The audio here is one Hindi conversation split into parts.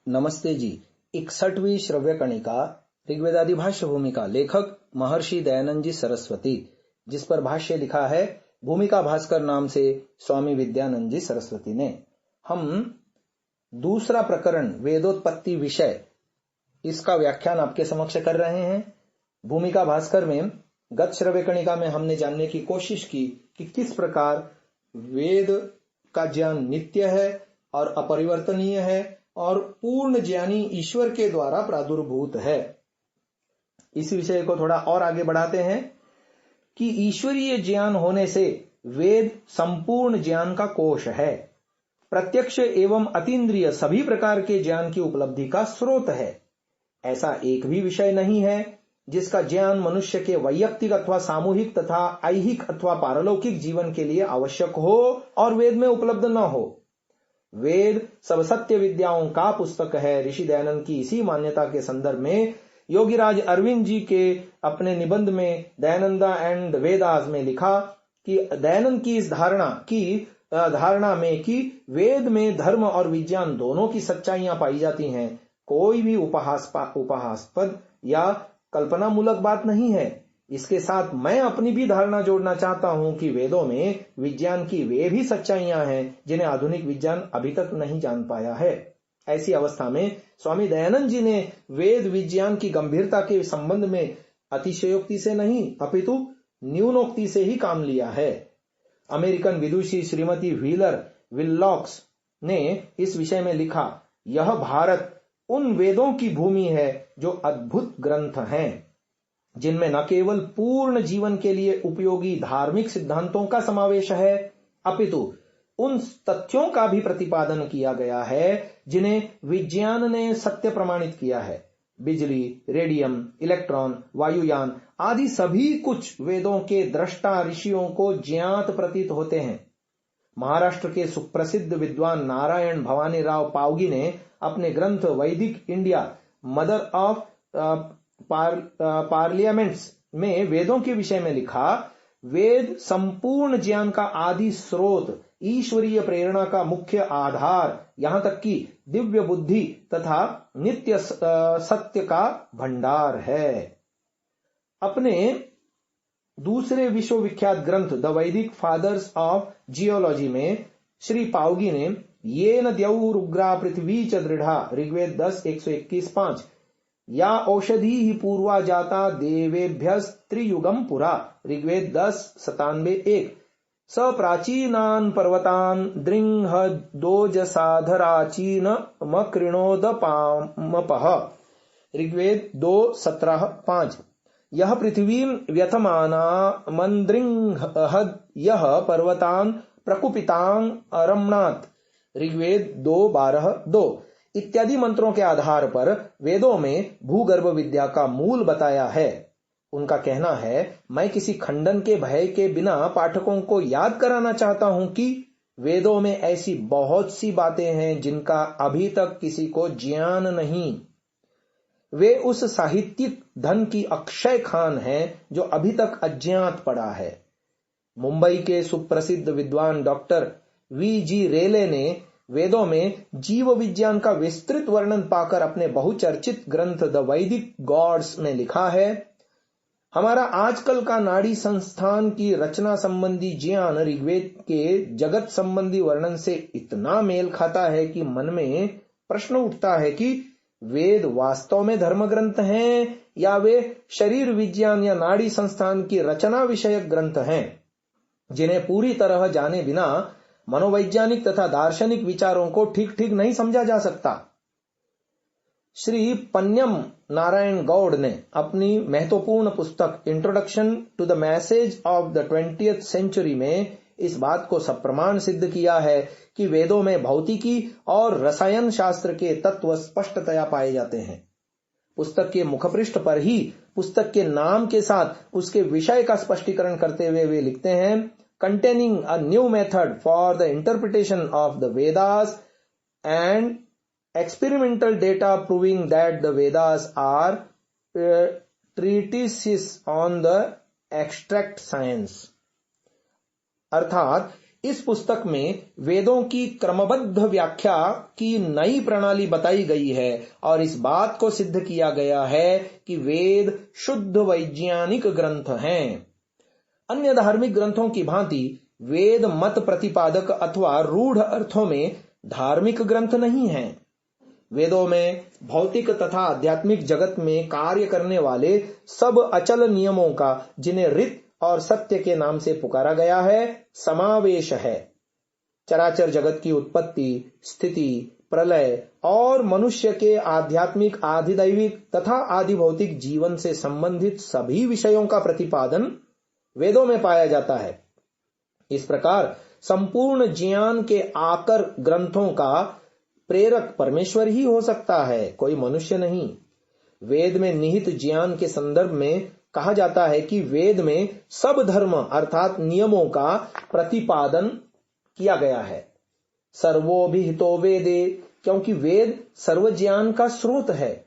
नमस्ते जी। 61वीं श्रव्य कणिका ऋग्वेदादि भाष्य भूमिका, लेखक महर्षि दयानंद जी सरस्वती, जिस पर भाष्य लिखा है भूमिका भास्कर नाम से स्वामी विद्यानंद जी सरस्वती ने। हम दूसरा प्रकरण वेदोत्पत्ति विषय, इसका व्याख्यान आपके समक्ष कर रहे हैं। भूमिका भास्कर में गत श्रव्य कणिका में हमने जानने की कोशिश की कि किस प्रकार वेद का ज्ञान नित्य है और अपरिवर्तनीय है और पूर्ण ज्ञानी ईश्वर के द्वारा प्रादुर्भूत है। इस विषय को थोड़ा और आगे बढ़ाते हैं कि ईश्वरीय ज्ञान होने से वेद संपूर्ण ज्ञान का कोश है, प्रत्यक्ष एवं अतीन्द्रिय सभी प्रकार के ज्ञान की उपलब्धि का स्रोत है। ऐसा एक भी विषय नहीं है जिसका ज्ञान मनुष्य के वैयक्तिक अथवा सामूहिक तथा ऐहिक अथवा पारलौकिक जीवन के लिए आवश्यक हो और वेद में उपलब्ध न हो। वेद सब सत्य विद्याओं का पुस्तक है। ऋषि दयानंद की इसी मान्यता के संदर्भ में योगीराज अरविंद जी के अपने निबंध में दयानंदा एंड वेदास में लिखा कि दयानंद की इस धारणा में कि वेद में धर्म और विज्ञान दोनों की सच्चाइयां पाई जाती हैं, कोई भी उपहासास्पद या कल्पनामूलक बात नहीं है। इसके साथ मैं अपनी भी धारणा जोड़ना चाहता हूं कि वेदों में विज्ञान की वे भी सच्चाइयां हैं जिन्हें आधुनिक विज्ञान अभी तक नहीं जान पाया है। ऐसी अवस्था में स्वामी दयानंद जी ने वेद विज्ञान की गंभीरता के संबंध में अतिशयोक्ति से नहीं अपितु न्यूनोक्ति से ही काम लिया है। अमेरिकन विदुषी श्रीमती व्हीलर विल्लॉक्स ने इस विषय में लिखा, यह भारत उन वेदों की भूमि है जो अद्भुत ग्रंथ हैं, जिनमें न केवल पूर्ण जीवन के लिए उपयोगी धार्मिक सिद्धांतों का समावेश है अपितु उन तथ्यों का भी प्रतिपादन किया गया है जिन्हें विज्ञान ने सत्य प्रमाणित किया है। बिजली, रेडियम, इलेक्ट्रॉन, वायुयान आदि सभी कुछ वेदों के दृष्टा ऋषियों को ज्ञात प्रतीत होते हैं। महाराष्ट्र के सुप्रसिद्ध विद्वान नारायण भवानी राव पावगी ने अपने ग्रंथ वैदिक इंडिया मदर ऑफ पार्लियामेंट्स में वेदों के विषय में लिखा, वेद संपूर्ण ज्ञान का आदि स्रोत, ईश्वरीय प्रेरणा का मुख्य आधार, यहां तक कि दिव्य बुद्धि तथा नित्य सत्य का भंडार है। अपने दूसरे विश्वविख्यात ग्रंथ द वैदिक फादर्स ऑफ जियोलॉजी में श्री पावगी ने येन द्यौरुग्रा पृथ्वी च दृढ़ा ऋग्वेद 10:121-5 या औषधि ही पूर्वा जाता देवेभ्यस्त्रियुगम पुरा ऋग्वेद 10:97-1 स प्राचीनान पर्वतान दृंहदोजसाधराचीन मकृणोदपामपः ऋग्वेद 2:17-5 यह पृथ्वी व्यथमाना मंद्रिंहद यह पर्वतान प्रकुपितां अरमणात् ऋग्वेद 2:12-2 इत्यादि मंत्रों के आधार पर वेदों में भूगर्भ विद्या का मूल बताया है। उनका कहना है, मैं किसी खंडन के भय के बिना पाठकों को याद कराना चाहता हूं कि वेदों में ऐसी बहुत सी बातें हैं जिनका अभी तक किसी को ज्ञान नहीं। वे उस साहित्यिक धन की अक्षय खान है जो अभी तक अज्ञात पड़ा है। मुंबई के सुप्रसिद्ध विद्वान डॉक्टर V.G. रेले ने वेदों में जीव विज्ञान का विस्तृत वर्णन पाकर अपने बहुचर्चित ग्रंथ द वैदिक गॉड्स में लिखा है, हमारा आजकल का नाड़ी संस्थान की रचना संबंधी ज्ञान ऋग्वेद के जगत संबंधी वर्णन से इतना मेल खाता है कि मन में प्रश्न उठता है कि वेद वास्तव में धर्म ग्रंथ हैं या वे शरीर विज्ञान या नाड़ी संस्थान की रचना विषयक ग्रंथ हैं, जिन्हें पूरी तरह जाने बिना मनोवैज्ञानिक तथा दार्शनिक विचारों को ठीक ठीक नहीं समझा जा सकता। श्री पन्यम नारायण गौड़ ने अपनी महत्वपूर्ण पुस्तक introduction to the message of the 20th century में इस बात को सप्रमाण सिद्ध किया है कि वेदों में भौतिकी और रसायन शास्त्र के तत्व स्पष्टतया पाए जाते हैं। पुस्तक के मुखपृष्ठ पर ही पुस्तक के नाम के साथ उसके विषय का स्पष्टीकरण करते हुए वे लिखते हैं, containing a new method for the interpretation of the Vedas and experimental data proving that the Vedas are treatises on the abstract science। अर्थात इस पुस्तक में वेदों की क्रमबद्ध व्याख्या की नई प्रणाली बताई गई है और इस बात को सिद्ध किया गया है कि वेद शुद्ध वैज्ञानिक ग्रंथ हैं। अन्य धार्मिक ग्रंथों की भांति वेद मत प्रतिपादक अथवा रूढ़ अर्थों में धार्मिक ग्रंथ नहीं हैं। वेदों में भौतिक तथा आध्यात्मिक जगत में कार्य करने वाले सब अचल नियमों का, जिन्हें ऋत और सत्य के नाम से पुकारा गया है, समावेश है। चराचर जगत की उत्पत्ति, स्थिति, प्रलय और मनुष्य के आध्यात्मिक, आधिदैविक तथा आदि भौतिक जीवन से संबंधित सभी विषयों का प्रतिपादन वेदों में पाया जाता है। इस प्रकार संपूर्ण ज्ञान के आकर ग्रंथों का प्रेरक परमेश्वर ही हो सकता है, कोई मनुष्य नहीं। वेद में निहित ज्ञान के संदर्भ में कहा जाता है कि वेद में सब धर्म अर्थात नियमों का प्रतिपादन किया गया है। सर्वोभिहितो वेदे, क्योंकि वेद सर्व ज्ञान का स्रोत है।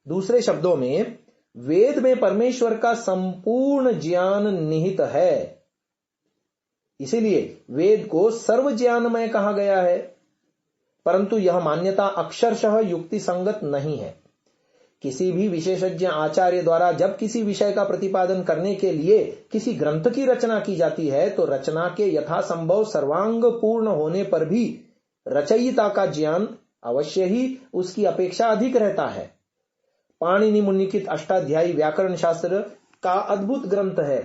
दूसरे शब्दों में वेद में परमेश्वर का संपूर्ण ज्ञान निहित है, इसीलिए वेद को सर्व ज्ञानमय कहा गया है। परंतु यह मान्यता अक्षरशः युक्ति संगत नहीं है। किसी भी विशेषज्ञ आचार्य द्वारा जब किसी विषय का प्रतिपादन करने के लिए किसी ग्रंथ की रचना की जाती है तो रचना के यथासंभव सर्वांग पूर्ण होने पर भी रचयिता का ज्ञान अवश्य ही उसकी अपेक्षा अधिक रहता है। पाणिनि मुनिकृत अष्टाध्यायी व्याकरण शास्त्र का अद्भुत ग्रंथ है,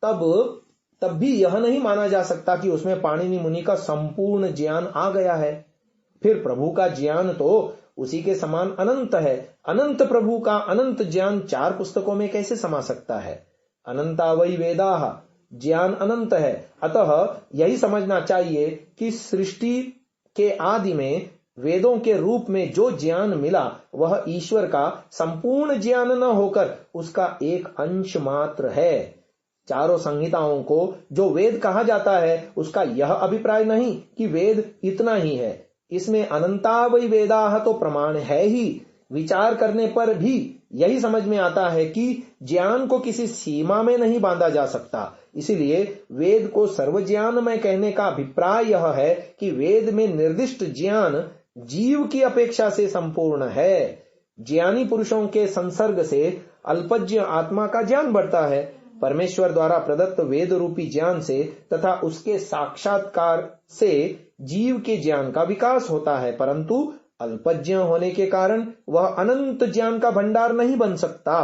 तब भी यह नहीं माना जा सकता कि उसमें पाणिनि मुनि का संपूर्ण ज्ञान आ गया है। फिर प्रभु का ज्ञान तो उसी के समान अनंत है। अनंत प्रभु का अनंत ज्ञान 4 पुस्तकों में कैसे समा सकता है? अनंता वै वेदाः, ज्ञान अनंत है। अतः यही समझना चाहिए कि सृष्टि के आदि में वेदों के रूप में जो ज्ञान मिला वह ईश्वर का संपूर्ण ज्ञान न होकर उसका एक अंश मात्र है। चारों संहिताओं को जो वेद कहा जाता है उसका यह अभिप्राय नहीं कि वेद इतना ही है। इसमें अनंता वै वेदाः तो प्रमाण है ही। विचार करने पर भी यही समझ में आता है कि ज्ञान को किसी सीमा में नहीं बांधा जा सकता। इसीलिए वेद को सर्व ज्ञानमय कहने का अभिप्राय यह है कि वेद में निर्दिष्ट ज्ञान जीव की अपेक्षा से संपूर्ण है। ज्ञानी पुरुषों के संसर्ग से अल्पज्ञ आत्मा का ज्ञान बढ़ता है। परमेश्वर द्वारा प्रदत्त वेद रूपी ज्ञान से तथा उसके साक्षात्कार से जीव के ज्ञान का विकास होता है, परंतु अल्पज्ञ होने के कारण वह अनंत ज्ञान का भंडार नहीं बन सकता।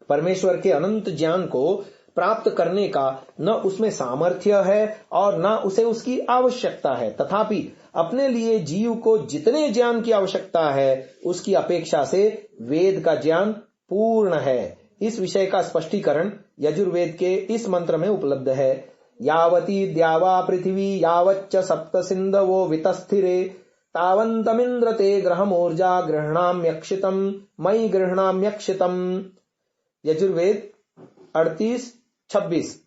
परमेश्वर के अनंत ज्ञान को प्राप्त करने का न उसमें सामर्थ्य है और न उसे उसकी आवश्यकता है। तथापि अपने लिए जीव को जितने ज्ञान की आवश्यकता है उसकी अपेक्षा से वेद का ज्ञान पूर्ण है। इस विषय का स्पष्टीकरण यजुर्वेद के इस मंत्र में उपलब्ध है। यावती द्यावा पृथ्वी यावच्च सप्त सिंधवो वितस्थिरे तावन्तमिन्द्र ते ग्रहमोर्जा गृह्णाम्यक्षितम मयि गृह्णाम्यक्षितम। यजुर्वेद 38:26।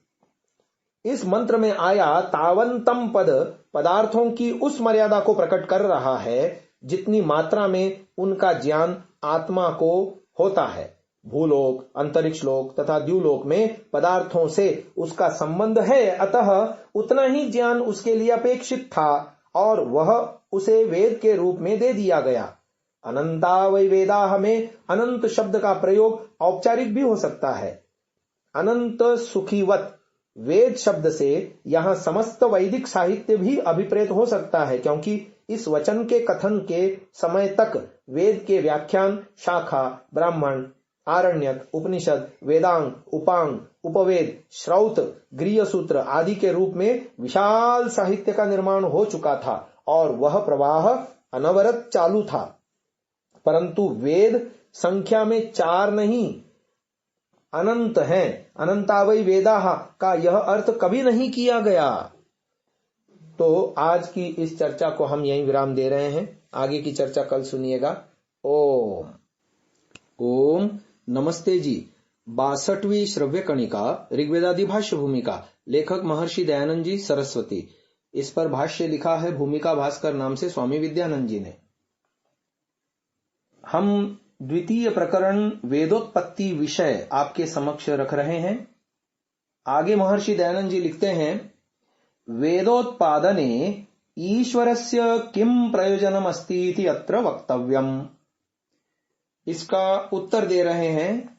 इस मंत्र में आया तावंतम पद पदार्थों की उस मर्यादा को प्रकट कर रहा है जितनी मात्रा में उनका ज्ञान आत्मा को होता है। भूलोक, अंतरिक्ष लोक तथा द्युलोक में पदार्थों से उसका संबंध है, अतः उतना ही ज्ञान उसके लिए अपेक्षित था और वह उसे वेद के रूप में दे दिया गया। अनंता वै वेदाः में अनंत शब्द का प्रयोग औपचारिक भी हो सकता है। अनंत सुखीवत वेद शब्द से यहां समस्त वैदिक साहित्य भी अभिप्रेत हो सकता है, क्योंकि इस वचन के कथन के समय तक वेद के व्याख्यान, शाखा, ब्राह्मण, आरण्यक, उपनिषद, वेदांग, उपांग, उपवेद, श्रौत, गृह्य सूत्र आदि के रूप में विशाल साहित्य का निर्माण हो चुका था और वह प्रवाह अनवरत चालू था। परंतु वेद संख्या में 4 नहीं, अनंत हैं। अनंता वै वेदाः का यह अर्थ कभी नहीं किया गया। तो आज की इस चर्चा को हम यहीं विराम दे रहे हैं। आगे की चर्चा कल सुनिएगा। ओम नमस्ते जी। 62वीं श्रव्य कणिका ऋग्वेदादि भाष्य भूमिका, लेखक महर्षि दयानंद जी सरस्वती। इस पर भाष्य लिखा है भूमिका भास्कर नाम से स्वामी विद्यानंद जी ने। हम द्वितीय प्रकरण वेदोत्पत्ति विषय आपके समक्ष रख रहे हैं। आगे महर्षि दयानंद जी लिखते हैं वेदोत्पादने ईश्वरस्य किम प्रयोजनमस्ति इति अत्र वक्तव्यम्। इसका उत्तर दे रहे हैं,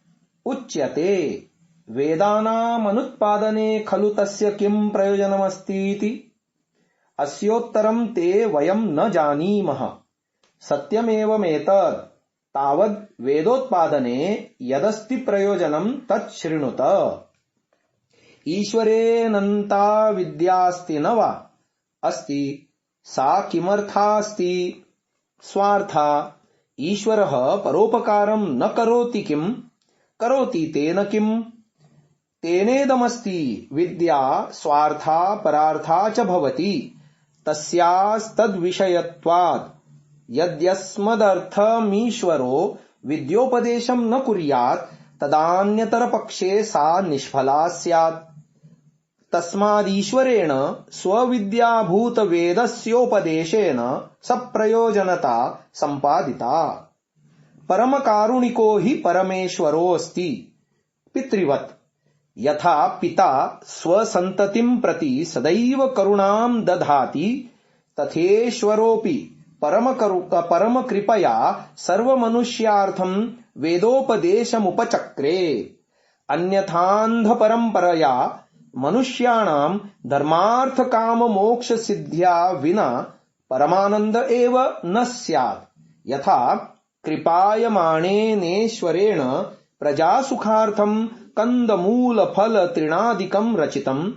उच्यते वेदानामनुत्पादने खलु तस्य किम प्रयोजनमस्ति इति। अस्योत्तरं ते वयं न जानीमः। सत्यमेवमेतत् तावद् वेदोत्पादने यदस्ति प्रयोजनं तत् शृणुत। ईश्वरेऽनन्ता विद्यास्ति न वा अस्ति सा किमर्थास्ति स्वार्था। ईश्वरः परोपकारं न करोति किम करोति तेन किम। तेनेदमस्ति विद्या स्वार्था परार्था च भवति तस्यास्तद्विषयत्वात्। यद्यस्मदर्थमीश्वरो विद्योपदेशं न कुर्यात् तदान्यतरपक्षे सा निष्फला स्यात्। तस्मादीश्वरेण स्वविद्याभूतवेदस्योपदेशेन सप्रयोजनता सम्पादिता। परमकारुणिको हि परमेश्वरोऽस्ति पितृवत्। यथा पिता स्वसन्ततिं प्रति सदैव करुणां दधाति तथेश्वरोऽपि परमकृपया सर्वमनुष्यार्थं वेदोपदेशमुपचक्रे। अन्यथान्धपरम्परया मनुष्याणां धर्मार्थकाममोक्षसिद्ध्या विना परमानन्द एव न स्यात्। यथा कृपायमाणेनेश्वरेण प्रजासुखार्थं कन्दमूलफलतृणादिकं रचितं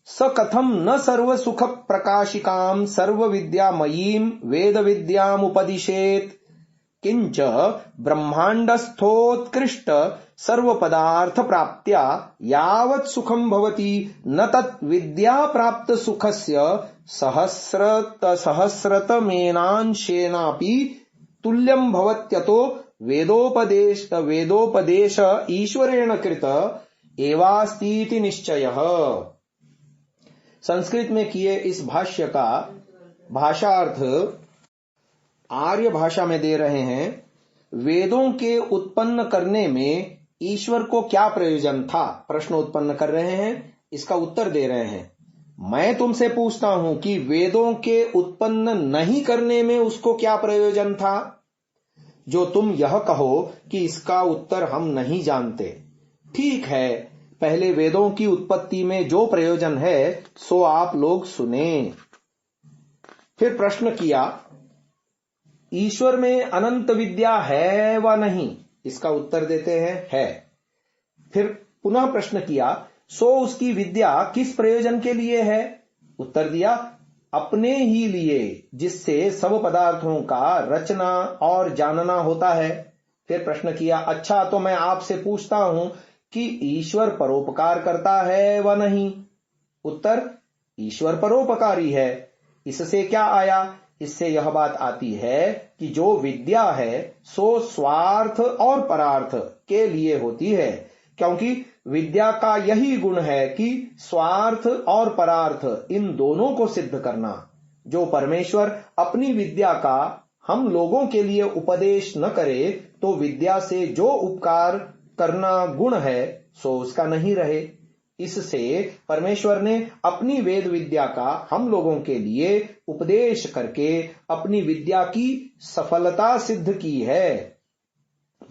स कथं न सर्वसुखप्रकाशिकां सर्वविद्यामयीं वेदविद्यामुपदिशेत्। किंच ब्रह्माण्डस्थोत्कृष्ट सर्वपदार्थप्राप्त्या यावत् सुखं भवति न तत् विद्याप्राप्तसुखस्य सहस्रतमेनांशेनापि तुल्यं भवत्यतो वेदोपदेश ईश्वरेण कृत एवास्तीति निश्चयः। संस्कृत में किए इस भाष्य का भाषार्थ आर्य भाषा में दे रहे हैं। वेदों के उत्पन्न करने में ईश्वर को क्या प्रयोजन था, प्रश्न उत्पन्न कर रहे हैं, इसका उत्तर दे रहे हैं। मैं तुमसे पूछता हूं कि वेदों के उत्पन्न नहीं करने में उसको क्या प्रयोजन था, जो तुम यह कहो कि इसका उत्तर हम नहीं जानते। ठीक है, पहले वेदों की उत्पत्ति में जो प्रयोजन है सो आप लोग सुने। फिर प्रश्न किया, ईश्वर में अनंत विद्या है व नहीं, इसका उत्तर देते हैं है। फिर पुनः प्रश्न किया, सो उसकी विद्या किस प्रयोजन के लिए है, उत्तर दिया अपने ही लिए, जिससे सब पदार्थों का रचना और जानना होता है। फिर प्रश्न किया, अच्छा तो मैं आपसे पूछता हूं कि ईश्वर परोपकार करता है व नहीं, उत्तर ईश्वर परोपकारी है। इससे क्या आया, इससे यह बात आती है कि जो विद्या है सो स्वार्थ और परार्थ के लिए होती है, क्योंकि विद्या का यही गुण है कि स्वार्थ और परार्थ इन दोनों को सिद्ध करना। जो परमेश्वर अपनी विद्या का हम लोगों के लिए उपदेश न करे तो विद्या से जो उपकार करना गुण है सो उसका नहीं रहे। इससे परमेश्वर ने अपनी वेद विद्या का हम लोगों के लिए उपदेश करके अपनी विद्या की सफलता सिद्ध की है।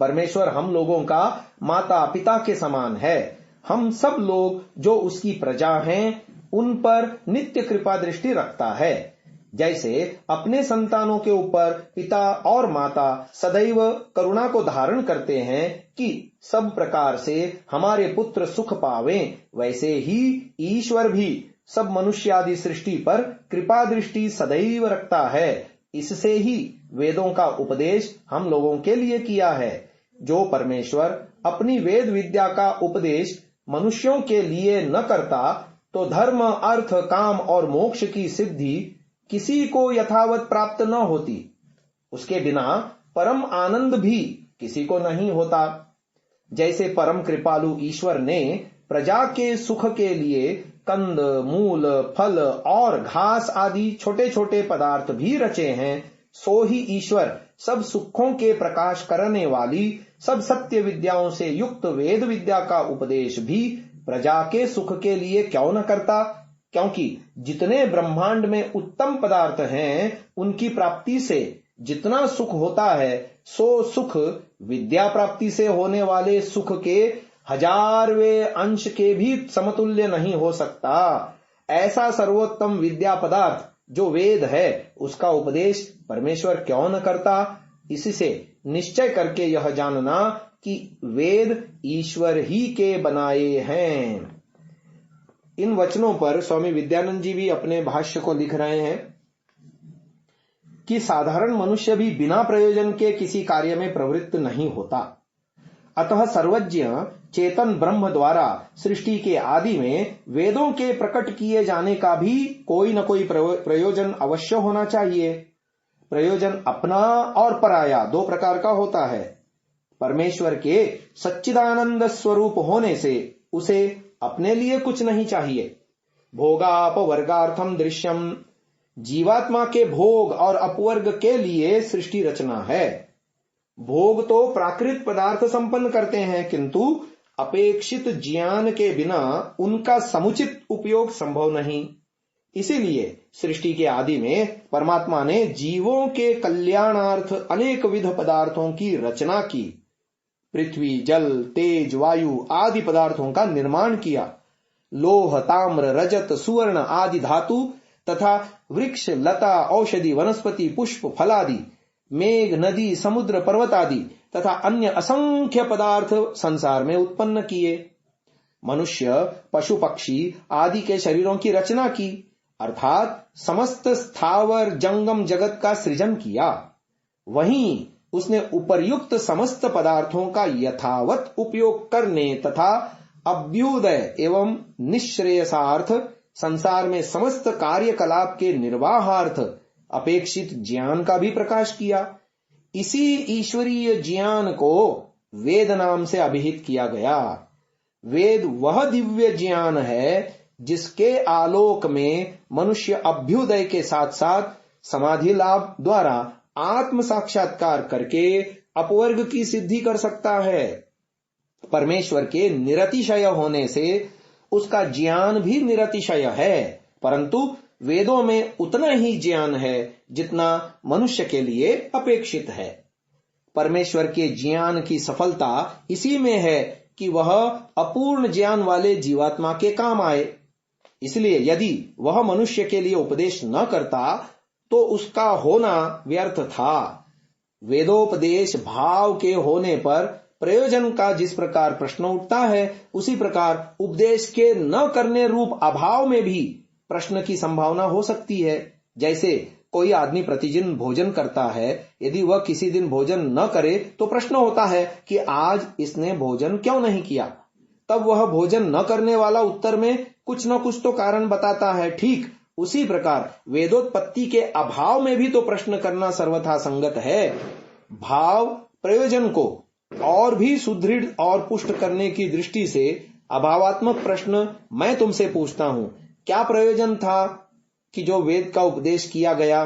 परमेश्वर हम लोगों का माता पिता के समान है। हम सब लोग जो उसकी प्रजा हैं उन पर नित्य कृपा दृष्टि रखता है। जैसे अपने संतानों के ऊपर पिता और माता सदैव करुणा को धारण करते हैं कि सब प्रकार से हमारे पुत्र सुख पावें, वैसे ही ईश्वर भी सब मनुष्यादि सृष्टि पर कृपा दृष्टि सदैव रखता है। इससे ही वेदों का उपदेश हम लोगों के लिए किया है। जो परमेश्वर अपनी वेद विद्या का उपदेश मनुष्यों के लिए न करता तो धर्म अर्थ काम और मोक्ष की सिद्धि किसी को यथावत प्राप्त न होती। उसके बिना परम आनंद भी किसी को नहीं होता। जैसे परम कृपालु ईश्वर ने प्रजा के सुख के लिए कंद मूल फल और घास आदि छोटे छोटे पदार्थ भी रचे हैं, सो ही ईश्वर सब सुखों के प्रकाश करने वाली सब सत्य विद्याओं से युक्त वेद विद्या का उपदेश भी प्रजा के सुख के लिए क्यों न करता। क्योंकि जितने ब्रह्मांड में उत्तम पदार्थ हैं उनकी प्राप्ति से जितना सुख होता है सो सुख विद्या प्राप्ति से होने वाले सुख के 1000वें अंश के भी समतुल्य नहीं हो सकता। ऐसा सर्वोत्तम विद्या पदार्थ जो वेद है उसका उपदेश परमेश्वर क्यों न करता। इससे निश्चय करके यह जानना कि वेद ईश्वर ही के बनाए हैं। इन वचनों पर स्वामी विद्यानंद जी भी अपने भाष्य को लिख रहे हैं कि साधारण मनुष्य भी बिना प्रयोजन के किसी कार्य में प्रवृत्त नहीं होता। अतः सर्वज्ञ चेतन ब्रह्म द्वारा सृष्टि के आदि में वेदों के प्रकट किए जाने का भी कोई न कोई प्रयोजन अवश्य होना चाहिए। प्रयोजन अपना और पराया दो प्रकार का होता है। परमेश्वर के सच्चिदानंद स्वरूप होने से उसे अपने लिए कुछ नहीं चाहिए। भोगापवर्गार्थम दृश्यम, जीवात्मा के भोग और अपवर्ग के लिए सृष्टि रचना है। भोग तो प्राकृत पदार्थ संपन्न करते हैं, किंतु अपेक्षित ज्ञान के बिना उनका समुचित उपयोग संभव नहीं। इसीलिए सृष्टि के आदि में परमात्मा ने जीवों के कल्याणार्थ अनेक विध पदार्थों की रचना की। पृथ्वी, जल, तेज, वायु आदि पदार्थों का निर्माण किया। लोह, ताम्र, रजत, सुवर्ण आदि धातु तथा वृक्ष, लता, औषधि, वनस्पति, पुष्प, फलादि, मेघ, नदी, समुद्र, पर्वत आदि तथा अन्य असंख्य पदार्थ संसार में उत्पन्न किए। मनुष्य, पशु, पक्षी आदि के शरीरों की रचना की, अर्थात समस्त स्थावर जंगम जगत का सृजन किया। वहीं उसने उपर्युक्त समस्त पदार्थों का यथावत उपयोग करने तथा अभ्युदय एवं निःश्रेयसार्थ संसार में समस्त कार्यकलाप के निर्वाहार्थ अपेक्षित ज्ञान का भी प्रकाश किया। इसी ईश्वरीय ज्ञान को वेद नाम से अभिहित किया गया। वेद वह दिव्य ज्ञान है जिसके आलोक में मनुष्य अभ्युदय के साथ साथ समाधि लाभ द्वारा आत्म साक्षात्कार करके अपवर्ग की सिद्धि कर सकता है। परमेश्वर के निरतिशय होने से उसका ज्ञान भी निरतिशय है, परंतु वेदों में उतना ही ज्ञान है जितना मनुष्य के लिए अपेक्षित है। परमेश्वर के ज्ञान की सफलता इसी में है कि वह अपूर्ण ज्ञान वाले जीवात्मा के काम आए। इसलिए यदि वह मनुष्य के लिए उपदेश न करता तो उसका होना व्यर्थ था। वेदोपदेश भाव के होने पर प्रयोजन का जिस प्रकार प्रश्न उठता है, उसी प्रकार उपदेश के न करने रूप अभाव में भी प्रश्न की संभावना हो सकती है। जैसे कोई आदमी प्रतिदिन भोजन करता है, यदि वह किसी दिन भोजन न करे तो प्रश्न होता है कि आज इसने भोजन क्यों नहीं किया। तब वह भोजन न करने वाला उत्तर में कुछ न कुछ तो कारण बताता है। ठीक उसी प्रकार वेदोत्पत्ति के अभाव में भी तो प्रश्न करना सर्वथा संगत है। भाव प्रयोजन को और भी सुदृढ़ और पुष्ट करने की दृष्टि से अभावात्मक प्रश्न मैं तुमसे पूछता हूं, क्या प्रयोजन था कि जो वेद का उपदेश किया गया?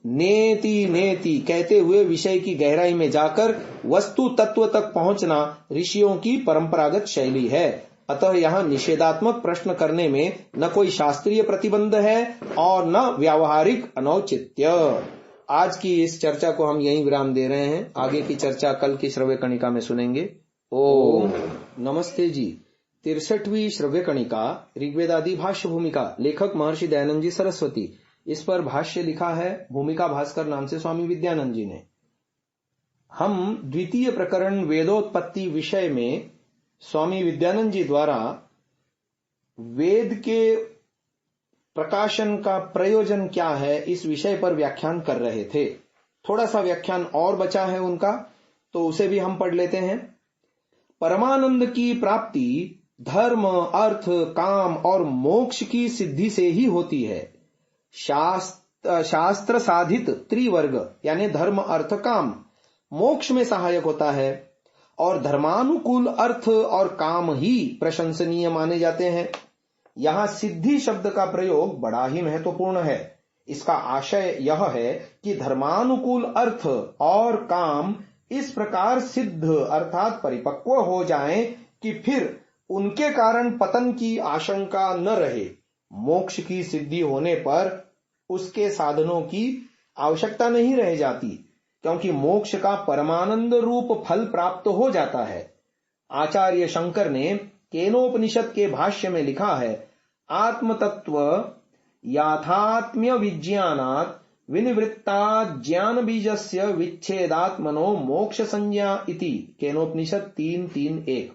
नेति नेति कहते हुए विषय की गहराई में जाकर वस्तु तत्व तक पहुंचना ऋषियों की परंपरागत शैली है। अतः यहाँ निषेधात्मक प्रश्न करने में न कोई शास्त्रीय प्रतिबंध है और न व्यावहारिक अनौचित्य। आज की इस चर्चा को हम यहीं विराम दे रहे हैं। आगे की चर्चा कल की श्रव्य कणिका में सुनेंगे। ओम नमस्ते जी। 63वीं श्रव्य कणिका ऋग्वेदादि भाष्य भूमिका, लेखक महर्षि दयानंद जी सरस्वती। इस पर भाष्य लिखा है भूमिका भास्कर नाम से स्वामी विद्यानंद जी ने। हम द्वितीय प्रकरण वेदोत्पत्ति विषय में स्वामी विद्यानंद जी द्वारा वेद के प्रकाशन का प्रयोजन क्या है इस विषय पर व्याख्यान कर रहे थे। थोड़ा सा व्याख्यान और बचा है उनका, तो उसे भी हम पढ़ लेते हैं। परमानंद की प्राप्ति धर्म, अर्थ, काम और मोक्ष की सिद्धि से ही होती है। शास्त्र साधित त्रिवर्ग यानी धर्म, अर्थ, काम मोक्ष में सहायक होता है और धर्मानुकूल अर्थ और काम ही प्रशंसनीय माने जाते हैं। यहाँ सिद्धि शब्द का प्रयोग बड़ा ही महत्वपूर्ण है। इसका आशय यह है कि धर्मानुकूल अर्थ और काम इस प्रकार सिद्ध अर्थात परिपक्व हो जाएं कि फिर उनके कारण पतन की आशंका न रहे। मोक्ष की सिद्धि होने पर उसके साधनों की आवश्यकता नहीं रह जाती, क्योंकि मोक्ष का परमानंद रूप फल प्राप्त हो जाता है। आचार्य शंकर ने केनोपनिषद के भाष्य में लिखा है, आत्म तत्व याथात्म्य विज्ञानात् विनिवृत्ता ज्ञान बीजस्य विच्छेदात्मनो मोक्ष संज्ञा इति। केनोपनिषद 3:3-1।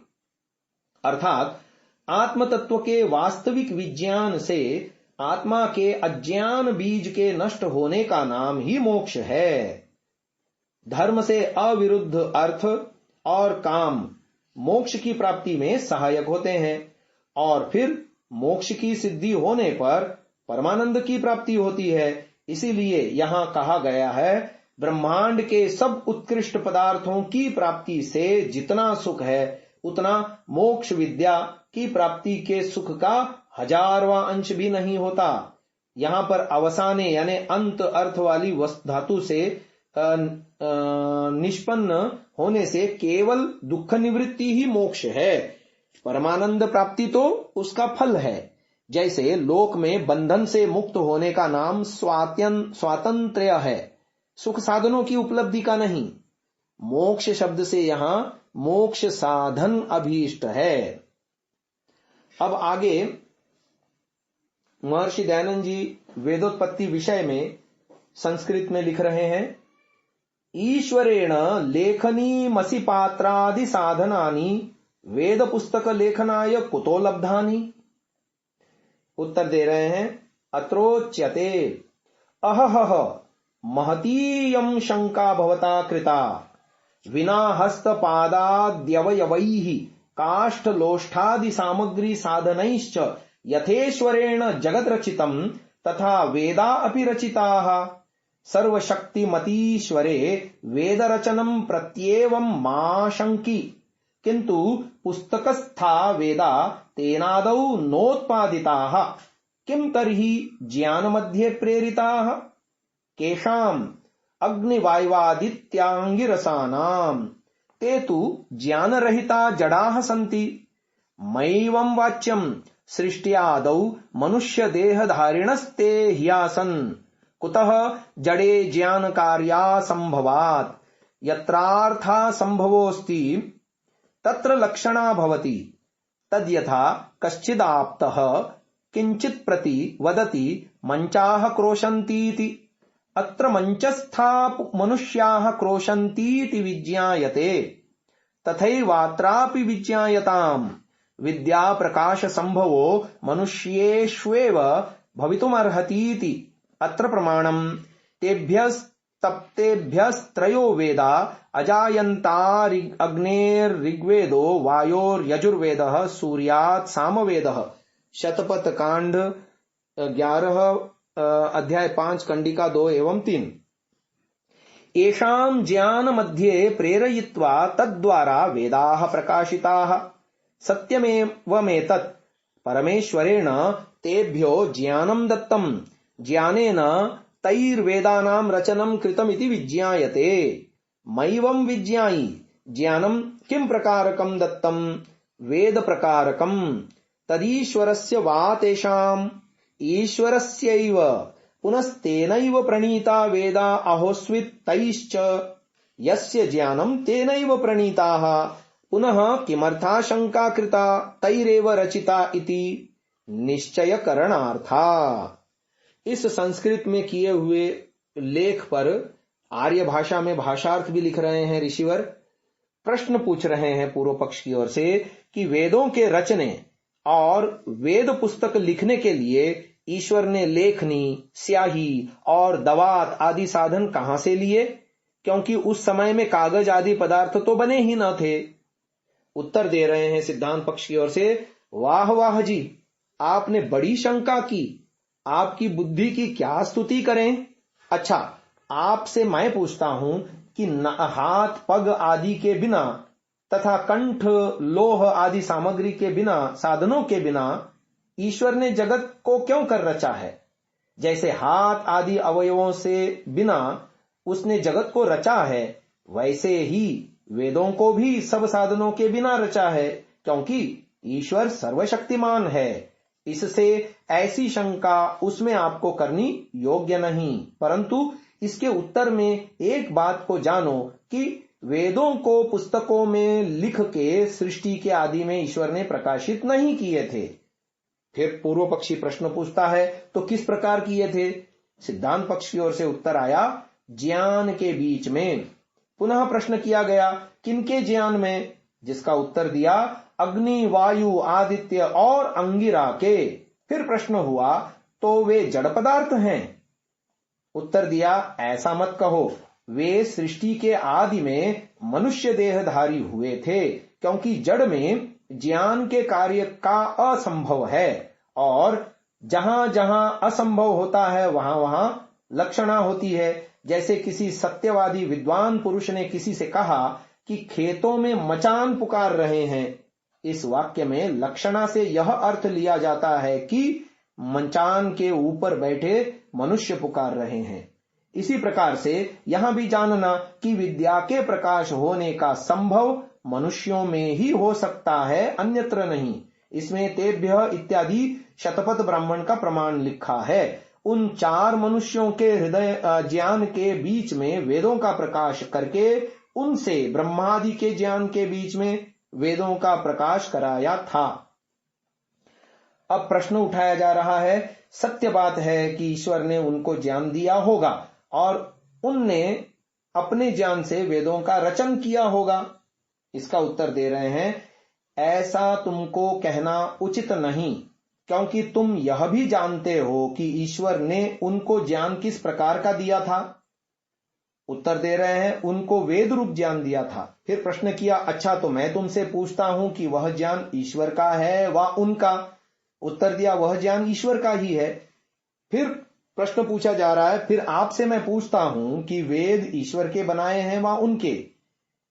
अर्थात आत्म तत्व के वास्तविक विज्ञान से आत्मा के अज्ञान बीज के नष्ट होने का नाम ही मोक्ष है। धर्म से अविरुद्ध अर्थ और काम मोक्ष की प्राप्ति में सहायक होते हैं, और फिर मोक्ष की सिद्धि होने पर परमानंद की प्राप्ति होती है। इसीलिए यहां कहा गया है, ब्रह्मांड के सब उत्कृष्ट पदार्थों की प्राप्ति से जितना सुख है उतना मोक्ष विद्या की प्राप्ति के सुख का 1000वां अंश भी नहीं होता। यहां पर अवसाने यानी अंत अर्थ वाली धातु से निष्पन्न होने से केवल दुख निवृत्ति ही मोक्ष है। परमानंद प्राप्ति तो उसका फल है। जैसे लोक में बंधन से मुक्त होने का नाम स्वातंत्र्य है, सुख साधनों की उपलब्धि का नहीं। मोक्ष शब्द से यहां मोक्ष साधन अभीष्ट है। अब आगे महर्षि दयानंद जी वेदोत्पत्ति विषय में संस्कृत में लिख रहे हैं, ईश्वरेण लेखनी मसी पात्रादि साधनानि वेद पुस्तक लेखनाय कुतो लब्धानि। उत्तर दे रहे हैं, अत्रोच्यते अहह महतीयं शंका भवता कृता विना हस्तपादाद्यवयवैः काष्ठलोष्ठादि सामग्री साधनैश्च यथेश्वरेण जगत् रचितं तथा वेदा अपि रचिताः। सर्वशक्तिमतीश्वरे वेदरचनं प्रत्येवं मा शंकी, किंतु पुस्तकस्था वेदा तेनादौ नोत्पादिताः। किम तर्हि ज्ञानमध्ये प्रेरिताः? केषाम् अग्निवायुवादित्यांगिरसानाम् ते तु ज्ञानरहिता जडाः सन्ति। मैवं वाच्यं सृष्ट्यादौ मनुष्यदेहधारिणस्ते ह्यासन् कुतः जडे ज्ञानकार्या संभवात्। यत्रार्था संभवोऽस्ति तत्र लक्षणा भवति। तद्यथा कश्चिदाप्तः किंचित् प्रति वदति मंचाः क्रोशन्तीति। अत्र मंचस्था मनुष्याः क्रोशन्तीति विज्ञायते, तथैवात्रापि विज्ञायताम्। विद्या प्रकाश संभवो मनुष्येष्वेव भवितुमर्हतीति अत्र प्रमाणम्। तेभ्यस्तप्तेभ्यस्त्रयो वेदा अजायन्ता अग्नेर्ऋग्वेदो वायोर्यजुर्वेदः सूर्यात् सामवेदः। शतपथ कांड 11 अध्याय 5 कंडिका 2 एवं 3। येषां ज्ञान मध्ये प्रेरयित्वा तद्द्वारा वेदाः प्रकाशिताः। सत्यमेवमेतत् परमेश्वरेण तेभ्यो ज्ञानं दत्तं। ज्ञानेन तैर्वेदानां रचनं कृतमिति विज्ञायते। मैवं विज्ञायि ज्ञानं किं प्रकारकं दत्तं? वेद प्रकारकं। तदीश्वरस्य वा तेषाम् ईश्वरस्यैव पुनस्तेनैव प्रणीता वेदा अहोस्वित् तैश्च। यस्य ज्ञानं तेनैव प्रणीताः पुनः किमर्था शंका कृता तैरेव रचिता इति निश्चय करणार्था। इस संस्कृत में किए हुए लेख पर आर्य भाषा में भाषार्थ भी लिख रहे हैं ऋषिवर। प्रश्न पूछ रहे हैं पूर्व पक्ष की ओर से कि वेदों के रचने और वेद पुस्तक लिखने के लिए ईश्वर ने लेखनी, स्याही और दवात आदि साधन कहां से लिए, क्योंकि उस समय में कागज आदि पदार्थ तो बने ही न थे। उत्तर दे रहे हैं सिद्धांत पक्ष की ओर से, वाह वाह जी, आपने बड़ी शंका की, आपकी बुद्धि की क्या स्तुति करें। अच्छा, आपसे मैं पूछता हूं कि हाथ पग आदि के बिना तथा कंठ लोह आदि सामग्री के बिना, साधनों के बिना ईश्वर ने जगत को क्यों कर रचा है? जैसे हाथ आदि अवयवों से बिना उसने जगत को रचा है, वैसे ही वेदों को भी सब साधनों के बिना रचा है, क्योंकि ईश्वर सर्वशक्तिमान है, इससे ऐसी शंका उसमें आपको करनी योग्य नहीं। परंतु इसके उत्तर में एक बात को जानो कि वेदों को पुस्तकों में लिख के सृष्टि के आदि में ईश्वर ने प्रकाशित नहीं किए थे। फिर पूर्व पक्षी प्रश्न पूछता है, तो किस प्रकार किए थे? सिद्धांत पक्ष की ओर से उत्तर आया, ज्ञान के बीच में। पुनः प्रश्न किया गया, किनके ज्ञान में? जिसका उत्तर दिया, अग्नि, वायु, आदित्य और अंगिरा के। फिर प्रश्न हुआ, तो वे जड़ पदार्थ हैं? उत्तर दिया, ऐसा मत कहो, वे सृष्टि के आदि में मनुष्य देहधारी हुए थे, क्योंकि जड़ में ज्ञान के कार्य का असंभव है, और जहां जहां असंभव होता है वहां वहां लक्षणा होती है। जैसे किसी सत्यवादी विद्वान पुरुष ने किसी से कहा कि खेतों में मचान पुकार रहे हैं। इस वाक्य में लक्षणा से यह अर्थ लिया जाता है कि मचान के ऊपर बैठे मनुष्य पुकार रहे हैं। इसी प्रकार से यहां भी जानना कि विद्या के प्रकाश होने का संभव मनुष्यों में ही हो सकता है, अन्यत्र नहीं। इसमें तेभ्य इत्यादि शतपथ ब्राह्मण का प्रमाण लिखा है। उन 4 मनुष्यों के हृदय ज्ञान के बीच में वेदों का प्रकाश करके उनसे ब्रह्मादि के ज्ञान के बीच में वेदों का प्रकाश कराया था। अब प्रश्न उठाया जा रहा है, सत्य बात है कि ईश्वर ने उनको ज्ञान दिया होगा और उनने अपने ज्ञान से वेदों का रचन किया होगा। इसका उत्तर दे रहे हैं, ऐसा तुमको कहना उचित नहीं, क्योंकि तुम यह भी जानते हो कि ईश्वर ने उनको ज्ञान किस प्रकार का दिया था। उत्तर दे रहे हैं, उनको वेद रूप ज्ञान दिया था। फिर प्रश्न किया, अच्छा तो मैं तुमसे पूछता हूं कि वह ज्ञान ईश्वर का है व उनका? उत्तर दिया, वह ज्ञान ईश्वर का ही है। फिर प्रश्न पूछा जा रहा है, फिर आपसे मैं पूछता हूं कि वेद ईश्वर के बनाए हैं व उनके?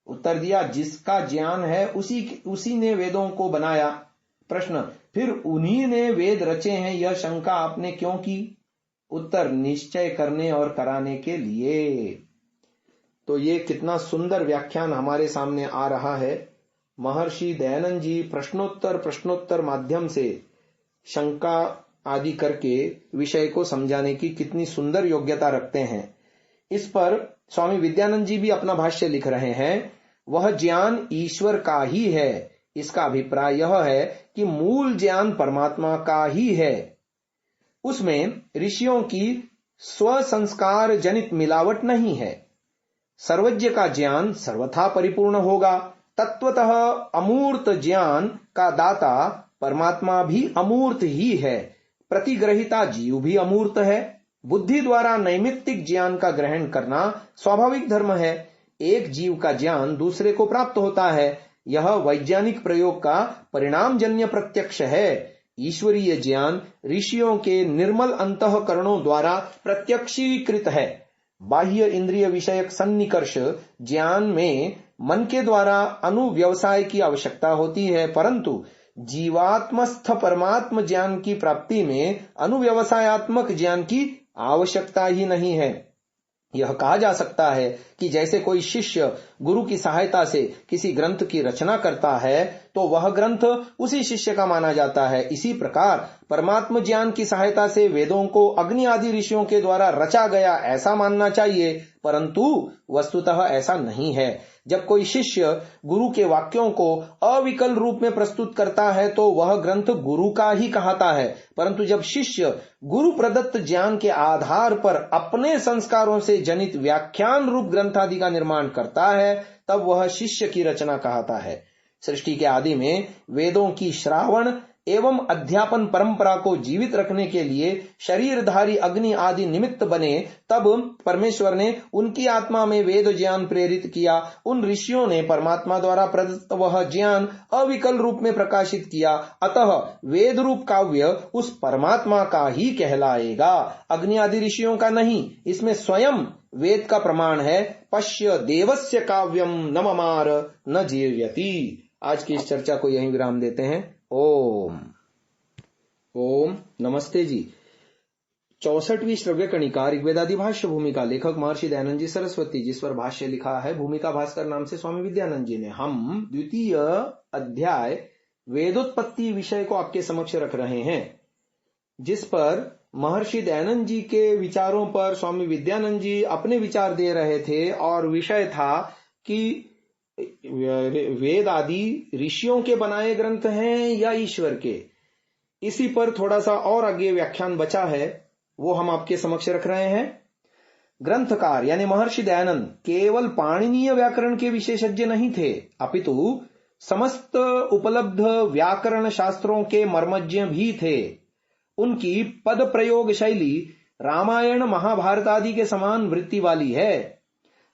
उत्तर दिया, जिसका ज्ञान है उसी ने वेदों को बनाया। प्रश्न, फिर उन्हीं ने वेद रचे हैं, यह शंका आपने क्यों की? उत्तर, निश्चय करने और कराने के लिए। तो ये कितना सुंदर व्याख्यान हमारे सामने आ रहा है। महर्षि दयानंद जी प्रश्नोत्तर माध्यम से शंका आदि करके विषय को समझाने की कितनी सुंदर योग्यता रखते हैं। इस पर स्वामी विद्यानंद जी भी अपना भाष्य लिख रहे हैं। वह ज्ञान ईश्वर का ही है। इसका अभिप्राय यह है कि मूल ज्ञान परमात्मा का ही है। उसमें ऋषियों की स्व संस्कार जनित मिलावट नहीं है। सर्वज्ञ का ज्ञान सर्वथा परिपूर्ण होगा। तत्वतः अमूर्त ज्ञान का दाता परमात्मा भी अमूर्त ही है। प्रतिग्रहिता जीव भी अमूर्त है। बुद्धि द्वारा नैमित्तिक ज्ञान का ग्रहण करना स्वाभाविक धर्म है। एक जीव का ज्ञान दूसरे को प्राप्त होता है। यह वैज्ञानिक प्रयोग का परिणामजन्य प्रत्यक्ष है। ईश्वरीय ज्ञान ऋषियों के निर्मल अंतःकरणों द्वारा प्रत्यक्षीकृत है। बाह्य इंद्रिय विषयक सन्निकर्ष ज्ञान में मन के द्वारा अनुव्यवसाय की आवश्यकता होती है, परंतु जीवात्मस्थ परमात्म ज्ञान की प्राप्ति में अनुव्यवसायत्मक ज्ञान की आवश्यकता ही नहीं है। यह कहा जा सकता है कि जैसे कोई शिष्य गुरु की सहायता से किसी ग्रंथ की रचना करता है तो वह ग्रंथ उसी शिष्य का माना जाता है। इसी प्रकार परमात्म ज्ञान की सहायता से वेदों को अग्नि आदि ऋषियों के द्वारा रचा गया ऐसा मानना चाहिए, परंतु वस्तुतः ऐसा नहीं है। जब कोई शिष्य गुरु के वाक्यों को अविकल रूप में प्रस्तुत करता है तो वह ग्रंथ गुरु का ही कहता है, परंतु जब शिष्य गुरु प्रदत्त ज्ञान के आधार पर अपने संस्कारों से जनित व्याख्यान रूप ग्रंथ आदि का निर्माण करता है तब वह शिष्य की रचना कहता है। सृष्टि के आदि में वेदों की श्रावण एवं अध्यापन परंपरा को जीवित रखने के लिए शरीरधारी अग्नि आदि निमित्त बने, तब परमेश्वर ने उनकी आत्मा में वेद ज्ञान प्रेरित किया। उन ऋषियों ने परमात्मा द्वारा प्रदत्त वह ज्ञान अविकल रूप में प्रकाशित किया। अतः वेद रूप काव्य उस परमात्मा का ही कहलाएगा, अग्नि आदि ऋषियों का नहीं। इसमें स्वयं वेद का प्रमाण है। पश्य देवस्य काव्यम न ममार न जीर्यति। आज की इस चर्चा को यहीं विराम देते हैं। ओम नमस्ते जी। 64वीं श्रव्य कणिका ऋग्वेदादि भाष्य भूमिका, लेखक महर्षि दयानंद जी सरस्वती, जिस पर भाष्य लिखा है भूमिका भास्कर नाम से स्वामी विद्यानंद जी ने। हम द्वितीय अध्याय वेदोत्पत्ति विषय को आपके समक्ष रख रहे हैं, जिस पर महर्षि दयानंद जी के विचारों पर स्वामी विद्यानंद जी अपने विचार दे रहे थे। और विषय था कि वेद आदि ऋषियों के बनाए ग्रंथ हैं या ईश्वर के। इसी पर थोड़ा सा और आगे व्याख्यान बचा है, वो हम आपके समक्ष रख रहे हैं। ग्रंथकार यानी महर्षि दयानंद केवल पाणिनीय व्याकरण के विशेषज्ञ नहीं थे, अपितु समस्त उपलब्ध व्याकरण शास्त्रों के मर्मज्ञ भी थे। उनकी पद प्रयोग शैली रामायण महाभारत आदि के समान वृत्ति वाली है।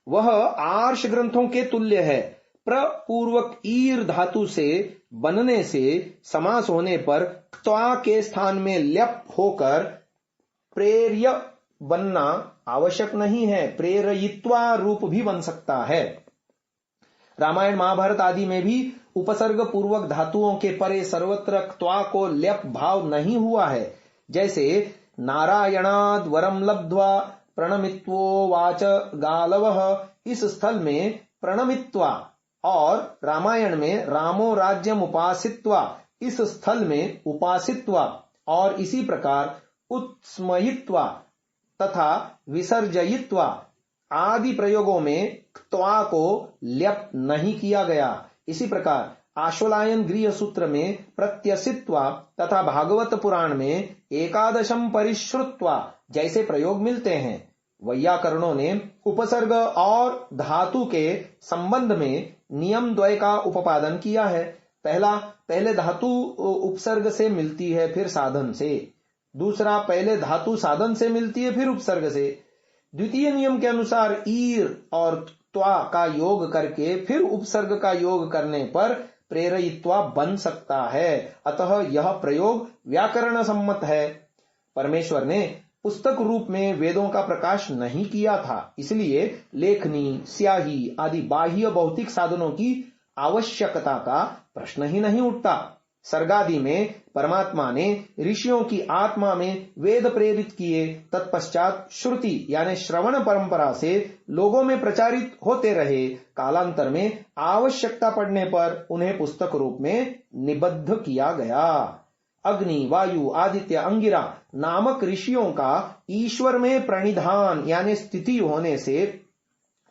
वह आर्ष ग्रंथों के तुल्य है। प्रपूर्वक ईर धातु से बनने से समास होने पर त्वा के स्थान में ल्यप होकर प्रेर्य बनना आवश्यक नहीं है, प्रेरयित्वा रूप भी बन सकता है। रामायण महाभारत आदि में भी उपसर्ग पूर्वक धातुओं के परे सर्वत्र त्वा को ल्यप भाव नहीं हुआ है। जैसे नारायणाद वरम लब्ध्वा प्रणमित्वो वाच गालवः, इस स्थल में प्रणमित्वा, और रामायण में रामो राज्यम उपासित्वा, इस स्थल में उपासित्वा, और इसी प्रकार उत्स्मयित्वा तथा विसर्जयित्वा आदि प्रयोगों में त्वा को ल्यप नहीं किया गया। इसी प्रकार आश्वलायन गृह सूत्र में प्रत्यसित्वा तथा भागवत पुराण में एकादशम परिश्रुत्वा जैसे प्रयोग मिलते हैं। वैयाकरणों ने उपसर्ग और धातु के संबंध में नियम द्वय का उपादान किया है। पहले धातु उपसर्ग से मिलती है फिर साधन से, दूसरा पहले धातु साधन से मिलती है फिर उपसर्ग से। द्वितीय नियम के अनुसार ईर और त्वा का योग करके फिर उपसर्ग का योग करने पर प्रेरयित्वा बन सकता है। अतः यह प्रयोग व्याकरण सम्मत है। परमेश्वर ने पुस्तक रूप में वेदों का प्रकाश नहीं किया था, इसलिए लेखनी, स्याही आदि बाह्य भौतिक साधनों की आवश्यकता का प्रश्न ही नहीं उठता। सर्गादि में परमात्मा ने ऋषियों की आत्मा में वेद प्रेरित किए, तत्पश्चात श्रुति यानी श्रवण परंपरा से लोगों में प्रचारित होते रहे। कालांतर में आवश्यकता पड़ने पर उन्हें पुस्तक रूप में निबद्ध किया गया। अग्नि, वायु, आदित्य, अंगिरा नामक ऋषियों का ईश्वर में प्रणिधान यानी स्थिति होने से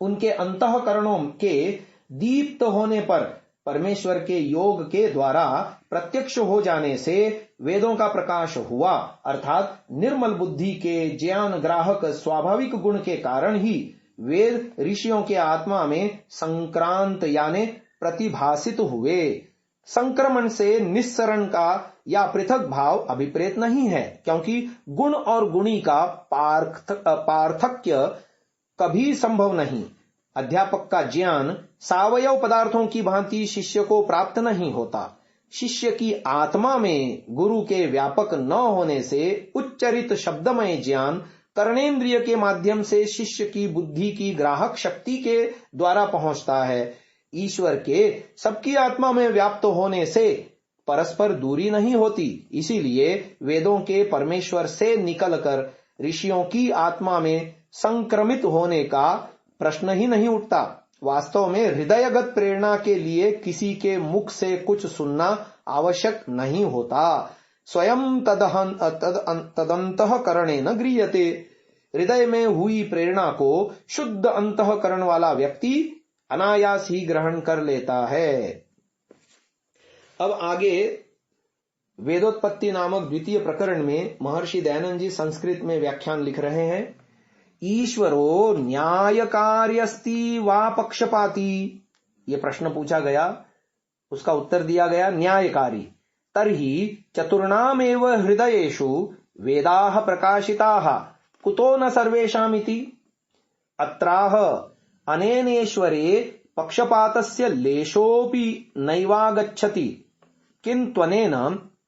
उनके अंतःकरणों के दीप्त होने पर परमेश्वर के योग के द्वारा प्रत्यक्ष हो जाने से वेदों का प्रकाश हुआ। अर्थात निर्मल बुद्धि के ज्ञान ग्राहक स्वाभाविक गुण के कारण ही वेद ऋषियों के आत्मा में संक्रांत यानी प्रतिभासित हुए। संक्रमण से निस्सरण का या पृथक भाव अभिप्रेत नहीं है, क्योंकि गुण और गुणी का पार्थक्य कभी संभव नहीं। अध्यापक का ज्ञान सावयव पदार्थों की भांति शिष्य को प्राप्त नहीं होता। शिष्य की आत्मा में गुरु के व्यापक न होने से उच्चरित शब्दमय ज्ञान कर्णेंद्रिय के माध्यम से शिष्य की बुद्धि की ग्राहक शक्ति के द्वारा पहुंचता है। ईश्वर के सबकी आत्मा में व्याप्त होने से परस्पर दूरी नहीं होती, इसीलिए वेदों के परमेश्वर से निकलकर ऋषियों की आत्मा में संक्रमित होने का प्रश्न ही नहीं उठता। वास्तव में हृदयगत प्रेरणा के लिए किसी के मुख से कुछ सुनना आवश्यक नहीं होता। स्वयं तदंतःकरणे न गृह्यते। हृदय में हुई प्रेरणा को शुद्ध अंतःकरण वाला व्यक्ति अनायास ही ग्रहण कर लेता है। अब आगे वेदोत्पत्ति नामक द्वितीय प्रकरण में महर्षि दयानंद जी संस्कृत में व्याख्यान लिख रहे हैं। ईश्वरो न्यायकार्यस्ति वा पक्षपाती, ये प्रश्न पूछा गया, उसका उत्तर दिया गया न्यायकारी। तर्हि चतुर्णामेव हृदयेषु वेदाः प्रकाशिताः कुतो न सर्वेषामिति। अत्राह अनेनेश्वरे पक्षपातस्य लेशोऽपि नैवागच्छति, किन्त्वनेन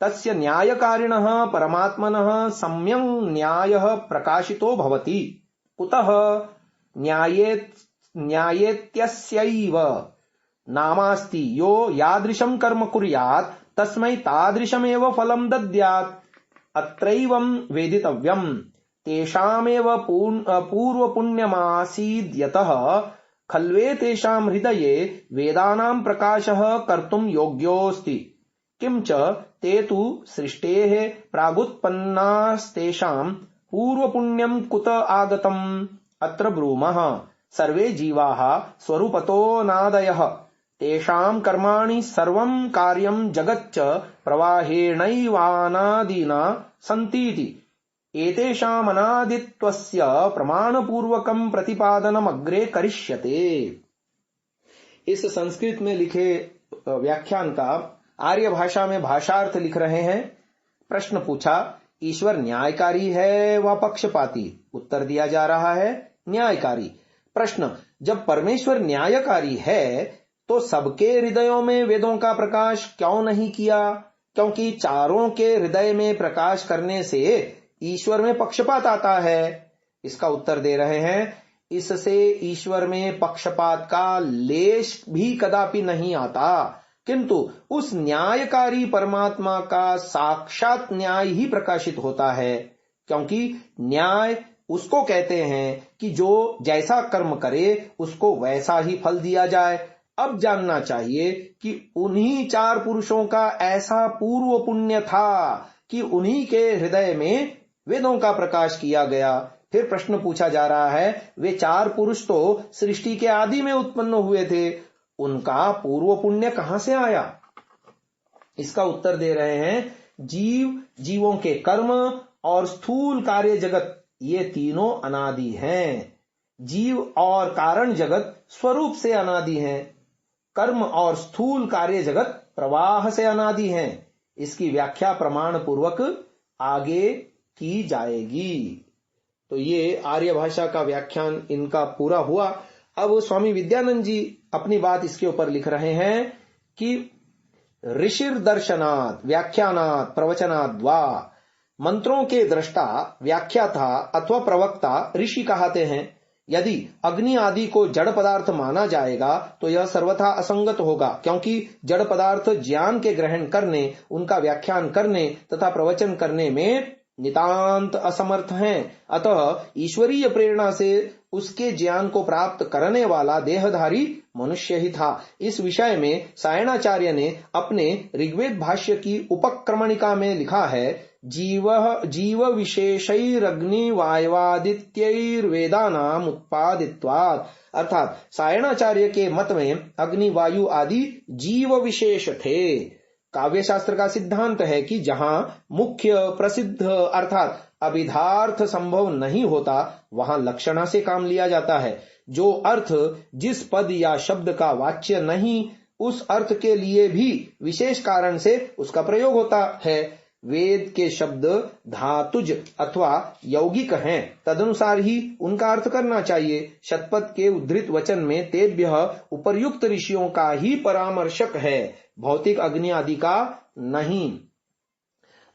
तस्य न्यायकारिणः परमात्मनः सम्यक् न्यायः प्रकाशितो भवति। कुतः न्यायेत्यस्यैव नामास्ति यो यादृशं कर्म कुर्यात् तस्मै तादृशमेव फलं दद्यात्। अत्रैवं वेदितव्यम् तेषामेव पूर्वपुण्यमासीद्यतः खल्वेतेषां हृदये वेदानां प्रकाशः कर्तुं योग्योऽस्ति। किंच ते तु सृष्टेः प्रागुत्पन्नास्तेषां पूर्वपुण्यं कुत आगतम् अत्र ब्रूमः सर्वे जीवाः स्वरूपतोऽनादयः तेषां कर्माणि सर्वं कार्यं जगच्च प्रवाहेणैवानादिना सन्तीति एतेषामनादित्वस्य प्रमाणपूर्वकं प्रतिपादनमग्रे करिष्यते। इस संस्कृत में लिखे व्याख्यान का आर्य भाषा में भाषार्थ लिख रहे हैं। प्रश्न पूछा, ईश्वर न्यायकारी है व पक्षपाती? उत्तर दिया जा रहा है, न्यायकारी। प्रश्न, जब परमेश्वर न्यायकारी है तो सबके हृदयों में वेदों का प्रकाश क्यों नहीं किया? क्योंकि चारों के हृदय में प्रकाश करने से ईश्वर में पक्षपात आता है। इसका उत्तर दे रहे हैं, इससे ईश्वर में पक्षपात का लेश भी कदापि नहीं आता, किंतु उस न्यायकारी परमात्मा का साक्षात न्याय ही प्रकाशित होता है। क्योंकि न्याय उसको कहते हैं कि जो जैसा कर्म करे उसको वैसा ही फल दिया जाए। अब जानना चाहिए कि उन्हीं चार पुरुषों का ऐसा पूर्व पुण्य था कि उन्हीं के हृदय में वेदों का प्रकाश किया गया। फिर प्रश्न पूछा जा रहा है, वे चार पुरुष तो सृष्टि के आदि में उत्पन्न हुए थे, उनका पूर्व पुण्य कहां से आया? इसका उत्तर दे रहे हैं, जीवों के कर्म और स्थूल कार्य जगत ये तीनों अनादि हैं। जीव और कारण जगत स्वरूप से अनादि हैं। कर्म और स्थूल कार्य जगत प्रवाह से अनादि हैं। इसकी व्याख्या प्रमाण पूर्वक आगे की जाएगी। तो ये आर्य भाषा का व्याख्यान इनका पूरा हुआ। अब स्वामी विद्यानंद जी अपनी बात इसके ऊपर लिख रहे हैं कि ऋषिर दर्शनात् व्याख्यानात् प्रवचनात् वा, मंत्रों के दृष्टा, व्याख्याता अथवा प्रवक्ता ऋषि कहते हैं। यदि अग्नि आदि को जड़ पदार्थ माना जाएगा तो यह सर्वथा असंगत होगा, क्योंकि जड़ पदार्थ ज्ञान के ग्रहण करने, उनका व्याख्यान करने तथा प्रवचन करने में नितांत असमर्थ हैं। अतः ईश्वरीय प्रेरणा से उसके ज्ञान को प्राप्त करने वाला देहधारी मनुष्य ही था। इस विषय में सायणाचार्य ने अपने ऋग्वेद भाष्य की उपक्रमणिका में लिखा है, जीव विशेषैरग्नि वायवादित्यैर्वेदानाम उत्पादित्वात्। अर्थात सायणाचार्य के मत में अग्नि, वायु आदि जीव विशेष थे। काव्य शास्त्र का सिद्धांत है कि जहां मुख्य प्रसिद्ध अर्थात अभिधार्थ संभव नहीं होता वहां लक्षणा से काम लिया जाता है। जो अर्थ जिस पद या शब्द का वाच्य नहीं, उस अर्थ के लिए भी विशेष कारण से उसका प्रयोग होता है। वेद के शब्द धातुज अथवा यौगिक हैं, तदनुसार ही उनका अर्थ करना चाहिए। शतपथ के उद्धृत वचन में तेभ्यः उपर्युक्त ऋषियों का ही परामर्शक है, भौतिक अग्नि आदि का नहीं।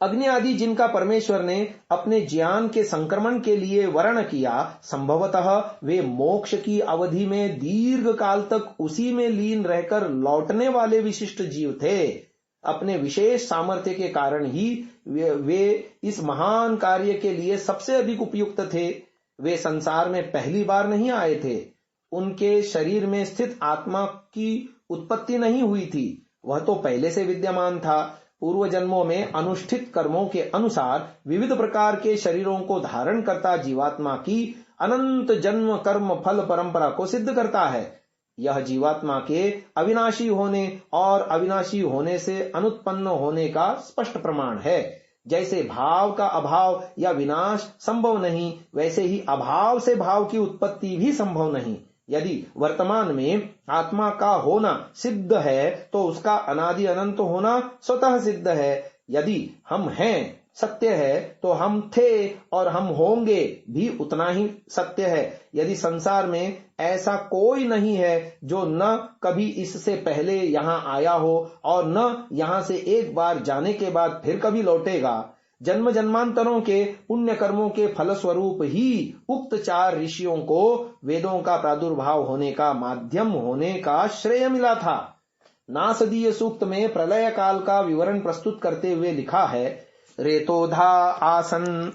अग्नि आदि जिनका परमेश्वर ने अपने ज्ञान के संक्रमण के लिए वर्ण किया, संभवतः वे मोक्ष की अवधि में दीर्घ काल तक उसी में लीन रहकर लौटने वाले विशिष्ट जीव थे। अपने विशेष सामर्थ्य के कारण ही वे इस महान कार्य के लिए सबसे अधिक उपयुक्त थे। वे संसार में पहली बार नहीं आए थे। उनके शरीर में स्थित आत्मा की उत्पत्ति नहीं हुई थी, वह तो पहले से विद्यमान था। पूर्व जन्मों में अनुष्ठित कर्मों के अनुसार विविध प्रकार के शरीरों को धारण करता जीवात्मा की अनंत जन्म कर्म फल परंपरा को सिद्ध करता है। यह जीवात्मा के अविनाशी होने और अविनाशी होने से अनुत्पन्न होने का स्पष्ट प्रमाण है। जैसे भाव का अभाव या विनाश संभव नहीं, वैसे ही अभाव से भाव की उत्पत्ति भी संभव नहीं। यदि वर्तमान में आत्मा का होना सिद्ध है तो उसका अनादि अनंत होना स्वतः सिद्ध है। यदि हम हैं सत्य है तो हम थे और हम होंगे भी उतना ही सत्य है। यदि संसार में ऐसा कोई नहीं है जो न कभी इससे पहले यहाँ आया हो और न यहाँ से एक बार जाने के बाद फिर कभी लौटेगा, जन्म जन्मांतरों के पुण्य कर्मों के फलस्वरूप ही उक्त चार ऋषियों को वेदों का प्रादुर्भाव होने का माध्यम होने का श्रेय मिला था। नासदीय सूक्त में प्रलय काल का विवरण प्रस्तुत करते हुए लिखा है, रेतोधा आसन।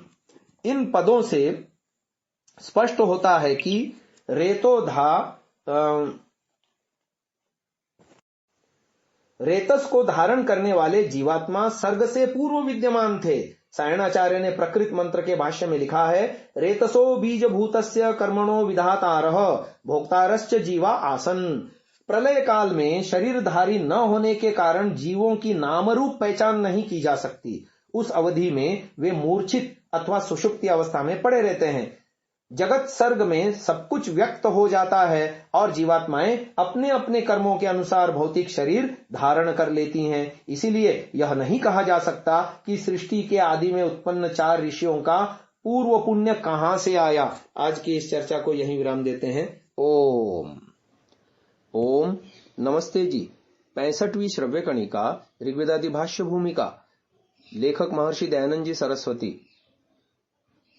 इन पदों से स्पष्ट होता है कि रेतोधा रेतस को धारण करने वाले जीवात्मा सर्ग से पूर्व विद्यमान थे। सायणाचार्य ने प्रकृत मंत्र के भाष्य में लिखा है, रेतसो बीज भूतस्य कर्मणो विधातारः भोक्तारश्च जीवा आसन। प्रलय काल में शरीरधारी न होने के कारण जीवों की नामरूप पहचान नहीं की जा सकती। उस अवधि में वे मूर्छित अथवा सुषुप्ति अवस्था में पड़े रहते हैं। जगत सर्ग में सब कुछ व्यक्त हो जाता है और जीवात्माएं अपने अपने कर्मों के अनुसार भौतिक शरीर धारण कर लेती हैं। इसीलिए यह नहीं कहा जा सकता कि सृष्टि के आदि में उत्पन्न 4 ऋषियों का पूर्व पुण्य कहां से आया। आज की इस चर्चा को यहीं विराम देते हैं। ओम ओम नमस्ते जी। 65वीं श्रव्य कणिका ऋग्वेदादि भाष्य भूमिका, लेखक महर्षि दयानंद जी सरस्वती,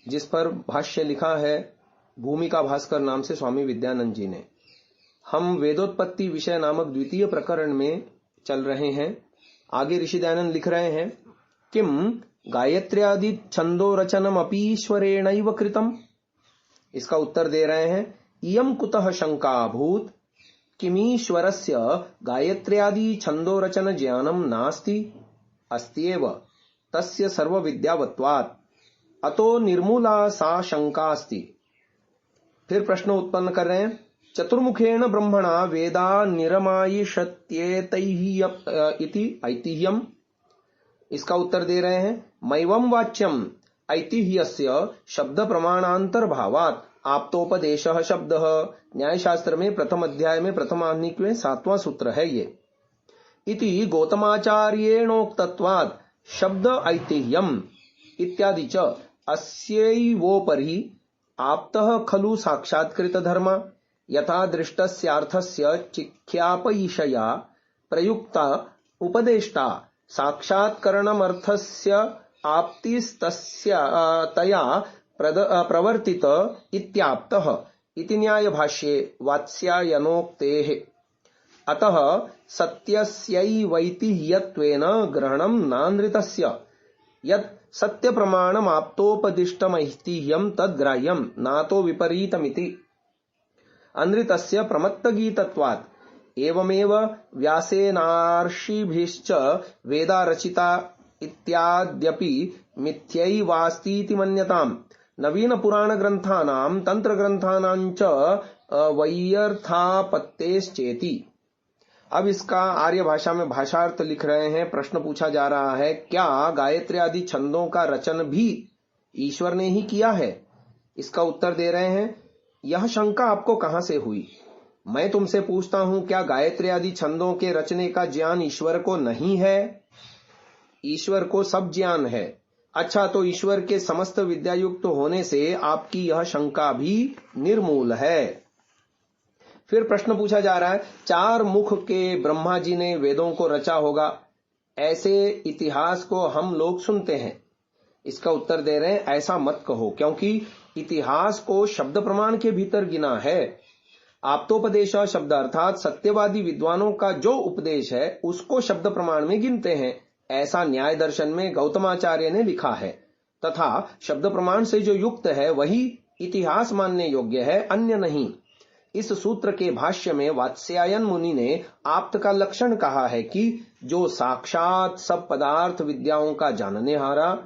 जिस पर भाष्य लिखा है भूमिका भास्कर नाम से स्वामी विद्यानंद जी ने। हम वेदोत्पत्ति विषय नामक द्वितीय प्रकरण में चल रहे हैं। आगे ऋषि दयानंद लिख रहे हैं, किम गायत्र्यादि छंदो रचनम अपीश्वरेणैव कृतम। इसका उत्तर दे रहे हैं, इयम कुतः शंका भूत किमीश्वरस्य गायत्र्यादि छंदो रचन ज्ञानम नास्ति अस्त्येव तस्य सर्व विद्यावत्वात् अतो निर्मूला सा शंका अस्ति। फिर प्रश्न उत्पन्न कर रहे हैं, चतुर्मुखेण ब्रह्मणा वेदा निरमायिषत्येतैः इति ऐतिह्यम। इसका उत्तर दे रहे हैं, मैवं वाच्यम ऐतिह्यस्य शब्द प्रमाणांतर भावात् आप्तोपदेशः शब्दः। न्याय शास्त्र में प्रथम अध्याय में प्रथमाह्निक में 7वां सूत्र है ये। इति गौतमाचार्येणोक्तत्वात् शब्द ऐतिह्यम इत्यादि च अस्यैवोपरि आप्तः खलु साक्षात्कृत धर्म यथा दृष्टस्यार्थस्य चिख्यापयिषया प्रयुक्ता उपदेष्टा साक्षात्करणमर्थस्य आप्तिस्तस्य तया प्रवर्तित इत्याप्तः इति न्याय भाष्ये वात्स्यायनोक्तेः। अतः सत्यस्यैवैतिह्यत्वेन ग्रहणं नानृतस्य यत् सत्य प्रमाणम आप्तोपदिष्टमैतिह्यम तद्ग्राह्यम नातो विपरीतमिति अनृतस्य प्रमत्तगीतत्वात्। एवमेव व्यासेनार्षिभिश्च वेदा रचिता इत्याद्यपि मिथ्यैवास्तीति मन्यताम्। नवीन पुराण ग्रंथानां तंत्र ग्रंथानां च वैयर्थापत्तेश्चेति। अब इसका आर्य भाषा में भाषार्थ लिख रहे हैं। प्रश्न पूछा जा रहा है, क्या गायत्री आदि छंदों का रचन भी ईश्वर ने ही किया है? इसका उत्तर दे रहे हैं, यह शंका आपको कहां से हुई? मैं तुमसे पूछता हूं, क्या गायत्री आदि छंदों के रचने का ज्ञान ईश्वर को नहीं है? ईश्वर को सब ज्ञान है। अच्छा, तो ईश्वर के समस्त विद्यायुक्त होने से आपकी यह शंका भी निर्मूल है। फिर प्रश्न पूछा जा रहा है, 4 मुख के ब्रह्मा जी ने वेदों को रचा होगा, ऐसे इतिहास को हम लोग सुनते हैं। इसका उत्तर दे रहे हैं, ऐसा मत कहो, क्योंकि इतिहास को शब्द प्रमाण के भीतर गिना है। आप्तोपदेश शब्द अर्थात सत्यवादी विद्वानों का जो उपदेश है उसको शब्द प्रमाण में गिनते हैं। ऐसा न्याय दर्शन में गौतमाचार्य ने लिखा है, तथा शब्द प्रमाण से जो युक्त है वही इतिहास मानने योग्य है, अन्य नहीं। इस सूत्र के भाष्य में वात्स्यायन मुनि ने आप्त का लक्षण कहा है कि जो साक्षात सब पदार्थ विद्याओं का जानने हारा,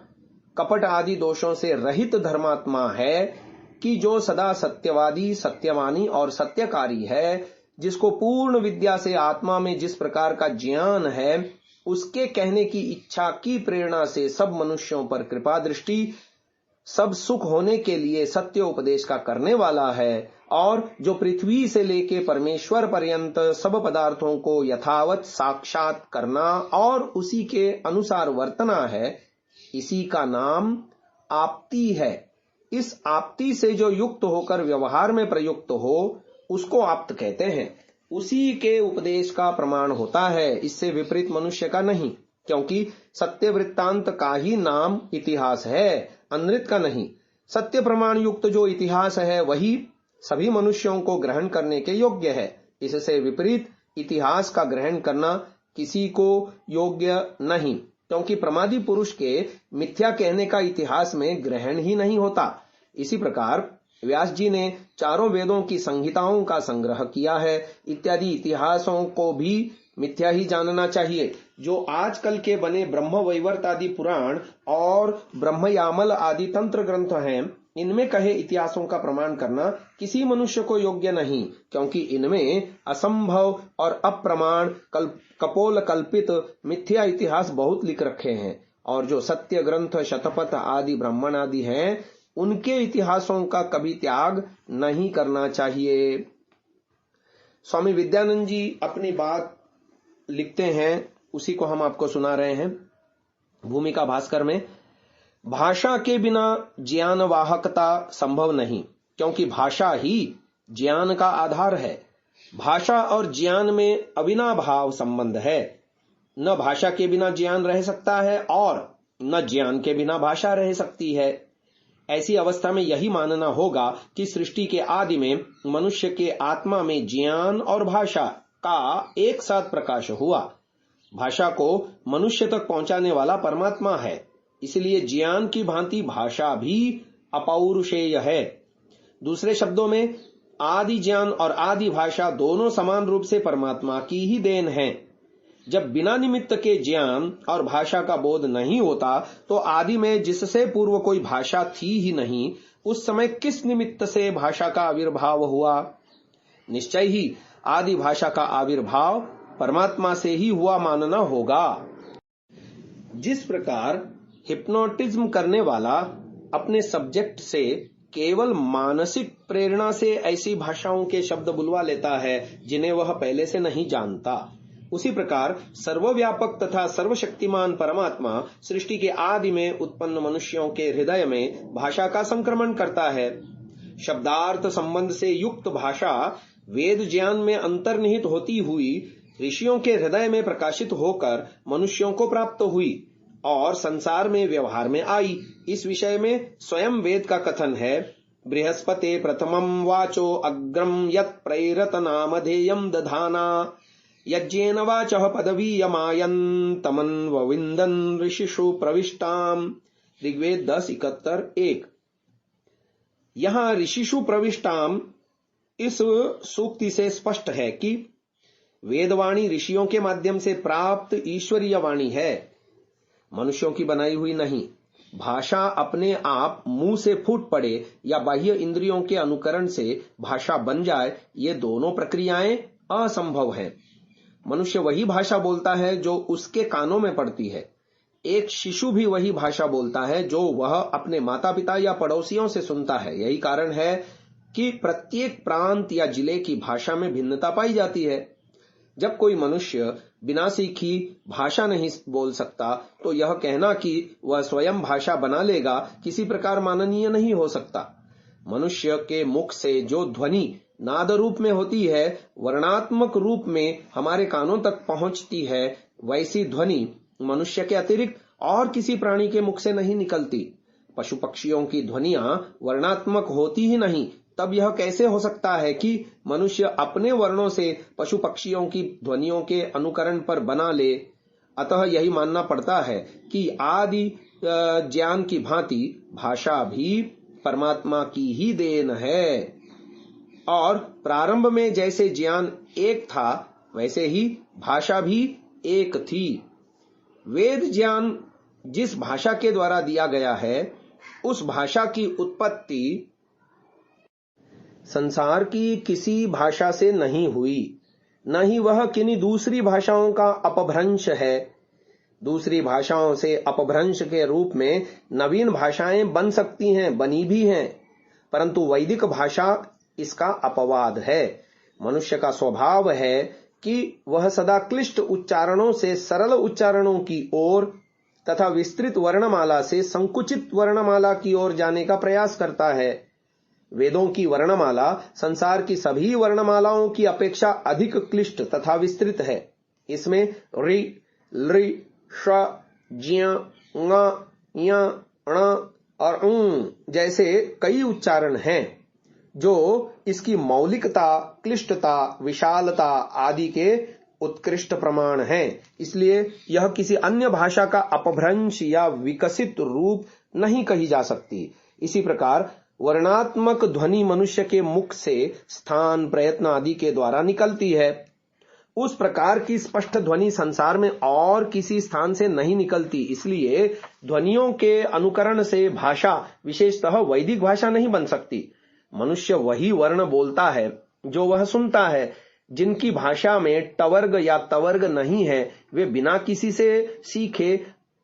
कपट आदि दोषों से रहित धर्मात्मा है, कि जो सदा सत्यवादी, सत्यवानी और सत्यकारी है, जिसको पूर्ण विद्या से आत्मा में जिस प्रकार का ज्ञान है, उसके कहने की इच्छा की प्रेरणा से सब मनुष्यों पर कृपा दृष्टि, सब सुख होने के लिए सत्य उपदेश का करने वाला है, और जो पृथ्वी से लेके परमेश्वर पर्यंत सब पदार्थों को यथावत साक्षात करना और उसी के अनुसार वर्तना है, इसी का नाम आप्ति है। इस आप्ति से जो युक्त होकर व्यवहार में प्रयुक्त हो उसको आप्त कहते हैं। उसी के उपदेश का प्रमाण होता है, इससे विपरीत मनुष्य का नहीं, क्योंकि सत्य वृत्तांत का ही नाम इतिहास है, अनृत का नहीं। सत्य प्रमाण युक्त जो इतिहास है वही सभी मनुष्यों को ग्रहण करने के योग्य है। इससे विपरीत इतिहास का ग्रहण करना किसी को योग्य नहीं, क्योंकि प्रमादी पुरुष के मिथ्या कहने का इतिहास में ग्रहण ही नहीं होता। इसी प्रकार व्यास जी ने चारों वेदों की संहिताओं का संग्रह किया है, इत्यादि इतिहासों को भी मिथ्या ही जानना चाहिए। जो आजकल के बने ब्रह्मवैवर्त आदि पुराण और ब्रह्मयामल आदि तंत्र ग्रंथ हैं, इनमें कहे इतिहासों का प्रमाण करना किसी मनुष्य को योग्य नहीं, क्योंकि इनमें असंभव और अप्रमाण कपोल कल्पित मिथ्या इतिहास बहुत लिख रखे हैं, और जो सत्य ग्रंथ शतपथ आदि ब्राह्मण आदि हैं, उनके इतिहासों का कभी त्याग नहीं करना चाहिए। स्वामी विद्यानंद जी अपनी बात लिखते हैं, उसी को हम आपको सुना रहे हैं। भूमिका भास्कर में, भाषा के बिना ज्ञान वाहकता संभव नहीं, क्योंकि भाषा ही ज्ञान का आधार है। भाषा और ज्ञान में अविनाभाव संबंध है। न भाषा के बिना ज्ञान रह सकता है और न ज्ञान के बिना भाषा रह सकती है। ऐसी अवस्था में यही मानना होगा कि सृष्टि के आदि में मनुष्य के आत्मा में ज्ञान और भाषा का एक साथ प्रकाश हुआ। भाषा को मनुष्य तक पहुंचाने वाला परमात्मा है, इसलिए ज्ञान की भांति भाषा भी अपौरुषेय है। दूसरे शब्दों में, आदि ज्ञान और आदि भाषा दोनों समान रूप से परमात्मा की ही देन है। जब बिना निमित्त के ज्ञान और भाषा का बोध नहीं होता, तो आदि में जिससे पूर्व कोई भाषा थी ही नहीं, उस समय किस निमित्त से भाषा का आविर्भाव हुआ? निश्चय ही आदि भाषा का आविर्भाव परमात्मा से ही हुआ मानना होगा। जिस प्रकार हिप्नोटिज्म करने वाला अपने सब्जेक्ट से केवल मानसिक प्रेरणा से ऐसी भाषाओं के शब्द बुलवा लेता है जिन्हें वह पहले से नहीं जानता, उसी प्रकार सर्वव्यापक तथा सर्वशक्तिमान परमात्मा सृष्टि के आदि में उत्पन्न मनुष्यों के हृदय में भाषा का संक्रमण करता है। शब्दार्थ संबंध से युक्त भाषा वेद ज्ञान में अंतर्निहित होती हुई ऋषियों के हृदय में प्रकाशित होकर मनुष्यों को प्राप्त हुई और संसार में व्यवहार में आई। इस विषय में स्वयं वेद का कथन है, बृहस्पते प्रथमं वाचो अग्रम यत् प्रेरत नामधेयं दधाना यज्ञेन वाचः पदवीयमायन् तमन्वविन्दन् ऋषिषु प्रविष्टाम्। ऋग्वेद 10:71-1। यहाँ ऋषिषु प्रविष्टाम इस सूक्ति से स्पष्ट है कि वेदवाणी ऋषियों के माध्यम से प्राप्त ईश्वरीय वाणी है, मनुष्यों की बनाई हुई नहीं। भाषा अपने आप मुंह से फूट पड़े या बाह्य इंद्रियों के अनुकरण से भाषा बन जाए, ये दोनों प्रक्रियाएं असंभव हैं। मनुष्य वही भाषा बोलता है जो उसके कानों में पड़ती है। एक शिशु भी वही भाषा बोलता है जो वह अपने माता पिता या पड़ोसियों से सुनता है। यही कारण है कि प्रत्येक प्रांत या जिले की भाषा में भिन्नता पाई जाती है। जब कोई मनुष्य बिना सीखी भाषा नहीं बोल सकता, तो यह कहना कि वह स्वयं भाषा बना लेगा किसी प्रकार माननीय नहीं हो सकता। मनुष्य के मुख से जो ध्वनि नाद रूप में होती है, वर्णात्मक रूप में हमारे कानों तक पहुंचती है, वैसी ध्वनि मनुष्य के अतिरिक्त और किसी प्राणी के मुख से नहीं निकलती। पशु पक्षियों की ध्वनियां वर्णात्मक होती ही नहीं, तब यह कैसे हो सकता है कि मनुष्य अपने वर्णों से पशु पक्षियों की ध्वनियों के अनुकरण पर बना ले। अतः यही मानना पड़ता है कि आदि ज्ञान की भांति भाषा भी परमात्मा की ही देन है, और प्रारंभ में जैसे ज्ञान एक था, वैसे ही भाषा भी एक थी। वेद ज्ञान जिस भाषा के द्वारा दिया गया है, उस भाषा की उत्पत्ति संसार की किसी भाषा से नहीं हुई, न ही वह किन्हीं दूसरी भाषाओं का अपभ्रंश है। दूसरी भाषाओं से अपभ्रंश के रूप में नवीन भाषाएं बन सकती हैं, बनी भी हैं, परंतु वैदिक भाषा इसका अपवाद है। मनुष्य का स्वभाव है कि वह सदा क्लिष्ट उच्चारणों से सरल उच्चारणों की ओर तथा विस्तृत वर्णमाला से संकुचित वर्णमाला की ओर जाने का प्रयास करता है। वेदों की वर्णमाला संसार की सभी वर्णमालाओं की अपेक्षा अधिक क्लिष्ट तथा विस्तृत है। इसमें ऋ, लृ, श, ज्ञ, ङ, ञ, ण और ङ जैसे कई उच्चारण हैं, जो इसकी मौलिकता, क्लिष्टता, विशालता आदि के उत्कृष्ट प्रमाण हैं। इसलिए यह किसी अन्य भाषा का अपभ्रंश या विकसित रूप नहीं कही जा सकती। इसी प्रकार वर्णात्मक ध्वनि मनुष्य के मुख से स्थान, प्रयत्न आदि के द्वारा निकलती है। उस प्रकार की स्पष्ट ध्वनि संसार में और किसी स्थान से नहीं निकलती। इसलिए ध्वनियों के अनुकरण से भाषा विशेषतः वैदिक भाषा नहीं बन सकती। मनुष्य वही वर्ण बोलता है जो वह सुनता है। जिनकी भाषा में टवर्ग या तवर्ग नहीं है वे बिना किसी से सीखे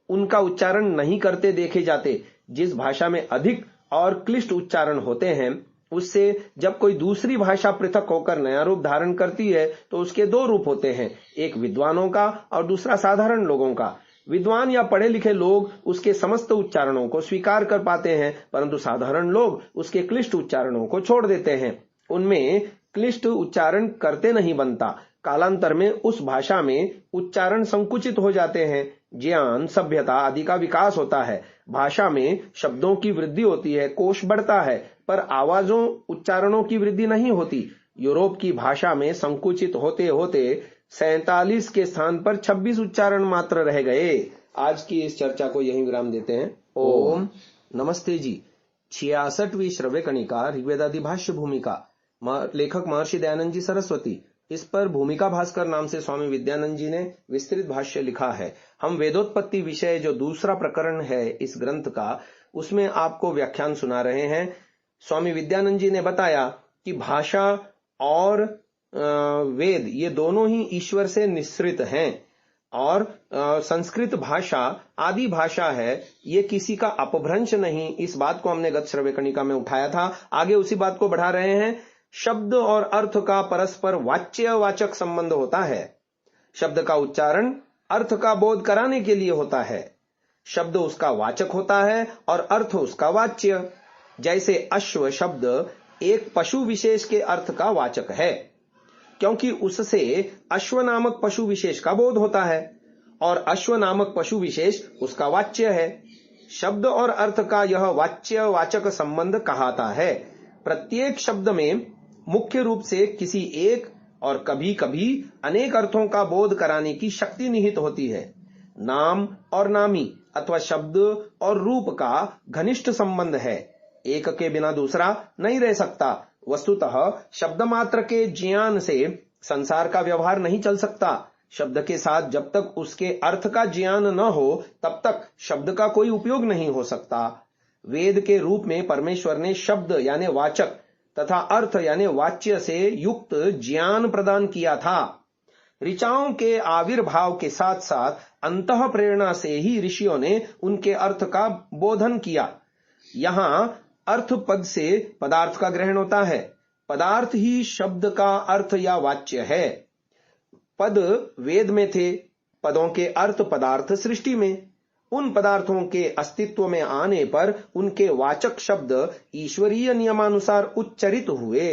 उनका उच्चारण नहीं करते देखे जाते। जिस भाषा में अधिक और क्लिष्ट उच्चारण होते हैं उससे जब कोई दूसरी भाषा पृथक होकर नया रूप धारण करती है तो उसके दो रूप होते हैं, एक विद्वानों का और दूसरा साधारण लोगों का। विद्वान या पढ़े लिखे लोग उसके समस्त उच्चारणों को स्वीकार कर पाते हैं, परंतु साधारण लोग उसके क्लिष्ट उच्चारणों को छोड़ देते हैं। उनमें क्लिष्ट उच्चारण करते नहीं बनता। कालांतर में उस भाषा में उच्चारण संकुचित हो जाते हैं। ज्ञान, सभ्यता आदि का विकास होता है। भाषा में शब्दों की वृद्धि होती है, कोश बढ़ता है, पर आवाजों उच्चारणों की वृद्धि नहीं होती। यूरोप की भाषा में संकुचित होते होते 47 के स्थान पर 26 उच्चारण मात्र रह गए। आज की इस चर्चा को यहीं विराम देते हैं। ओम नमस्ते जी। 66वीं श्रव्य कणिका ऋग्वेदादि भाष्य भूमिका, लेखक महर्षि दयानंद जी सरस्वती। इस पर भूमिका भास्कर नाम से स्वामी विद्यानंद जी ने विस्तृत भाष्य लिखा है। हम वेदोत्पत्ति विषय जो दूसरा प्रकरण है इस ग्रंथ का, उसमें आपको व्याख्यान सुना रहे हैं। स्वामी विद्यानंद जी ने बताया कि भाषा और वेद ये दोनों ही ईश्वर से निःसृत हैं और संस्कृत भाषा आदि भाषा है, ये किसी का अपभ्रंश नहीं। इस बात को हमने गत श्रव्य कणिका में उठाया था। आगे उसी बात को बढ़ा रहे हैं। शब्द और अर्थ का परस्पर वाच्य वाचक संबंध होता है। शब्द का उच्चारण अर्थ का बोध कराने के लिए होता है। शब्द उसका वाचक होता है और अर्थ उसका वाच्य। जैसे अश्व शब्द एक पशु विशेष के अर्थ का वाचक है, क्योंकि उससे अश्व नामक पशु विशेष का बोध होता है और अश्व नामक पशु विशेष उसका वाच्य है। शब्द और अर्थ का यह वाच्य वाचक संबंध कहाता है। प्रत्येक शब्द में मुख्य रूप से किसी एक और कभी कभी अनेक अर्थों का बोध कराने की शक्ति निहित होती है। नाम और नामी अथवा शब्द और रूप का घनिष्ठ संबंध है। एक के बिना दूसरा नहीं रह सकता। वस्तुतः शब्द मात्र के ज्ञान से संसार का व्यवहार नहीं चल सकता। शब्द के साथ जब तक उसके अर्थ का ज्ञान न हो तब तक शब्द का कोई उपयोग नहीं हो सकता। वेद के रूप में परमेश्वर ने शब्द यानी वाचक तथा अर्थ यानी वाच्य से युक्त ज्ञान प्रदान किया था। ऋचाओं के आविर्भाव के साथ साथ अंतः प्रेरणा से ही ऋषियों ने उनके अर्थ का बोधन किया। यहाँ अर्थ पद से पदार्थ का ग्रहण होता है। पदार्थ ही शब्द का अर्थ या वाच्य है। पद वेद में थे, पदों के अर्थ पदार्थ सृष्टि में। उन पदार्थों के अस्तित्व में आने पर उनके वाचक शब्द ईश्वरीय नियमानुसार उच्चरित हुए।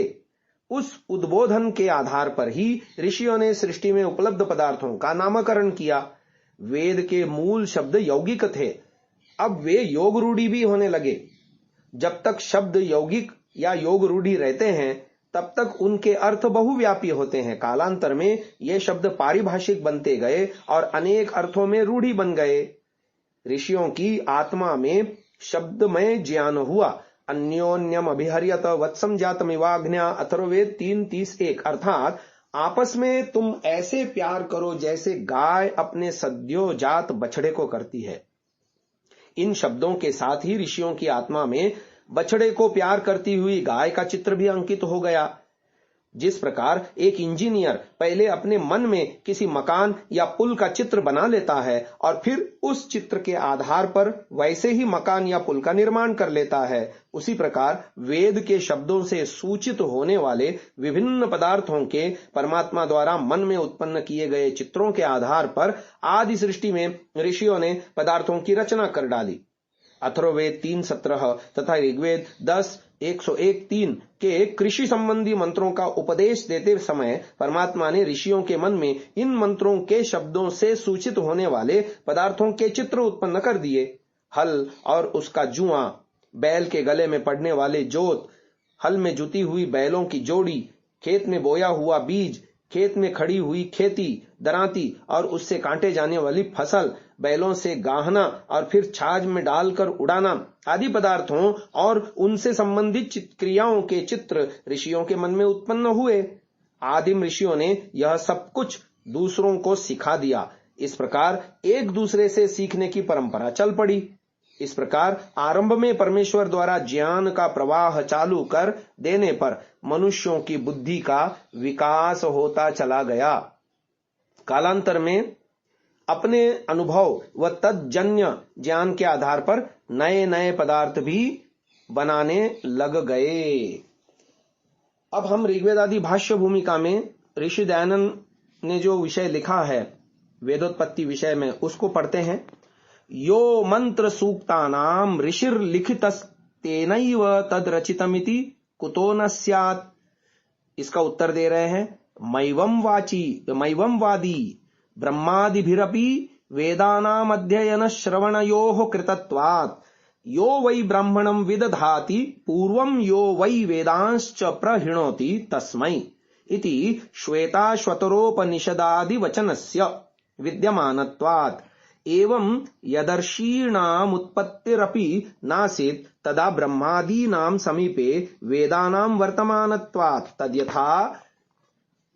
उस उद्बोधन के आधार पर ही ऋषियों ने सृष्टि में उपलब्ध पदार्थों का नामकरण किया। वेद के मूल शब्द यौगिक थे, अब वे योग रूढ़ी भी होने लगे। जब तक शब्द यौगिक या योग रूढ़ी रहते हैं तब तक उनके अर्थ बहुव्यापी होते हैं। कालांतर में ये शब्द पारिभाषिक बनते गए और अनेक अर्थों में रूढ़ी बन गए। ऋषियों की आत्मा में शब्दमय ज्ञान हुआ। अन्योन्यम अभिहर्यत वत्सम जातमिवाग्न्या, अथर्ववेद 3:31। अर्थात आपस में तुम ऐसे प्यार करो जैसे गाय अपने सद्यो जात बछड़े को करती है। इन शब्दों के साथ ही ऋषियों की आत्मा में बछड़े को प्यार करती हुई गाय का चित्र भी अंकित हो गया। जिस प्रकार एक इंजीनियर पहले अपने मन में किसी मकान या पुल का चित्र बना लेता है और फिर उस चित्र के आधार पर वैसे ही मकान या पुल का निर्माण कर लेता है, उसी प्रकार वेद के शब्दों से सूचित होने वाले विभिन्न पदार्थों के परमात्मा द्वारा मन में उत्पन्न किए गए चित्रों के आधार पर आदि सृष्टि में ऋषियों ने पदार्थों की रचना कर डाली। अथर्ववेद 3:17 तथा ऋग्वेद 10:101-3 के कृषि संबंधी मंत्रों का उपदेश देते समय परमात्मा ने ऋषियों के मन में इन मंत्रों के शब्दों से सूचित होने वाले पदार्थों के चित्र उत्पन्न कर दिए। हल और उसका जुआ, बैल के गले में पड़ने वाले जोत, हल में जुती हुई बैलों की जोड़ी, खेत में बोया हुआ बीज, खेत में खड़ी हुई खेती, दरांती और उससे काटे जाने वाली फसल, बैलों से गाहना और फिर छाछ में डालकर उड़ाना आदि पदार्थों और उनसे संबंधित क्रियाओं के चित्र ऋषियों के मन में उत्पन्न हुए। आदिम ऋषियों ने यह सब कुछ दूसरों को सिखा दिया। इस प्रकार एक दूसरे से सीखने की परंपरा चल पड़ी। इस प्रकार आरंभ में परमेश्वर द्वारा ज्ञान का प्रवाह चालू कर देने पर मनुष्यों की बुद्धि का विकास होता चला गया। कालांतर में अपने अनुभव व तज्जन्य ज्ञान के आधार पर नए नए पदार्थ भी बनाने लग गए। अब हम ऋग्वेद आदि भाष्य भूमिका में ऋषि दयानंद ने जो विषय लिखा है वेदोत्पत्ति विषय में, उसको पढ़ते हैं। यो मंत्र सूक्तानाम ऋषिर लिखितस्तेनैव तद रचितमिति कुतो न स्यात्। इसका उत्तर दे रहे हैं, मैवं वादी ब्रह्मादिभिरपि वेदानाम अध्ययन श्रवणयोः कृतत्वात् यो वै ब्राह्मणं विदधाति पूर्वं यो वै वेदांश्च प्रहिणोति तस्मै इति श्वेताश्वतरोपनिषदादि वचनस्य विद्यमानत्वात् एवं यदर्षीणामुत्पत्तिरपि नासीत् तदा ब्रह्मादीनां समीपे वेदानां वर्तमानत्वात् तद्यथा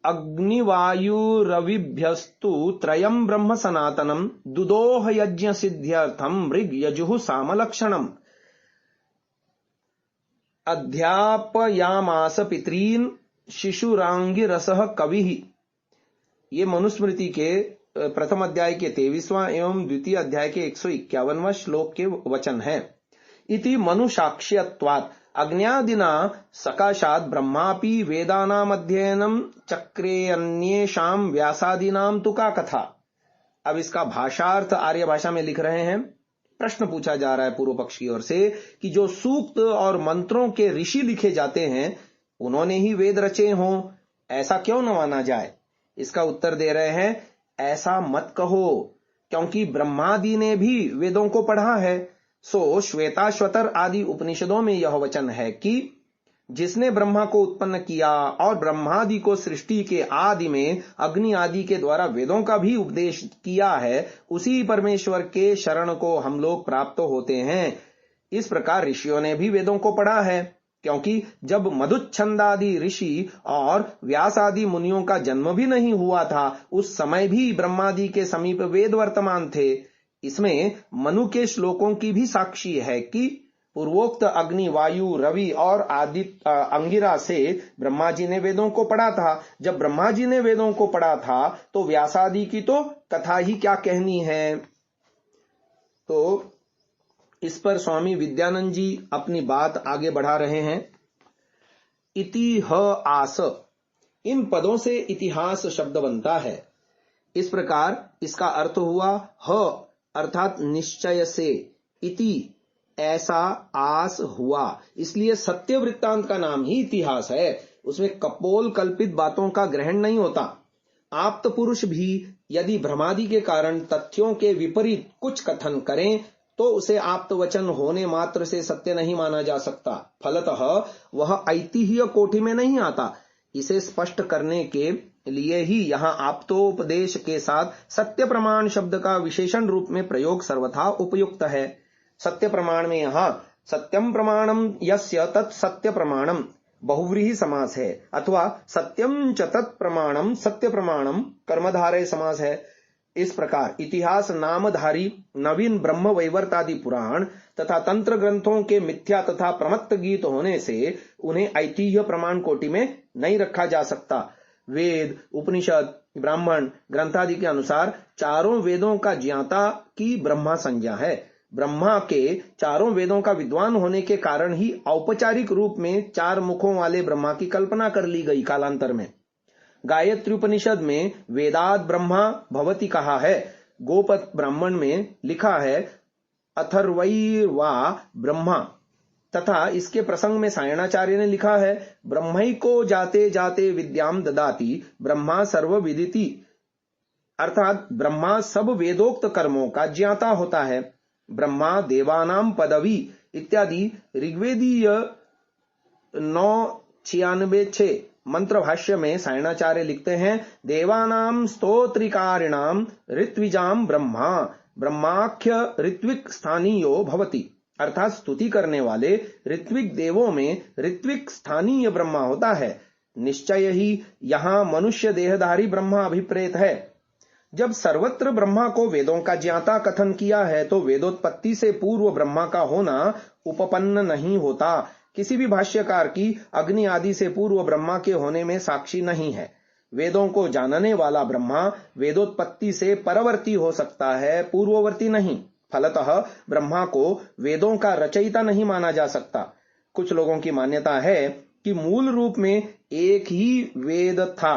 अग्निवायुरविभ्यस्तु त्रयं ब्रह्म सनातनं दुदोह यज्ञ सिद्ध्यर्थं मृग यजुः सामलक्षणम् अध्यापयामास पितॄन् शिशुरांगिरसः कविः। ये मनुस्मृति के प्रथम अध्याय के 23वां एवं द्वितीय अध्याय के 151वां श्लोक के वचन है। इति मनुसाक्ष्यत्वात् अग्न्यादिना सकाशात् ब्रह्मापि वेदानाम अध्ययनम चक्रेऽन्येषां व्यासादीनां तु का कथा। अब इसका भाषार्थ आर्य भाषा में लिख रहे हैं। प्रश्न पूछा जा रहा है पूर्व पक्ष की ओर से कि जो सूक्त और मंत्रों के ऋषि लिखे जाते हैं उन्होंने ही वेद रचे हों, ऐसा क्यों न माना जाए। इसका उत्तर दे रहे हैं, ऐसा मत कहो, क्योंकि ब्रह्मादि ने भी वेदों को पढ़ा है। सो श्वेताश्वतर आदि उपनिषदों में यह वचन है कि जिसने ब्रह्मा को उत्पन्न किया और ब्रह्मादि को सृष्टि के आदि में अग्नि आदि के द्वारा वेदों का भी उपदेश किया है, उसी परमेश्वर के शरण को हम लोग प्राप्त होते हैं। इस प्रकार ऋषियों ने भी वेदों को पढ़ा है, क्योंकि जब मधुच्छंदादि ऋषि और व्यास आदि मुनियों का जन्म भी नहीं हुआ था, उस समय भी ब्रह्मादि के समीप वेद वर्तमान थे। इसमें मनु के श्लोकों की भी साक्षी है कि पूर्वोक्त अग्नि, वायु, रवि और आदित्य अंगिरा से ब्रह्मा जी ने वेदों को पढ़ा था। जब ब्रह्मा जी ने वेदों को पढ़ा था तो व्यासादि की तो कथा ही क्या कहनी है। तो इस पर स्वामी विद्यानंद जी अपनी बात आगे बढ़ा रहे हैं। इति ह आस, इन पदों से इतिहास शब्द बनता है। इस प्रकार इसका अर्थ हुआ ह अर्थात निश्चय से, इति ऐसा, आस हुआ। इसलिए सत्य वृत्तांत का नाम ही इतिहास है। उसमें कपोल कल्पित बातों का ग्रहण नहीं होता। आप्त पुरुष भी यदि भ्रमादि के कारण तथ्यों के विपरीत कुछ कथन करें तो उसे आप्त वचन होने मात्र से सत्य नहीं माना जा सकता। फलतः वह ऐतिह्य कोटि में नहीं आता। इसे स्पष्ट करने के लिए ही यहाँ आप्तोपदेश के साथ सत्य प्रमाण शब्द का विशेषण रूप में प्रयोग सर्वथा उपयुक्त है। सत्य प्रमाण में यहाँ सत्यम प्रमाणम यस्य तत् सत्य प्रमाणम बहुव्रीहि समास है, अथवा सत्यम च तत् प्रमाणम सत्य प्रमाणम कर्मधारय समास है। इस प्रकार इतिहास नामधारी नवीन ब्रह्म वैवर्तादि पुराण तथा तंत्र ग्रंथों के मिथ्या तथा प्रमत्त गीत होने से उन्हें ऐतिह्य प्रमाण कोटि में नहीं रखा जा सकता। वेद, उपनिषद, ब्राह्मण ग्रंथादि के अनुसार चारों वेदों का ज्ञाता की ब्रह्मा संज्ञा है। ब्रह्मा के चारों वेदों का विद्वान होने के कारण ही औपचारिक रूप में 4 मुखों वाले ब्रह्मा की कल्पना कर ली गई कालांतर में। गायत्री उपनिषद में वेदाद ब्रह्मा भवति कहा है। गोपत ब्राह्मण में लिखा है अथर्वैर्वा ब्रह्मा, तथा इसके प्रसंग में सायणाचार्य ने लिखा है ब्रह्मैको जाते जाते विद्याम ददाति ब्रह्मा सर्व विदिति, अर्थात ब्रह्मा सब वेदोक्त कर्मों का ज्ञाता होता है। ब्रह्मा देवानाम पदवी इत्यादि ऋग्वेदीय 996 मंत्र भाष्य में सायणाचार्य लिखते हैं देवानाम स्तोत्रिकारिणाम ऋत्विजाम ब्रह्मा ब्रह्माख्य ऋत्विक स्थानीयो भवति, अर्थात स्तुति करने वाले ऋत्विक देवों में ऋत्विक स्थानीय ब्रह्मा होता है। निश्चय ही यहाँ मनुष्य देहधारी ब्रह्मा अभिप्रेत है। जब सर्वत्र ब्रह्मा को वेदों का ज्ञाता कथन किया है तो वेदोत्पत्ति से पूर्व ब्रह्मा का होना उपपन्न नहीं होता। किसी भी भाष्यकार की अग्नि आदि से पूर्व ब्रह्मा के होने में साक्षी नहीं है। वेदों को जानने वाला ब्रह्मा वेदोत्पत्ति से परवर्ती हो सकता है, पूर्ववर्ती नहीं। फलतः ब्रह्मा को वेदों का रचयिता नहीं माना जा सकता। कुछ लोगों की मान्यता है कि मूल रूप में एक ही वेद था।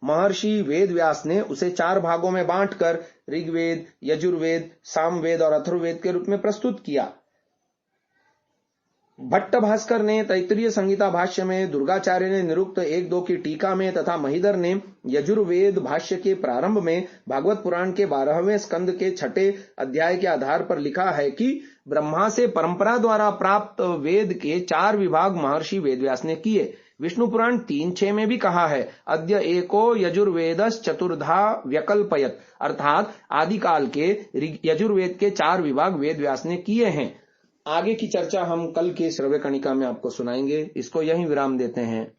महर्षि वेद व्यास ने उसे 4 भागों में बांटकर ऋग्वेद, यजुर्वेद, सामवेद और अथर्ववेद के रूप में प्रस्तुत किया। भट्ट भास्कर ने तैत्तिरीय संहिता भाष्य में, दुर्गाचार्य ने निरुक्त 1-2 की टीका में तथा महिदर ने यजुर्वेद भाष्य के प्रारंभ में भागवत पुराण के 12वें स्कंद के 6ठे अध्याय के आधार पर लिखा है कि ब्रह्मा से परंपरा द्वारा प्राप्त वेद के 4 विभाग महर्षि वेदव्यास ने किए। विष्णु पुराण 3:6 में भी कहा है, अद्य एको यजुर्वेदस चतुर्धा व्यकल्पयत, अर्थात आदिकाल के यजुर्वेद के 4 विभाग वेदव्यास ने किए हैं। आगे की चर्चा हम कल के श्रव्य कणिका में आपको सुनाएंगे। इसको यहीं विराम देते हैं।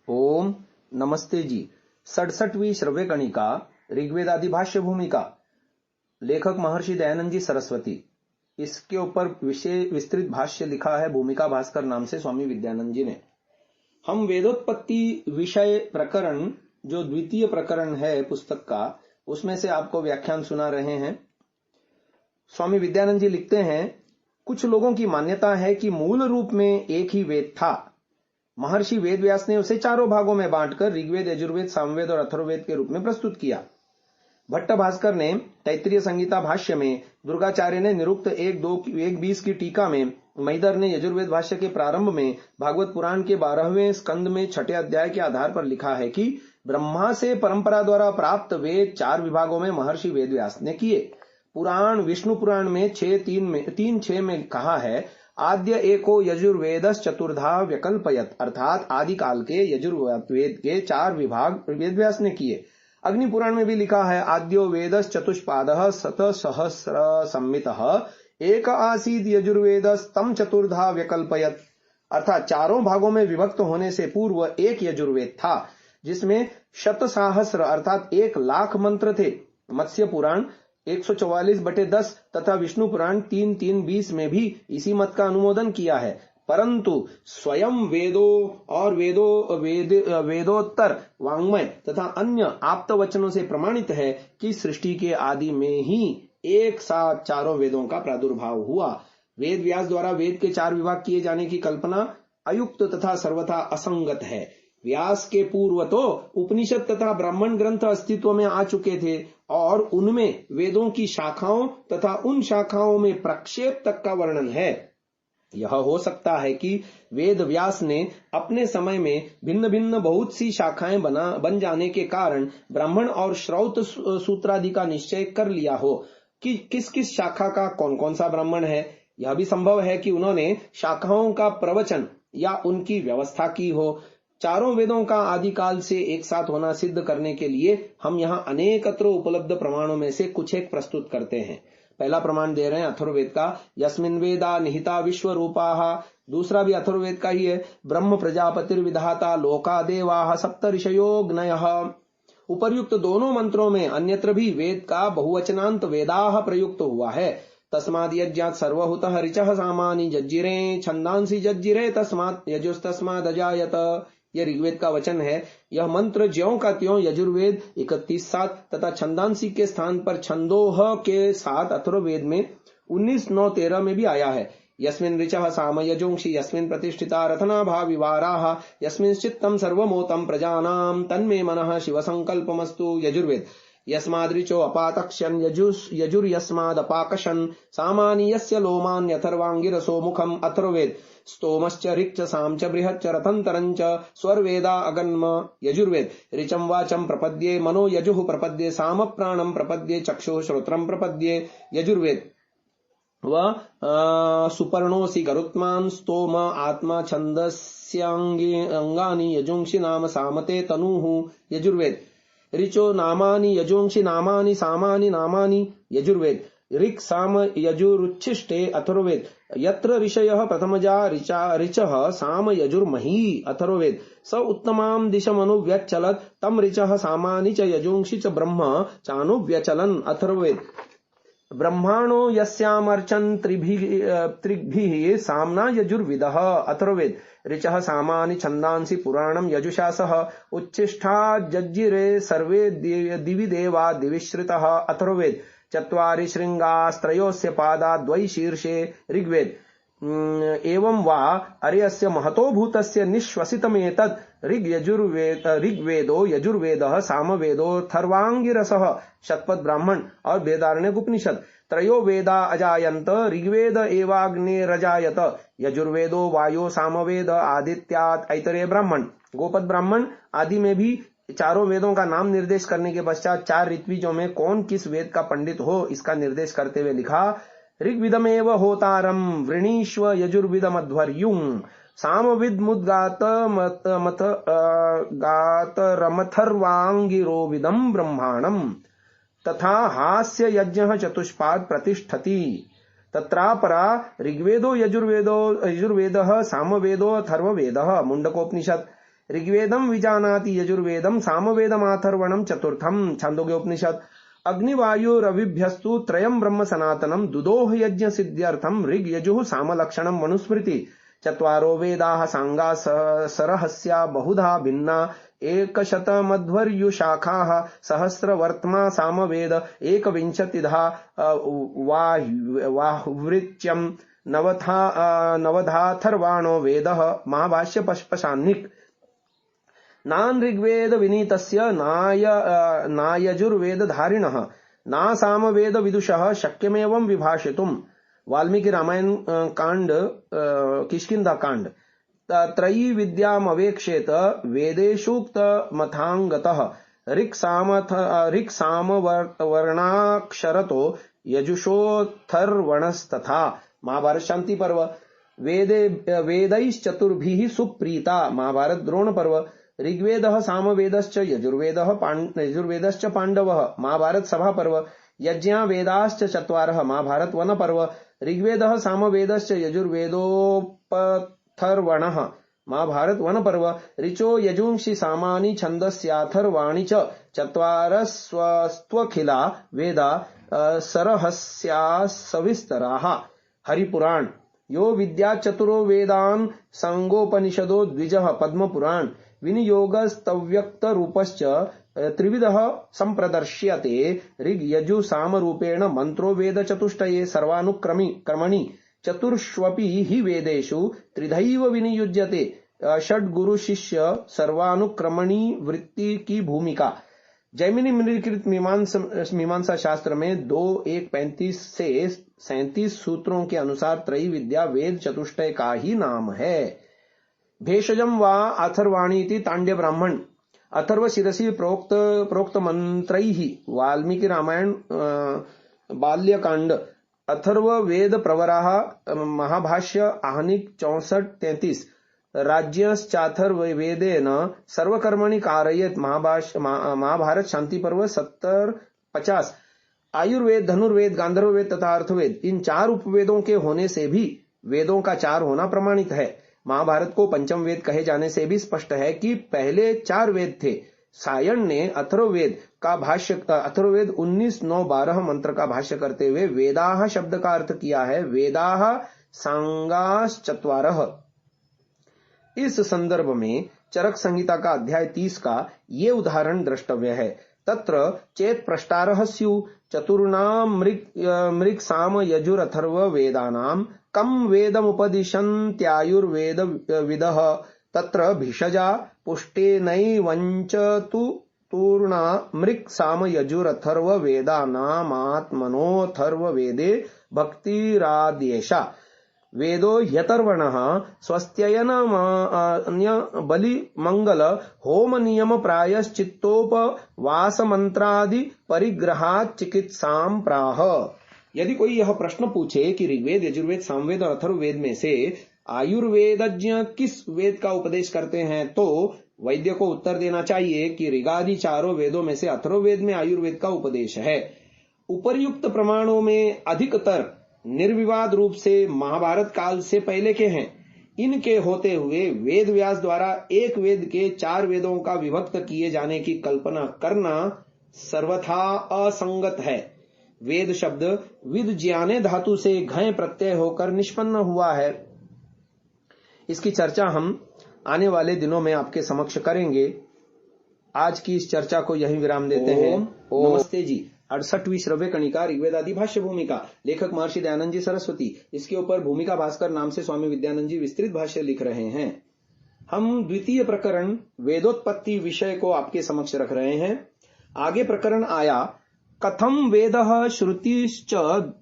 ओम नमस्ते जी। 67वीं श्रव्य कणिका ऋग्वेद आदि भाष्य भूमिका, लेखक महर्षि दयानंद जी सरस्वती। इसके ऊपर विस्तृत भाष्य लिखा है भूमिका भास्कर नाम से स्वामी विद्यानंद जी ने। हम वेदोत्पत्ति विषय प्रकरण, जो द्वितीय प्रकरण है पुस्तक का, उसमें से आपको व्याख्यान सुना रहे हैं। स्वामी विद्यानंद जी लिखते हैं, कुछ लोगों की मान्यता है कि मूल रूप में एक ही वेद था। महर्षि वेदव्यास ने उसे 4 भागों में बांटकर ऋग्वेद, यजुर्वेद, सामवेद और अथर्ववेद के रूप में प्रस्तुत किया। भट्ट भास्कर ने तैत्तिरीय संहिता भाष्य में, दुर्गाचार्य ने निरुक्त 1-20 की टीका में, महिदर ने यजुर्वेद भाष्य के प्रारंभ में, भागवत पुराण के 12वें स्कंद में 6ठे अध्याय के आधार पर लिखा है कि ब्रह्मा से परंपरा द्वारा प्राप्त वेद 4 विभागों में महर्षि वेदव्यास ने किए। पुराण विष्णु पुराण में 3:6 में कहा है, आद्य एको यजुर्वेदस चतुर्धा व्यकल्पयत, अर्थात आदिकाल के यजुर्वेद के 4 विभाग वेदव्यास ने किए। अग्नि पुराण में भी लिखा है, आद्यो वेदस चतुष्पादः शतसहस्र संमितः एक आसीद यजुर्वेदस तम चतुर्धा व्यकल्पयत, अर्थात 4 भागों में विभक्त होने से पूर्व एक यजुर्वेद था जिसमें शतसहस्र अर्थात 1,00,000 मंत्र थे। मत्स्य पुराण 144/10 तथा विष्णु पुराण 3:3-20 में भी इसी मत का अनुमोदन किया है। परंतु स्वयं वेदों और वेदोत्तर वांग्मय तथा अन्य आप्त वचनों से प्रमाणित है कि सृष्टि के आदि में ही एक साथ 4 वेदों का प्रादुर्भाव हुआ। वेद व्यास द्वारा वेद के 4 विभाग किए जाने की कल्पना अयुक्त तथा सर्वथा असंगत है। व्यास के पूर्व तो उपनिषद तथा ब्राह्मण ग्रंथ अस्तित्व में आ चुके थे और उनमें वेदों की शाखाओं तथा उन शाखाओं में प्रक्षेप तक का वर्णन है। यह हो सकता है कि वेद व्यास ने अपने समय में भिन्न भिन्न बहुत सी शाखाएं बन जाने के कारण ब्राह्मण और श्रौत सूत्रादि का निश्चय कर लिया हो कि किस किस शाखा का कौन कौन सा ब्राह्मण है। यह भी संभव है कि उन्होंने शाखाओं का प्रवचन या उनकी व्यवस्था की हो। 4 वेदों का आदिकाल से एक साथ होना सिद्ध करने के लिए हम यहाँ अनेकत्र उपलब्ध प्रमाणों में से कुछ एक प्रस्तुत करते हैं। पहला प्रमाण दे रहे हैं अथर्ववेद का, यस्मिन् वेदा निहिता विश्व रूपाः। दूसरा भी अथर्ववेद का ही है, ब्रह्म प्रजापतिर्विधाता लोका देवाः सप्त ऋषयोऽग्नयः। उपर्युक्त दोनों मंत्रों में अन्यत्र भी वेद का बहुवचनांत वेदाः प्रयुक्त हुआ है। तस्माद् यज्ञात् सर्वहुतः ऋचः सामानि जज्जिरे छंदांसि जज्जिरे तस्मात् यजुस्तस्माद् अजायत। यह ऋग्वेद का वचन है। यह मंत्र ज्यों का त्यों यजुर्वेद 31:7 तथा छंदांसी के स्थान पर छंदोह के साथ अथर्ववेद में 19:9-13 में भी आया है। यस्मिन् ऋचः साम यजुंषि यस्मिन् प्रतिष्ठिता रथनाभा विवाराः यस्मिन् चित्तम् सर्वमोतम् प्रजानाम् तन्मे मनः शिव संकल्पमस्तु। यजुर्वेद यस्माद्रिचो अपातक्ष्यन् यजुर्यस्मादपाकशन् सामानि यस्य लोमान्यथर्वाङ्गिरसो मुखम्। अथर्ववेद स्तोमश्च ऋक्च सामच बृहच्च रथन्तरञ्च स्वर्वेदा अगन्म। यजुर्वेद ऋचं वाचं प्रपद्ये मनो यजुः प्रपद्ये साम प्राणं प्रपद्ये चक्षुः श्रोत्रं प्रपद्ये। यजुर्वेद सुपर्णोऽसि गरुत्मान् स्तोम आत्मा छन्दस्यांगानि यजुंषि नाम सामते तनुः। यजुर्वेद ऋचो नामानि यजुंषि नामानि सामानि नामानि। यजुर्वेद ऋक् साम यजुरुच्छिष्टे अथर्ववेद यत्र ऋषयः प्रथमजा ऋचः साम यजुर्मही अथर्ववेद स उत्तमां दिशमनुव्यचलत् तम ऋचः सामानि च यजुंषि च ब्रह्म चानुव्यचलन् अथर्ववेद ब्रह्माणो यस्यामर्चन् त्रिभिः साम्ना यजुर्विदः अथर्ववेद ऋचः सामानि छन्दांसि पुराणं यजुषा सह उच्छिष्टा जज्जिरे सर्वे दिवि देवा दिविश्रितः अथर्ववेद चत्वारि शृंगास्त्रयोस्य पादा द्वै शीर्षे ऋग्वेद एवं वा अर्यस्य महतो भूतस्य निश्वसितमेतत् ऋग्वेदो यजुर्वेदः सामवेदोऽथर्वाङ्गिरसः शतपथ ब्राह्मण और वेदारण्यक उपनिषद त्रयो वेदा अजायन्त ऋग्वेद एवाग्नेरजायत यजुर्वेदो वायो सामवेद आदित्यात् ऐतरेय ब्राह्मण गोपद ब्राह्मण आदि में भी चारों वेदों का नाम निर्देश करने के पश्चात चार ऋत्विजों में कौन किस वेद का पंडित हो इसका निर्देश करते हुए लिखा ऋग्विदमेव होतारम वृणीष्व यजुर्विदमध्वर्युं सामविद मुद्गात मत गातरमथर्वांगिरो विदम ब्रह्माणम तथा हास्य यज्ञ चतुष्पाद प्रतिष्ठति तत्रापरा ऋग्वेदो यजुर्वेदः सामवेदो अथर्ववेदः मुंडकोपनिषद ऋग्वेदम विजानाति यजुर्वेदम सामवेदमाथर्वणम चतुर्थम छांदोग्योपनिषद अग्निवायुरविभ्यस्तु त्रयं ब्रह्म सनातनम दुदोह यज्ञ सिद्ध्यर्थम ऋग यजुः सामलक्षणम मनुस्मृति चत्वारो वेदाः सांगा सरहस्या बहुधा भिन्ना एकशतमध्वर्युशाखाः सहस्रवर्त्मा सामवेद एकविंशतिधा वाह्वृत्यं नवधाथर्वाणो वेदः महाभाष्य पश्पशान्निक नान ऋग्वेद विनीतस्य नायजुर्वेद धारिणः ना सामवेद विदुषः शक्यमेवं विभाषितुम् वाल्मीकि रामायण कांड किष्किंधा कांड त्रयी विद्यामवेक्षेत वेदेषुक्त मथांगतः ऋक् साम वर्णाक्षरतो यजुषोऽथर्वणस्तथा महाभारत शांति पर्व वेदैश्चतुर्भिः सुप्रीता महाभारत द्रोण पर्व ऋग्वेदः सामवेदश्च यजुर्वेदश्च पांडवः महाभारत सभा पर्व यज्ञा वेदाश्च चत्वारः महाभारत वन पर्व ऋग्वेदः सामवेदश्च यजुर्वेदोपथर्वणः महाभारत वन पर्व ऋचो यजुंषि सामानि छन्दस्याथर्वाणि च चत्वारस्त्वखिला वेदा सरहस्याः सविस्तराः हरिपुराण यो विद्या चतुरो वेदान् संगोपनिषदो द्विजः पद्मपुराण विनियोगस्तव्यक्त रूपश्च त्रिविधः संप्रदर्श्यते ऋग यजु साम रूपेण मंत्रो वेद चतुष्टये सर्वानुक्रमणि चतुर्ष्वपि हि वेदेषु त्रिधैव विनियुज्यते षड्गुरु शिष्य सर्वानुक्रमणि वृत्ति की भूमिका जैमिनी निम्नलिखित मीमांसा शास्त्र में 2:1:35 से 37 सूत्रों के अनुसार त्रयी विद्या वेद चतुष्टय का ही नाम है। भेषजम वा अथर्वाणीति तांड्य ब्राह्मण अथर्व शिरसी प्रोक्त मंत्रैः वाल्मीकि रामायण बाल्यकांड अथर्व वेद प्रवराः महाभाष्य आहनिक 64:33 राज्यश्चाथर्ववेदेन सर्वकर्मणि कारयेत महाभारत शांति पर्व 70:50 आयुर्वेद धनुर्वेद गांधर्ववेद तथा अर्थवेद इन चार उपवेदों के होने से भी वेदों का चार होना प्रमाणित है। महाभारत को पंचम वेद कहे जाने से भी स्पष्ट है कि पहले 4 वेद थे। सायण ने अथर्ववेद 19:9-12 मंत्र का भाष्य करते हुए वेदाः शब्द का अर्थ किया है वेदाः सांगाश्चत्वारः। इस संदर्भ में चरक संहिता का अध्याय 30 का ये उदाहरण द्रष्टव्य है। तत्र चेत प्रष्टारः स्यु चतुर्णाम मृग साम यजुरथर्व वेदानाम कम वेदमुपदिशन्त्यायुर्वेद विदः तत्र भिषजा पुष्टेनैवञ्चतु तूर्णा मृग साम यजुरथर्व वेदानामात्मनोऽथर्व वेदे भक्तिराद्येषा वेदो ह्यतर्वणः स्वस्त्ययन बलि मंगल होम नियम प्रायश्चित्तोपवास मंत्रादि परिग्रहात् चिकित्साम प्राह। यदि कोई यह प्रश्न पूछे कि ऋग्वेद यजुर्वेद सामवेद और अथर्ववेद में से आयुर्वेदज्ञ किस वेद का उपदेश करते हैं तो वैद्य को उत्तर देना चाहिए कि ऋगादि चारों वेदों में से अथर्ववेद में आयुर्वेद का उपदेश है। उपर्युक्त प्रमाणों में अधिकतर निर्विवाद रूप से महाभारत काल से पहले के हैं। इनके होते हुए वेद व्यास द्वारा एक वेद के 4 वेदों का विभक्त किए जाने की कल्पना करना सर्वथा असंगत है। वेद शब्द विद ज्ञाने धातु से घय प्रत्यय होकर निष्पन्न हुआ है। इसकी चर्चा हम आने वाले दिनों में आपके समक्ष करेंगे। आज की इस चर्चा को यहीं विराम देते हैं। नमस्ते जी। 68वीं श्रव्य कणिका ऋग्वेदादि भाष्य भूमिका, लेखक महर्षि दयानंद जी सरस्वती। इसके ऊपर भूमिका भास्कर नाम से स्वामी विद्यानंद जी विस्तृत भाष्य लिख रहे हैं। हम द्वितीय प्रकरण वेदोत्पत्ति विषय को आपके समक्ष रख रहे हैं। आगे प्रकरण आया कथम वेदः श्रुतिश्च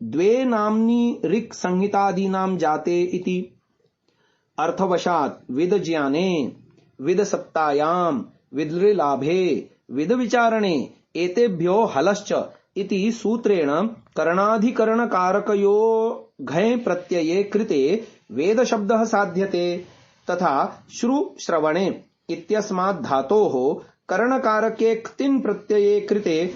द्वे नाम्नि ऋक् संहितादीनां जाते इति। अर्थवशात् विद ज्ञाने विद सत्तायां विदृलाभे विद विचारणे एतेभ्यो हलश्च इति सूत्रेण करणाधिकरण कारकयो घय प्रत्यये कृते वेद शब्दः साध्यते तथा श्रु श्रवणे इत्यस्मात् धातोः करणकारके क्तिन् प्रत्यये कृते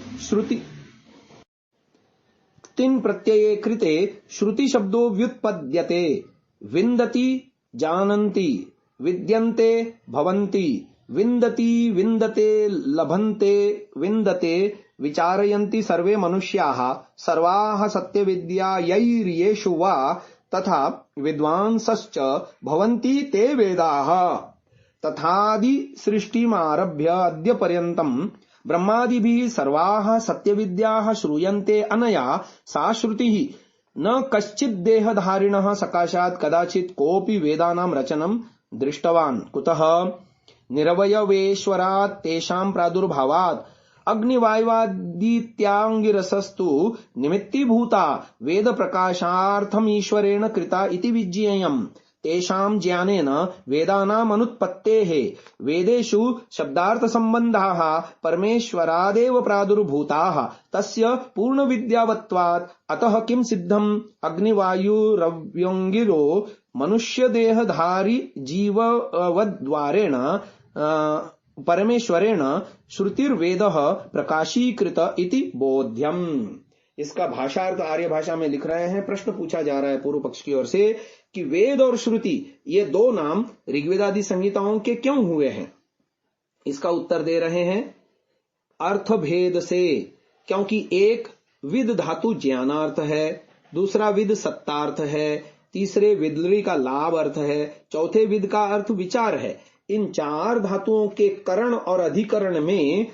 श्रुति शब्दो व्युत्पद्यते। विन्दति जानन्ति विद्यन्ते भवन्ति विन्दति विन्दते लभन्ते विन्दते विचारयन्ति सर्वे मनुष्याः सर्वाः सत्यविद्यायैर्येषु वा तथा विद्वांसश्च भवन्ति ते वेदाः। तथादि सृष्टिमारभ्य अद्य पर्यन्तम् ब्रह्मादिभिः सर्वाः सत्यविद्याः श्रूयन्ते। अनया सा श्रुतिः न कश्चित् देहधारिणः सकाशात् कदाचित् कोऽपि वेदानां रचनं दृष्टवान्। कुतः निरवयवेश्वरात् तेषां प्रादुर्भावात् अग्निवायुवादित्याङ्गिरसस्तु निमित्तीभूता वेद प्रकाशार्थमीश्वरेण कृता इति विज्ञेयम्। तेषां ज्ञानेन वेदानाम् अनुत्पत्तेः वेदेषु शब्दार्थ संबंधाः परमेश्वरादेव प्रादुर्भूताः तस्य पूर्णविद्यावत्वात्। अतः किं सिद्धम् अग्निवायुरव्यङ्गिरो मनुष्यदेहधारी जीववद्वारेण परमेश्वरेण श्रुतिर्वेदः प्रकाशीकृत इति बोध्यम्। इसका भाषार्थ आर्य भाषा में लिख रहे हैं। प्रश्न पूछा जा रहा है पूर्व पक्ष की ओर से कि वेद और श्रुति ये दो नाम ऋग्वेदादि संहिताओं के क्यों हुए हैं। इसका उत्तर दे रहे हैं अर्थ भेद से, क्योंकि एक विद धातु ज्ञानार्थ है, दूसरा विद सत्तार्थ है, तीसरे विदली का लाभ अर्थ है, चौथे विद का अर्थ विचार है। इन 4 धातुओं के करण और अधिकरण में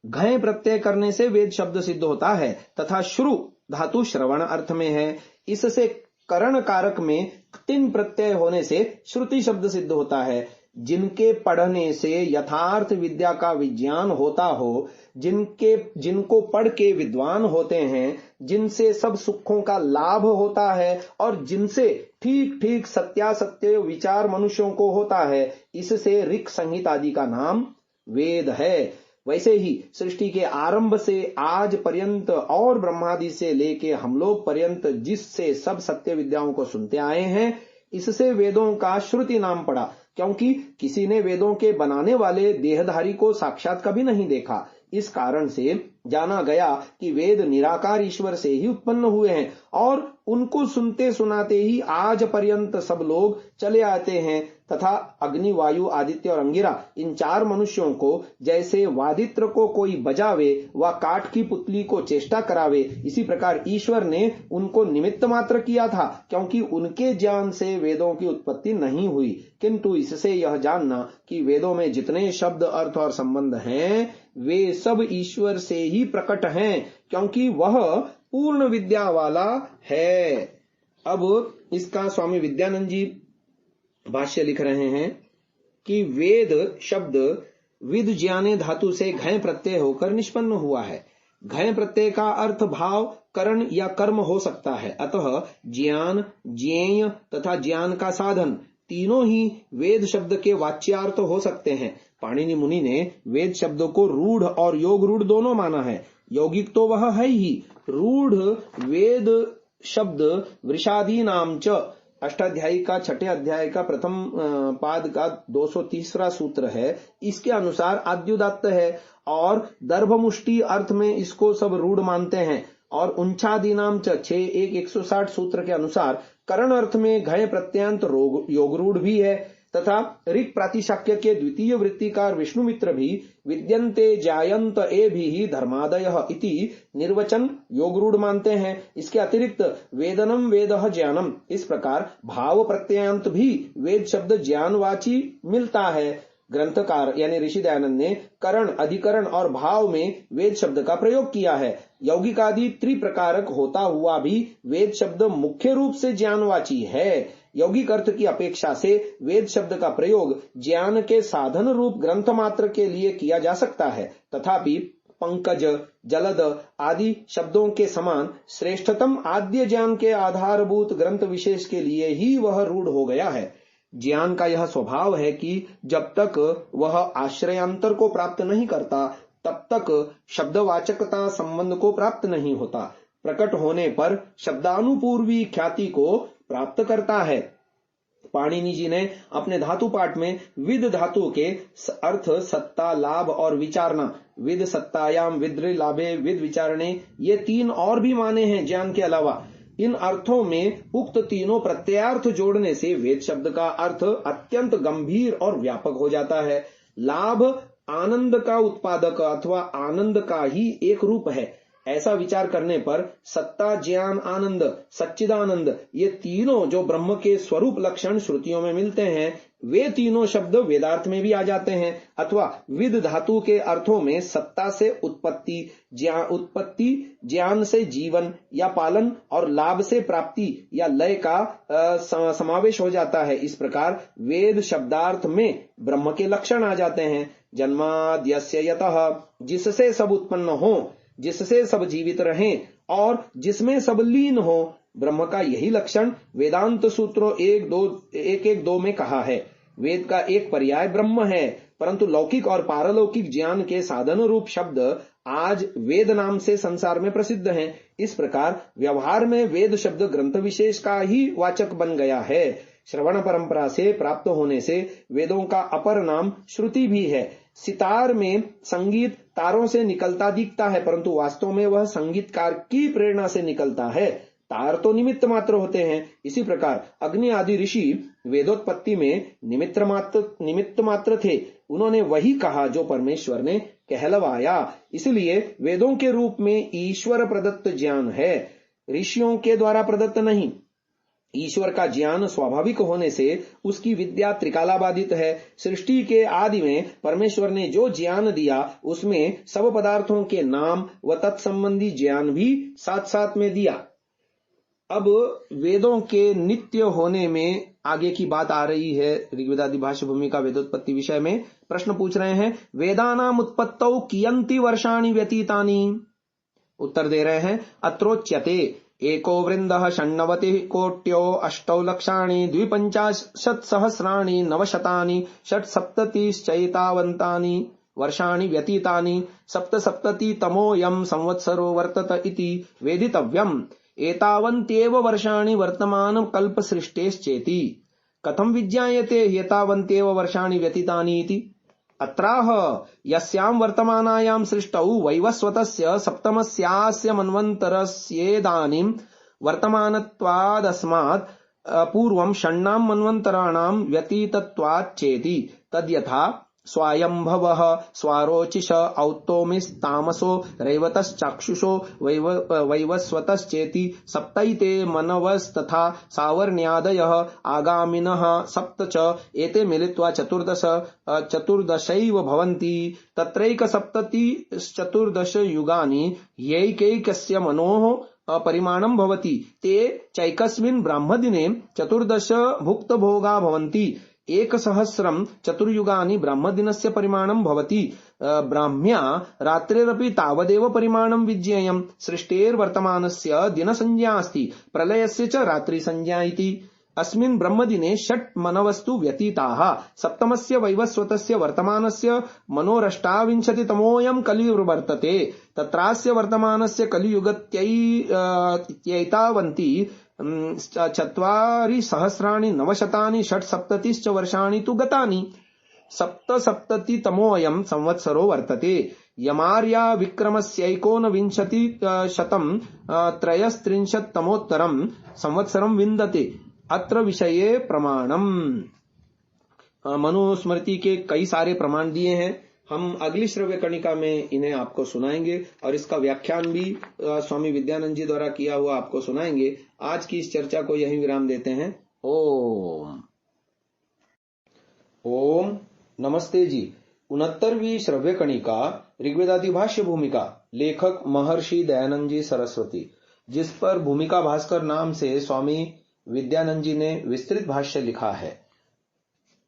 घय प्रत्यय करने से वेद शब्द सिद्ध होता है तथा श्रु धातु श्रवण अर्थ में है। इससे करण कारक में क्तिन प्रत्यय होने से श्रुति शब्द सिद्ध होता है। जिनके पढ़ने से यथार्थ विद्या का विज्ञान होता हो, जिनको पढ़ के विद्वान होते हैं, जिनसे सब सुखों का लाभ होता है और जिनसे ठीक ठीक सत्यासत्य विचार मनुष्यों को होता है, इससे ऋक् संहित आदि का नाम वेद है। वैसे ही सृष्टि के आरंभ से आज पर्यंत और ब्रह्मादि से लेके हम लोग पर्यंत जिससे सब सत्य विद्याओं को सुनते आए हैं, इससे वेदों का श्रुति नाम पड़ा, क्योंकि किसी ने वेदों के बनाने वाले देहधारी को साक्षात कभी नहीं देखा। इस कारण से जाना गया कि वेद निराकार ईश्वर से ही उत्पन्न हुए हैं और उनको सुनते सुनाते ही आज पर्यंत सब लोग चले आते हैं। तथा अग्नि, वायु, आदित्य और अंगिरा इन 4 मनुष्यों को जैसे वादित्र को कोई बजावे व काठ की पुतली को चेष्टा करावे, इसी प्रकार ईश्वर ने उनको निमित्त मात्र किया था, क्योंकि उनके ज्ञान से वेदों की उत्पत्ति नहीं हुई। किंतु इससे यह जानना कि वेदों में जितने शब्द, अर्थ और संबंध हैं वे सब ईश्वर से ही प्रकट हैं, क्योंकि वह पूर्ण विद्या वाला है। अब इसका स्वामी विद्यानंद जी भाष्य लिख रहे हैं कि वेद शब्द विद ज्ञाने धातु से घय प्रत्यय होकर निष्पन्न हुआ है। घय प्रत्यय का अर्थ भाव, करण या कर्म हो सकता है। अतः ज्ञान, ज्ञेय तथा ज्ञान का साधन तीनों ही वेद शब्द के वाच्यार्थ हो सकते हैं। पाणिनि मुनि ने वेद शब्द को रूढ़ और योग रूढ़ दोनों माना है। यौगिक तो वह है ही। रूढ़ वेद शब्द वृषादी नाम च अष्टाध्यायी का 6ठे अध्याय का प्रथम पाद का 230वां सूत्र है। इसके अनुसार आद्युदात्त है और दर्भमुष्टि अर्थ में इसको सब रूढ़ मानते हैं। और उंचादीनाम च 6:1:160 सूत्र के अनुसार करण अर्थ में घय प्रत्यांत योगरूढ़ भी है तथा ऋक् प्रातिशाक्य के द्वितीय वृत्तिकार विष्णुमित्र भी विद्यन्ते जायंत ए भी धर्मादयः इति निर्वचन योगरूढ़ मानते हैं। इसके अतिरिक्त वेदनम वेदः ज्ञानम इस प्रकार भाव प्रत्यांत भी वेद शब्द ज्ञानवाची मिलता है। ग्रंथकार यानी ऋषि दयानंद ने करण, अधिकरण और भाव में वेद शब्द का प्रयोग किया है। यौगिक आदि त्रिप्रकारक होता हुआ भी वेद शब्द मुख्य रूप से ज्ञानवाची है। यौगिक अर्थ की अपेक्षा से वेद शब्द का प्रयोग ज्ञान के साधन रूप ग्रंथ मात्र के लिए किया जा सकता है। तथापि पंकज, जलद आदि शब्दों के समान श्रेष्ठतम आद्य ज्ञान के आधारभूत ग्रंथ विशेष के लिए ही वह रूढ़ हो गया है। ज्ञान का यह स्वभाव है कि जब तक वह आश्रयांतर को प्राप्त नहीं करता तब तक शब्दवाचकता संबंध को प्राप्त नहीं होता। प्रकट होने पर शब्दानुपूर्वी ख्याति को प्राप्त करता है। पाणिनि जी ने अपने धातु पाठ में विद धातु के अर्थ सत्ता, लाभ और विचारना, विद सत्तायाम, विद्रि लाभे, विद विचारणे, ये 3 और भी माने हैं ज्ञान के अलावा। इन अर्थों में उक्त तीनों प्रत्ययार्थ जोड़ने से वेद शब्द का अर्थ अत्यंत गंभीर और व्यापक हो जाता है। लाभ आनंद का उत्पादक अथवा आनंद का ही एक रूप है। ऐसा विचार करने पर सत्ता, ज्ञान, आनंद, सच्चिदानंद ये तीनों जो ब्रह्म के स्वरूप लक्षण श्रुतियों में मिलते हैं वे तीनों शब्द वेदार्थ में भी आ जाते हैं। अथवा विद धातु के अर्थों में सत्ता से उत्पत्ति, ज्ञान से जीवन या पालन और लाभ से प्राप्ति या लय का समावेश हो जाता है। इस प्रकार वेद शब्दार्थ में ब्रह्म के लक्षण आ जाते हैं। जन्माद्यस्य यतः, जिससे सब उत्पन्न हो, जिससे सब जीवित रहें और जिसमें सब लीन हो, ब्रह्म का यही लक्षण वेदांत सूत्रों 1:2 में कहा है। वेद का एक पर्याय ब्रह्म है, परंतु लौकिक और पारलौकिक ज्ञान के साधन रूप शब्द आज वेद नाम से संसार में प्रसिद्ध हैं। इस प्रकार व्यवहार में वेद शब्द ग्रंथ विशेष का ही वाचक बन गया है। श्रवण परंपरा से प्राप्त होने से वेदों का अपर नाम श्रुति भी है। सितार में संगीत तारों से निकलता दिखता है, परंतु वास्तव में वह संगीतकार की प्रेरणा से निकलता है। तार तो निमित्त मात्र होते हैं। इसी प्रकार अग्नि आदि ऋषि वेदोत्पत्ति में निमित्त मात्र थे। उन्होंने वही कहा जो परमेश्वर ने कहलवाया। इसलिए वेदों के रूप में ईश्वर प्रदत्त ज्ञान है, ऋषियों के द्वारा प्रदत्त नहीं। ईश्वर का ज्ञान स्वाभाविक होने से उसकी विद्या त्रिकालाबाधित है। सृष्टि के आदि में परमेश्वर ने जो ज्ञान दिया उसमें सब पदार्थों के नाम व तत्संबंधी ज्ञान भी साथ साथ में दिया। अब वेदों के नित्य होने में आगे की बात आ रही है। ऋग्वेदादि भाष्य भूमिका वेदोत्पत्ति विषय में प्रश्न पूछ रहे हैं, वेदानाम उत्पत्तौ कियंति वर्षाणि व्यतीतानि। उत्तर दे रहे हैं, अत्रोच्यते एको वृंदः षण्णवति कोट्यो अष्टौ लक्षाणि 250 सहस्राणि 900 षट्सप्ततिश्चैतावन्तानि वर्षाणि व्यतीतानि 77 तमोऽयं संवत्सरो वर्तत इति वेदितव्यम्। एतावन्त्येव वर्षाणि वर्तमान कल्प सृष्टेश्चेति। कथं विज्ञायते एतावन्त्येव वर्षाणि व्यतीतानि इति। अत्राह यस्यां वर्तमानायां सृष्टौ वैवस्वतस्य सप्तमस्यास्य मन्वन्तरस्येदानीं वर्तमानत्वादस्मात् पूर्वं षण्णां मन्वन्तराणां व्यतीतत्वाच्चेति। तद्यथा स्वायंभवः स्वारोचिष औत्तोमिस्तामसो रैवतश्चाक्षुषो वैवस्वतश्चेति सप्तैते मनवस्तथा सावर्ण्यादयः आगामिनः सप्त च एते मिलित्वा चतुर्दशैव भवन्ति। तत्रैकसप्ततिश्चतुर्दश युगानि यैकैकस्य मनोः परिमाणं भवति। ते चैकस्मिन् ब्राह्मदिने 14 भुक्तभोगा भवन्ति। 1,000 चतुर्युगानि ब्राह्मदिनस्य परिमाणं भवति। ब्राह्म्या रात्रिरपि तावदेव परिमाणं विज्ञेयम्। सृष्टेर्वर्तमानस्य दिनसंज्ञा अस्ति, प्रलयस्य च रात्रिसंज्ञा इति। अस्मिन् ब्रह्मदिने 6 मनवस्तु व्यतीताः। सप्तमस्य वैवस्वतस्य वर्तमानस्य मनोरष्टाविंशतितमोऽयं कलियुर्वर्तते। तत्रास्य वर्तमानस्य कलियुगत्यैतावन्ति 4 सहस्राणि 900 षट्सप्ततिश्च वर्षाणि तु गतानि। सप्तसप्ततितमोऽयं संवत्सरो वर्तते। यमार्या विक्रमस्यैकोनविंशतिशतं त्रयस्त्रिंशत्तमोत्तरं संवत्सरं विन्दते। अत्र विषये प्रमाणम्। मनुस्मृति के कई सारे प्रमाण दिए हैं। हम अगली श्रव्य कणिका में इन्हें आपको सुनाएंगे और इसका व्याख्यान भी स्वामी विद्यानंद जी द्वारा किया हुआ आपको सुनाएंगे। आज की इस चर्चा को यहीं विराम देते हैं। ओम ओम नमस्ते जी। 69वीं श्रव्य कणिका ऋग्वेदादि भाष्य भूमिका, लेखक महर्षि दयानंद जी सरस्वती, जिस पर भूमिका भास्कर नाम से स्वामी विद्यानंद जी ने विस्तृत भाष्य लिखा है।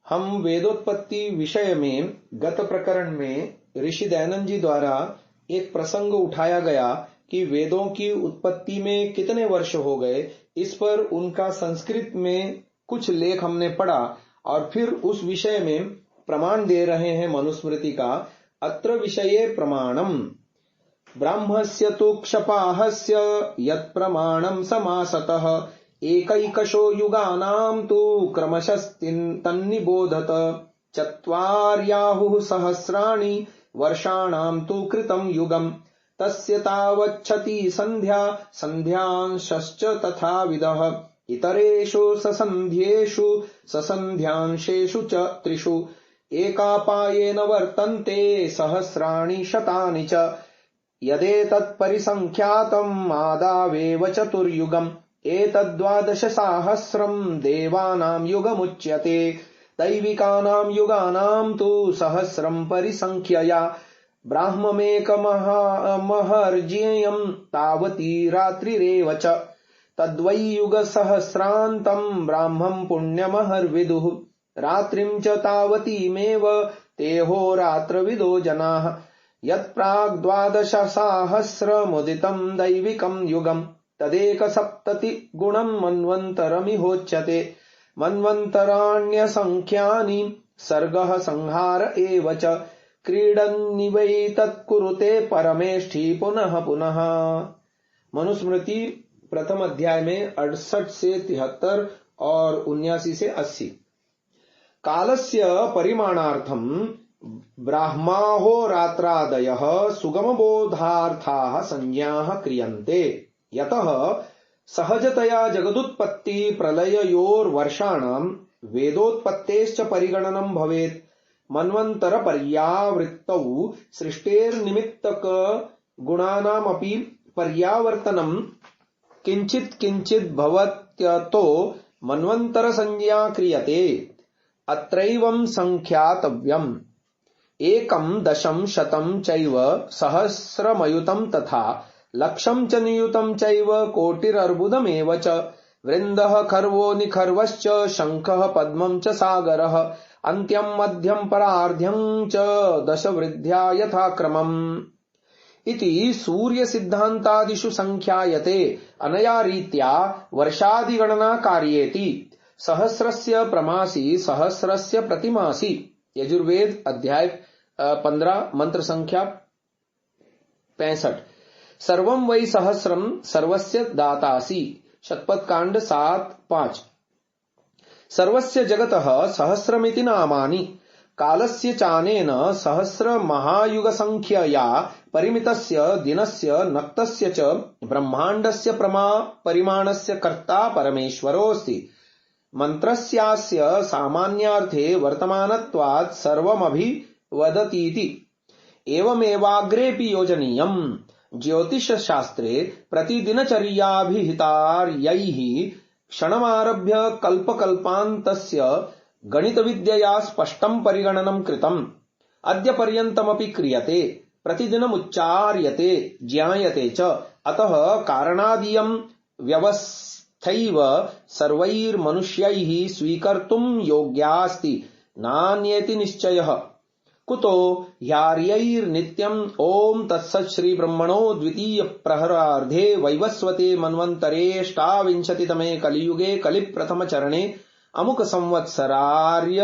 हम वेदोत्पत्ति विषय में गत प्रकरण में ऋषि दयानंद जी द्वारा एक प्रसंग उठाया गया कि वेदों की उत्पत्ति में कितने वर्ष हो गए, इस पर उनका संस्कृत में कुछ लेख हमने पढ़ा और फिर उस विषय में प्रमाण दे रहे हैं मनुस्मृति का। अत्र विषये प्रमाणम ब्राह्मस्य तु क्षपाहस्य यत् प्रमाणम समासतः एकैकशो युगानां तु क्रमशस्तन्निबोधत। चत्वार्याहुः सहस्राणि वर्षाणां तु कृतं युगम् तस्य तावच्छति संध्या संध्यांशश्च तथाविधः। इतरेषु ससन्ध्येषु ससन्ध्यांशेषु च त्रिषु एकापायेन वर्तन्ते सहस्राणि शतानि च। यदेतत्परिसङ्ख्यातम् आदावेव चतुर्युगम् एतद्द्वादशसाहस्रम् देवानां युगमुच्यते। दैविकानां युगानां तु सहस्रम् परिसङ्ख्यया ब्राह्ममेकमहर्ज्येयम् तावती रात्रिरेव च। तद्वै युगसहस्रान्तम् ब्राह्मम् पुण्यमहर्विदुः रात्रिम् च तावतीमेव तेहोरात्रविदो जनाः। यत्प्राग्द्वादशसाहस्रमुदितम् दैविकम् युगम् तदेकसप्ततिगुणम् मन्वन्तरमिहोच्यते। मन्वन्तराण्यसङ्ख्यानि सर्गः संहार एव च। क्रीडन्निवैतत्कुरुते परमेष्ठी पुनः पुनः। मनुस्मृति प्रथम अध्याय में 68 से 73 और 79 से 80। कालस्य परिमाणार्थम ब्राह्माहोरात्रादयः सुगमबोधार्थाः संज्ञाः क्रियन्ते। यतः सहजतया जगदुत्पत्ति प्रलययोर्वर्षाणां वेदोत्पत्तेश्च परिगणनं भवेत्। मन्वन्तर पर्यावृत्तौ सृष्टेर्निमित्तक गुणानामपि पर्यावर्तनं किंचित् किंचित् भवत्यतो मन्वन्तर संज्ञा क्रियते। अत्रैवं संख्यातव्यम्। एकं दशं शतं चैव सहस्रमयुतं तथा लक्षं च नियुतं चैव कोटिरर्बुदमेव च। वृन्दः खर्वो निखर्वश्च शङ्खः पद्मं च सागरः अन्त्यं मध्यं परार्ध्यं च दशवृद्ध्या यथाक्रमम्। इति सूर्य सिद्धान्तादिषु संख्यायते। अनया रीत्या वर्षादिगणना कार्येति। सहस्रस्य प्रमासी सहस्रस्य प्रतिमासी। यजुर्वेद अध्याय 15 मंत्र संख्या 65। सर्वं वै सहस्रम सर्वस्य दातासि। शतपथकांड 7:5। सर्वस्य जगतः सहस्रमिति नामानि। कालस्य चानेन सहस्र महायुग संख्यया परिमितस्य दिनस्य नक्तस्य च ब्रह्माण्डस्य परिमाणस्य कर्ता परमेश्वरोऽस्ति। मंत्रस्यास्य सामान्यार्थे वर्तमानत्वात् सर्वमभिवदतीति। एवमेवाग्रेऽपि योजनीयम्। ज्योतिष शास्त्रे प्रतिदिनचर्याभिहितार्यैः क्षणमारभ्य कल्पकल्पान्तस्य गणितविद्यया स्पष्टं परिगणनं कृतम्। अद्य पर्यन्तमपि क्रियते। प्रतिदिनमुच्चार्यते ज्ञायते च। अतः कारणादियं व्यवस्थैव सर्वैर्मनुष्यैः स्वीकर्तुं योग्यास्ति। नान्येति निश्चयः। कुतो ह्यार्यैर्नित्यम्। ओम तत्सत् श्री ब्रह्मणो द्वितीय प्रहरार्धे वैवस्वते मन्वन्तरेष्टाविंशतितमे कलियुगे कलिप्रथम चरणे अमुक संवत्सराय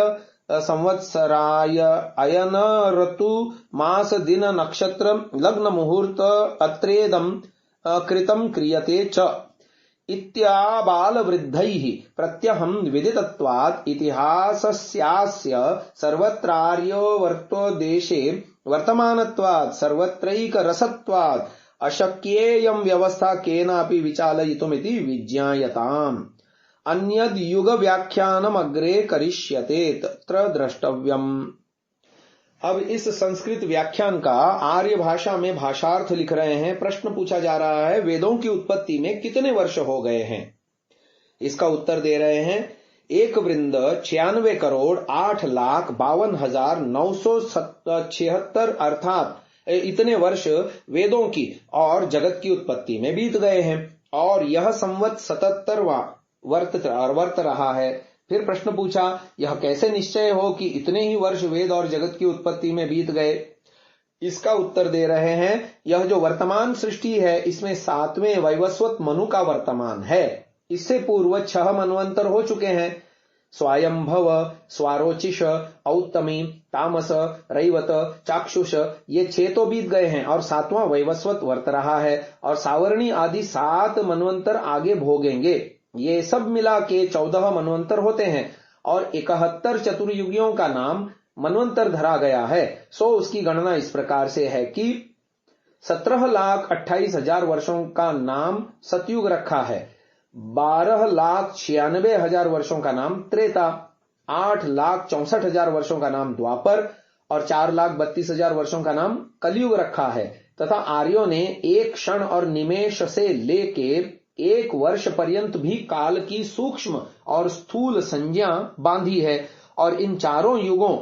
अयन ऋतु मास दिन नक्षत्र लग्न मुहूर्त अत्रेदं कृतं क्रियते च। इत्याबाल वृद्धैः प्रत्यहं विदितत्वात् इतिहासस्यास्य सर्वत्रार्यवर्तोदेशे वर्तमानत्वात् सर्वत्रैकरसत्वात् अशक्येयं व्यवस्था केनापि विचालयितुमिति विज्ञायताम्। अन्यद् युग व्याख्यानम अग्रे करिष्यते तत्र द्रष्टव्यम्। अब इस संस्कृत व्याख्यान का आर्य भाषा में भाषार्थ लिख रहे हैं। प्रश्न पूछा जा रहा है, वेदों की उत्पत्ति में कितने वर्ष हो गए हैं? इसका उत्तर दे रहे हैं, एक वृंद 96 करोड़ 8,52,976 अर्थात इतने वर्ष वेदों की और जगत की उत्पत्ति में बीत गए हैं और यह संवत 77वां वर्त रहा है। फिर प्रश्न पूछा, यह कैसे निश्चय हो कि इतने ही वर्ष वेद और जगत की उत्पत्ति में बीत गए? इसका उत्तर दे रहे हैं, यह जो वर्तमान सृष्टि है इसमें 7वें वैवस्वत मनु का वर्तमान है। इससे पूर्व 6 मनवंतर हो चुके हैं। स्वायंभव, स्वारोचिष, औत्तमी, तामस, रैवत, चाक्षुष, ये 6 तो बीत गए हैं और 7वां वैवस्वत वर्त रहा है और सावरणी आदि 7 मनवंतर आगे भोगेंगे। ये सब मिला के 14 मनवंतर होते हैं और 71 चतुर्युगियों का नाम मनवंतर धरा गया है। सो उसकी गणना इस प्रकार से है कि 17,28,000 वर्षों का नाम सतयुग रखा है, 12,96,000 वर्षों का नाम त्रेता, 8,64,000 वर्षों का नाम द्वापर और 4,32,000 वर्षों का नाम कलयुग रखा है। तथा आर्यों ने एक क्षण और निमेष से लेके 1 वर्ष पर्यंत भी काल की सूक्ष्म और स्थूल संज्ञा बांधी है और इन चारों युगों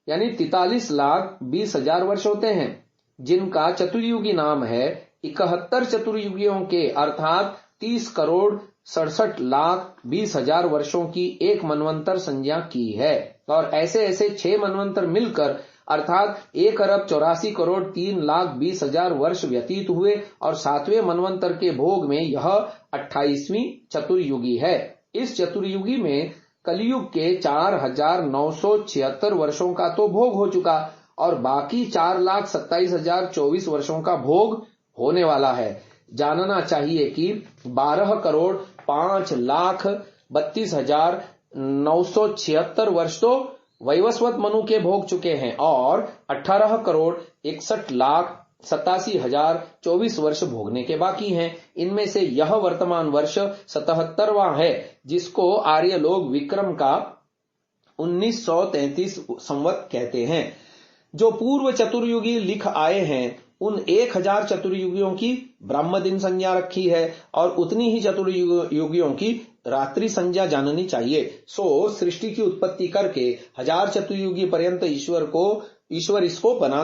यानी 43,20,000 वर्ष होते हैं, जिनका चतुर्युगी नाम है 71 चतुर्युगियों के अर्थात 30,67,20,000 वर्षों की एक मनवंतर संज्ञा की है। और ऐसे ऐसे 6 मनवंतर मिलकर अर्थात 1,84,03,20,000 वर्ष व्यतीत हुए और 7वें मनवंतर के भोग में यह 28वीं चतुर्युगी है। इस चतुर्युगी में कलयुग के 4,976 वर्षों का तो भोग हो चुका और बाकी 4,27,024 वर्षों का भोग होने वाला है। जानना चाहिए कि 12,05,32,976 वर्ष तो वैवस्वत मनु के भोग चुके हैं और 18,61,87,024 वर्ष भोगने के बाकी हैं। इनमें से यह वर्तमान वर्ष 77वां है, जिसको आर्य लोग विक्रम का 1933 संवत कहते हैं। जो पूर्व चतुर्युगी लिख आए हैं उन 1000 चतुर्युगियों की ब्रह्म दिन संज्ञा रखी है और उतनी ही चतुर्युगियों की रात्रि संज्ञा जाननी चाहिए। सो सृष्टि की उत्पत्ति करके 1000 चतुर्युगी पर्यंत ईश्वर इसको बना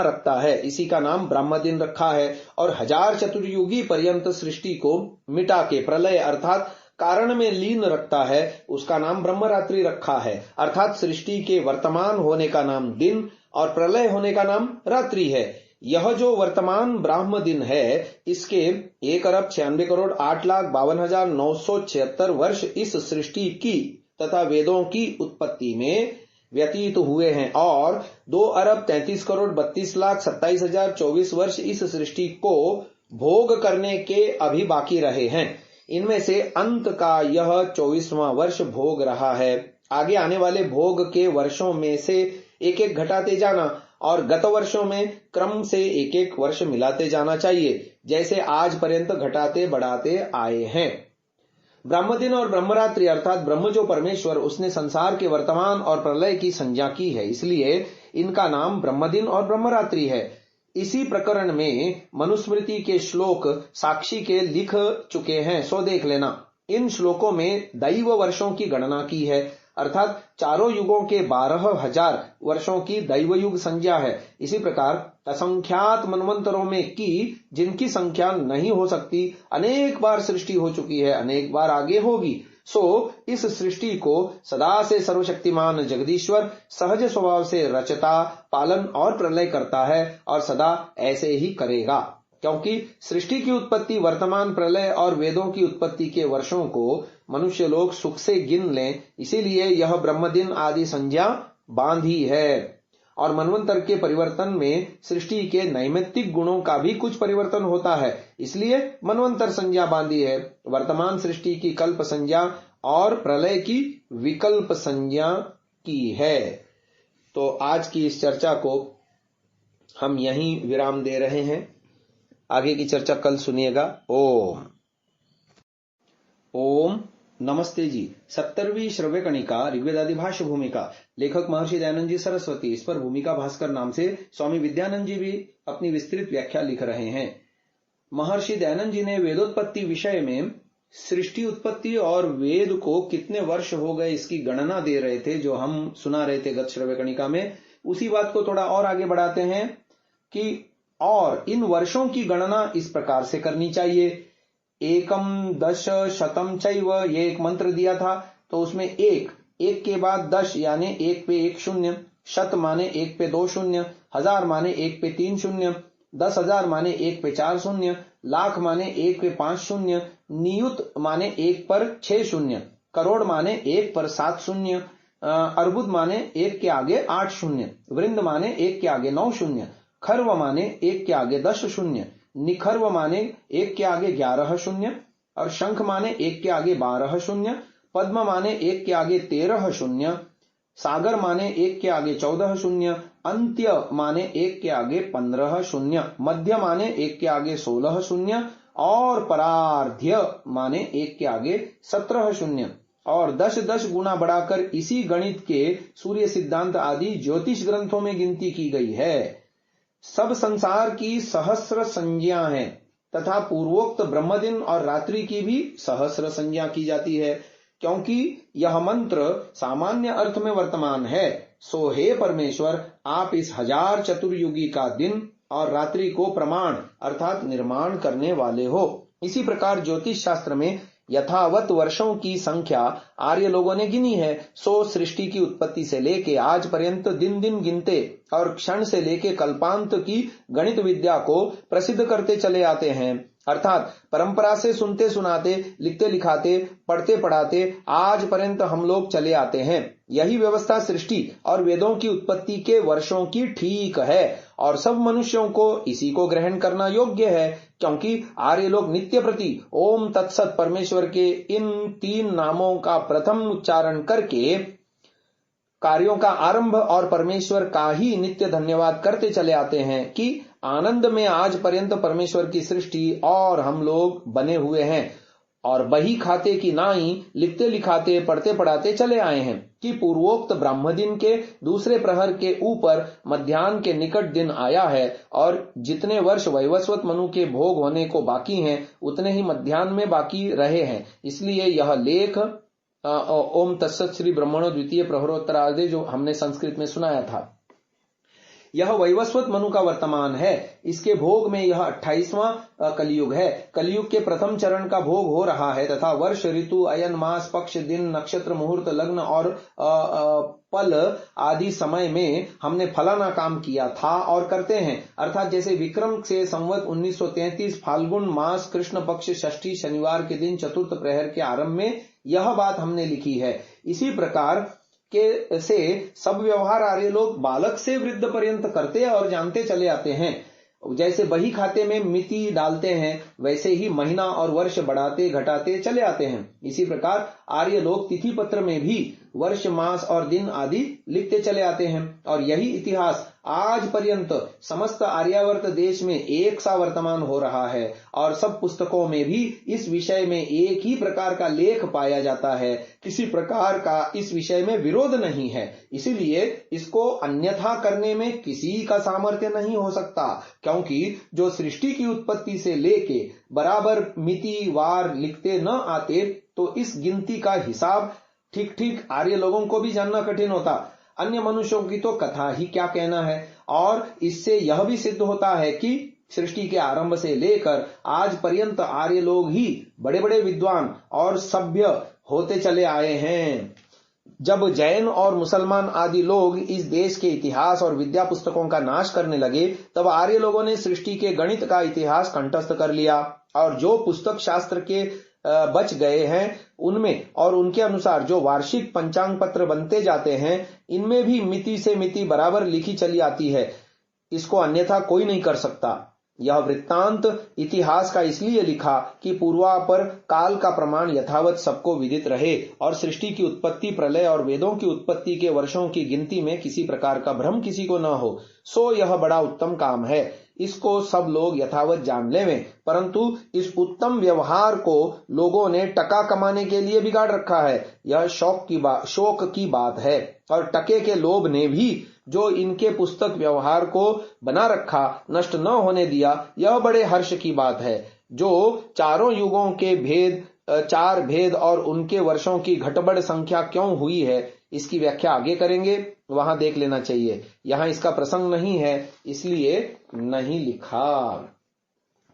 रखता है, इसी का नाम ब्रह्म दिन रखा है। और 1000 चतुर्युगी पर्यंत सृष्टि को मिटा के प्रलय अर्थात कारण में लीन रखता है, उसका नाम ब्रह्मरात्रि रखा है। अर्थात सृष्टि के वर्तमान होने का नाम दिन और प्रलय होने का नाम रात्रि है। यह जो वर्तमान ब्राह्म दिन है इसके 1,96,08,52,976 वर्ष इस सृष्टि की तथा वेदों की उत्पत्ति में व्यतीत हुए हैं और 2,33,32,27,024 वर्ष इस सृष्टि को भोग करने के अभी बाकी रहे हैं। इनमें से अंत का यह 24वां वर्ष भोग रहा है। आगे आने वाले भोग के वर्षों में से एक एक घटाते जाना और गत वर्षों में क्रम से एक एक वर्ष मिलाते जाना चाहिए, जैसे आज पर्यंत घटाते बढ़ाते आए हैं। ब्रह्म दिन और ब्रह्मरात्रि अर्थात ब्रह्म जो परमेश्वर उसने संसार के वर्तमान और प्रलय की संज्ञा की है, इसलिए इनका नाम ब्रह्म दिन और ब्रह्मरात्रि है। इसी प्रकरण में मनुस्मृति के श्लोक साक्षी के लिख चुके हैं, सो देख लेना। इन श्लोकों में दैव वर्षों की गणना की है, अर्थात चारों युगों के 12,000 वर्षों की दैवयुग संज्ञा है। इसी प्रकार असंख्यात मनवंतरों में की जिनकी संख्या नहीं हो सकती, अनेक बार सृष्टि हो चुकी है, अनेक बार आगे होगी। सो इस सृष्टि को सदा से सर्वशक्तिमान जगदीश्वर सहज स्वभाव से रचता, पालन और प्रलय करता है और सदा ऐसे ही करेगा, क्योंकि सृष्टि की उत्पत्ति, वर्तमान प्रलय और वेदों की उत्पत्ति के वर्षों को मनुष्य लोग सुख से गिन लें, इसीलिए यह ब्रह्मदिन आदि संज्ञा बांधी है। और मनवंतर के परिवर्तन में सृष्टि के नैमित्तिक गुणों का भी कुछ परिवर्तन होता है, इसलिए मनवंतर संज्ञा बांधी है। वर्तमान सृष्टि की कल्प संज्ञा और प्रलय की विकल्प संज्ञा की है। तो आज की इस चर्चा को हम यहीं विराम दे रहे हैं। आगे की चर्चा कल सुनिएगा। ओम नमस्ते जी। 70वीं श्रव्य कणिका ऋग्वेदादि भाष्य भूमिका, लेखक महर्षि दयानंद जी सरस्वती। इस पर भूमिका भास्कर नाम से स्वामी विद्यानंद जी भी अपनी विस्तृत व्याख्या लिख रहे हैं। महर्षि दयानंद जी ने वेदोत्पत्ति विषय में सृष्टि उत्पत्ति और वेद को कितने वर्ष हो गए इसकी गणना दे रहे थे, जो हम सुना रहे थे गत श्रव्य कणिका में। उसी बात को थोड़ा और आगे बढ़ाते हैं कि और इन वर्षों की गणना इस प्रकार से करनी चाहिए। एकम दश शतम चैव, ये एक मंत्र दिया था, तो उसमें एक के बाद 10 यानी 1 पे 1 शून्य, शत माने 1 पे 2 शून्य, हजार माने 1 पे 3 शून्य, 10,000 माने 1 पे 4 शून्य, लाख माने 1 पे 5 शून्य, नियुत माने 1 पर 6 शून्य, करोड़ माने 1 पर 7 शून्य, अर्बुद माने 1 के आगे 8 शून्य, वृंद माने 1 के आगे 9 शून्य, खर्व माने 1 के आगे 10 शून्य, निखर्व माने 1 के आगे 11 शून्य, और शंख माने 1 के आगे 12 शून्य, पद्म माने 1 के आगे 13 शून्य, सागर माने 1 के आगे 14 शून्य, अंत्य माने 1 के आगे 15 शून्य, मध्य माने 1 के आगे 16 शून्य, और परार्ध्य माने 1 के आगे 17 शून्य, और 10 गुना बढ़ाकर इसी गणित के सूर्य सिद्धांत आदि ज्योतिष ग्रंथों में गिनती की गई है। सब संसार की सहस्र संज्ञा है तथा पूर्वोक्त ब्रह्मदिन और रात्रि की भी सहस्र संज्ञा की जाती है, क्योंकि यह मंत्र सामान्य अर्थ में वर्तमान है। सो हे परमेश्वर, आप इस 1000 चतुर्युगी का दिन और रात्रि को प्रमाण अर्थात निर्माण करने वाले हो। इसी प्रकार ज्योतिष शास्त्र में यथावत वर्षों की संख्या आर्य लोगों ने गिनी है। सो सृष्टि की उत्पत्ति से लेके आज पर्यंत दिन दिन गिनते और क्षण से लेके कल्पांत की गणित विद्या को प्रसिद्ध करते चले आते हैं, अर्थात परंपरा से सुनते सुनाते, लिखते लिखाते, पढ़ते पढ़ाते आज पर्यंत हम लोग चले आते हैं। यही व्यवस्था सृष्टि और वेदों की उत्पत्ति के वर्षों की ठीक है, और सब मनुष्यों को इसी को ग्रहण करना योग्य है, क्योंकि आर्य लोग नित्य प्रति ओम तत्सत परमेश्वर के इन 3 नामों का प्रथम उच्चारण करके कार्यों का आरंभ और परमेश्वर का ही नित्य धन्यवाद करते चले आते हैं कि आनंद में आज पर्यंत परमेश्वर की सृष्टि और हम लोग बने हुए हैं, और बही खाते की नाई लिखते लिखाते पढ़ते पढ़ाते चले आए हैं कि पूर्वोक्त ब्रह्म दिन के दूसरे प्रहर के ऊपर मध्याह्न के निकट दिन आया है, और जितने वर्ष वैवस्वत मनु के भोग होने को बाकी हैं उतने ही मध्याह्न में बाकी रहे हैं। इसलिए यह लेख ओम तत्सत श्री ब्रह्मणो द्वितीय प्रहरोत्तरार्धे जो हमने संस्कृत में सुनाया था, यह वैवस्वत मनु का वर्तमान है। इसके भोग में यह 28वां कलयुग है। कलयुग के प्रथम चरण का भोग हो रहा है तथा वर्ष, ऋतु, अयन, मास, पक्ष, दिन, नक्षत्र, मुहूर्त, लग्न और पल आदि समय में हमने फलाना काम किया था और करते हैं, अर्थात जैसे विक्रम से संवत 1933 फाल्गुन मास कृष्ण पक्ष षष्ठी शनिवार के दिन चतुर्थ प्रहर के आरंभ में यह बात हमने लिखी है। इसी प्रकार के से सब व्यवहार आर्य लोग बालक से वृद्ध पर्यंत करते और जानते चले आते हैं। जैसे बही खाते में मिति डालते हैं वैसे ही महीना और वर्ष बढ़ाते घटाते चले आते हैं। इसी प्रकार आर्य लोग तिथि पत्र में भी वर्ष, मास और दिन आदि लिखते चले आते हैं, और यही इतिहास आज पर्यंत समस्त आर्यावर्त देश में एक सा वर्तमान हो रहा है, और सब पुस्तकों में भी इस विषय में एक ही प्रकार का लेख पाया जाता है। किसी प्रकार का इस विषय में विरोध नहीं है, इसीलिए इसको अन्यथा करने में किसी का सामर्थ्य नहीं हो सकता, क्योंकि जो सृष्टि की उत्पत्ति से लेके बराबर मिति वार लिखते न आते तो इस गिनती का हिसाब ठीक ठीक आर्य लोगों को भी जानना कठिन होता। अन्य मनुष्यों की तो कथा ही क्या कहना है। और इससे यह भी सिद्ध होता है कि सृष्टि के आरंभ से लेकर आज पर्यंत आर्य लोग ही बड़े बड़े विद्वान और सभ्य होते चले आए हैं। जब जैन और मुसलमान आदि लोग इस देश के इतिहास और विद्या पुस्तकों का नाश करने लगे, तब आर्य लोगों ने सृष्टि के गणित का इतिहास कंठस्थ कर लिया, और जो पुस्तक शास्त्र के बच गए हैं उनमें और उनके अनुसार जो वार्षिक पंचांग पत्र बनते जाते हैं इनमें भी मिति से मिति बराबर लिखी चली आती है। इसको अन्यथा कोई नहीं कर सकता। यह वृत्तांत इतिहास का इसलिए लिखा कि पूर्वापर काल का प्रमाण यथावत सबको विदित रहे और सृष्टि की उत्पत्ति, प्रलय और वेदों की उत्पत्ति के वर्षों की गिनती में किसी प्रकार का भ्रम किसी को न हो। सो यह बड़ा उत्तम काम है, इसको सब लोग यथावत जान लेवें। परंतु इस उत्तम व्यवहार को लोगों ने टका कमाने के लिए बिगाड़ रखा है। यह शोक की बात है और टके के लोभ ने भी जो इनके पुस्तक व्यवहार को बना रखा, नष्ट न होने दिया, यह बड़े हर्ष की बात है। जो चारों युगों के भेद, चार भेद और उनके वर्षों की घटबड़ संख्या क्यों हुई है, इसकी व्याख्या आगे करेंगे, वहां देख लेना चाहिए। यहां इसका प्रसंग नहीं है, इसलिए नहीं लिखा।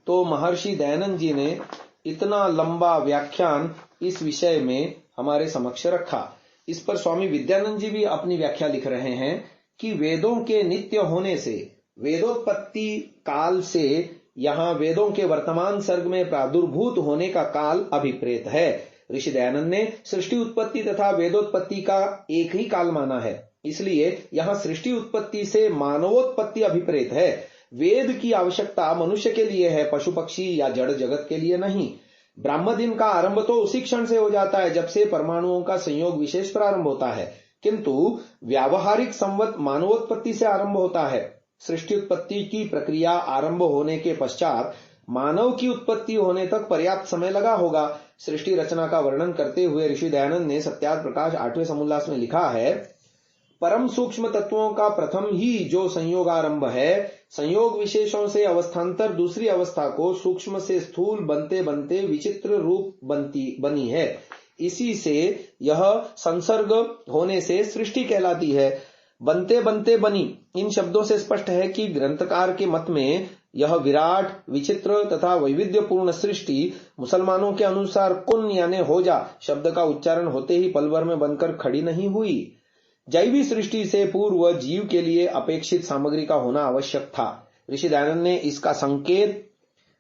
तो महर्षि दयानंद जी ने इतना लंबा व्याख्यान इस विषय में हमारे समक्ष रखा। इस पर स्वामी विद्यानंद जी भी अपनी व्याख्या लिख रहे हैं कि वेदों के नित्य होने से, वेदोत्पत्ति काल से यहाँ वेदों के वर्तमान सर्ग में प्रादुर्भूत होने का काल अभिप्रेत है। ऋषि दयानंद ने सृष्टि उत्पत्ति तथा वेदोत्पत्ति का एक ही काल माना है, इसलिए यहाँ सृष्टि उत्पत्ति से मानवोत्पत्ति अभिप्रेत है। वेद की आवश्यकता मनुष्य के लिए है, पशु पक्षी या जड़ जगत के लिए नहीं। ब्रह्म दिन का आरंभ तो उसी क्षण से हो जाता है जब से परमाणुओं का संयोग विशेष प्रारंभ होता है, किंतु व्यावहारिक संवत मानवोत्पत्ति से आरंभ होता है। सृष्टि उत्पत्ति की प्रक्रिया आरंभ होने के पश्चात मानव की उत्पत्ति होने तक पर्याप्त समय लगा होगा। सृष्टि रचना का वर्णन करते हुए ऋषि दयानंद ने सत्यार्थ प्रकाश 8वें समुल्लास में लिखा है, परम सूक्ष्म तत्वों का प्रथम ही जो संयोगारंभ है, संयोग विशेषों से अवस्थान्तर दूसरी अवस्था को सूक्ष्म से स्थूल बनते बनते विचित्र रूप बनी है। इसी से यह संसर्ग होने से सृष्टि कहलाती है। बनते बनते बनी, इन शब्दों से स्पष्ट है कि ग्रंथकार के मत में यह विराट, विचित्र तथा वैविध्यपूर्ण सृष्टि मुसलमानों के अनुसार कुन यानी हो जा शब्द का उच्चारण होते ही पल भर में बनकर खड़ी नहीं हुई। जैवी सृष्टि से पूर्व जीव के लिए अपेक्षित सामग्री का होना आवश्यक था। ऋषि दयानंद ने इसका संकेत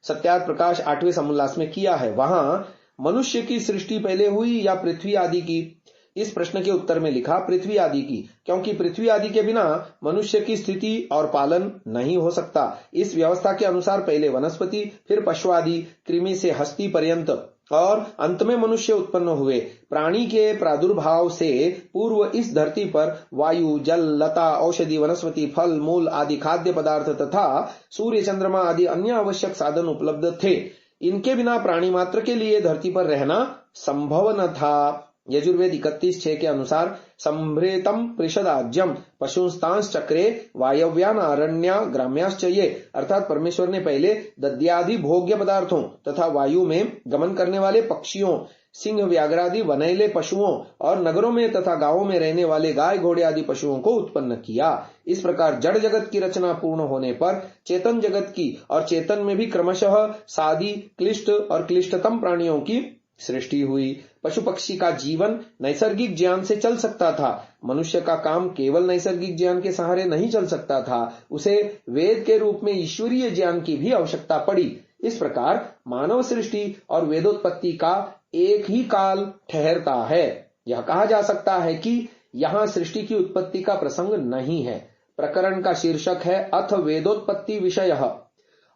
सत्यार्थ प्रकाश 8वें समुल्लास में किया है। वहां मनुष्य की सृष्टि पहले हुई या पृथ्वी आदि की, इस प्रश्न के उत्तर में लिखा पृथ्वी आदि की, क्योंकि पृथ्वी आदि के बिना मनुष्य की स्थिति और पालन नहीं हो सकता। इस व्यवस्था के अनुसार पहले वनस्पति, फिर पशु आदि, कृमि से हस्ती पर्यंत और अंत में मनुष्य उत्पन्न हुए। प्राणी के प्रादुर्भाव से पूर्व इस धरती पर वायु, जल, लता, औषधि, वनस्पति, फल, मूल आदि खाद्य पदार्थ तथा सूर्य, चंद्रमा आदि अन्य आवश्यक साधन उपलब्ध थे। इनके बिना प्राणी मात्र के लिए धरती पर रहना संभव न था। यजुर्वेद 31:6 के अनुसार संभ्रेतम परिषदाज्यम पशुस्तांस चक्रे वायव्यान अरण्या ग्राम्याश्च ये, अर्थात परमेश्वर ने पहले दद्यादि भोग्य पदार्थों तथा वायु में गमन करने वाले पक्षियों, सिंह, व्याघ्रादि वनैले पशुओं और नगरों में तथा गांवों में रहने वाले गाय, घोड़े आदि पशुओं को उत्पन्न किया। इस प्रकार जड़ जगत की रचना पूर्ण होने पर चेतन जगत की और चेतन में भी क्रमशः सादी, क्लिष्ट और क्लिष्टतम प्राणियों की सृष्टि हुई। पशु पक्षी का जीवन नैसर्गिक ज्ञान से चल सकता था, मनुष्य का काम केवल नैसर्गिक ज्ञान के सहारे नहीं चल सकता था, उसे वेद के रूप में ईश्वरीय ज्ञान की भी आवश्यकता पड़ी। इस प्रकार मानव सृष्टि और वेदोत्पत्ति का एक ही काल ठहरता है। यह कहा जा सकता है कि यहाँ सृष्टि की उत्पत्ति का प्रसंग नहीं है। प्रकरण का शीर्षक है अथ वेदोत्पत्ति विषयः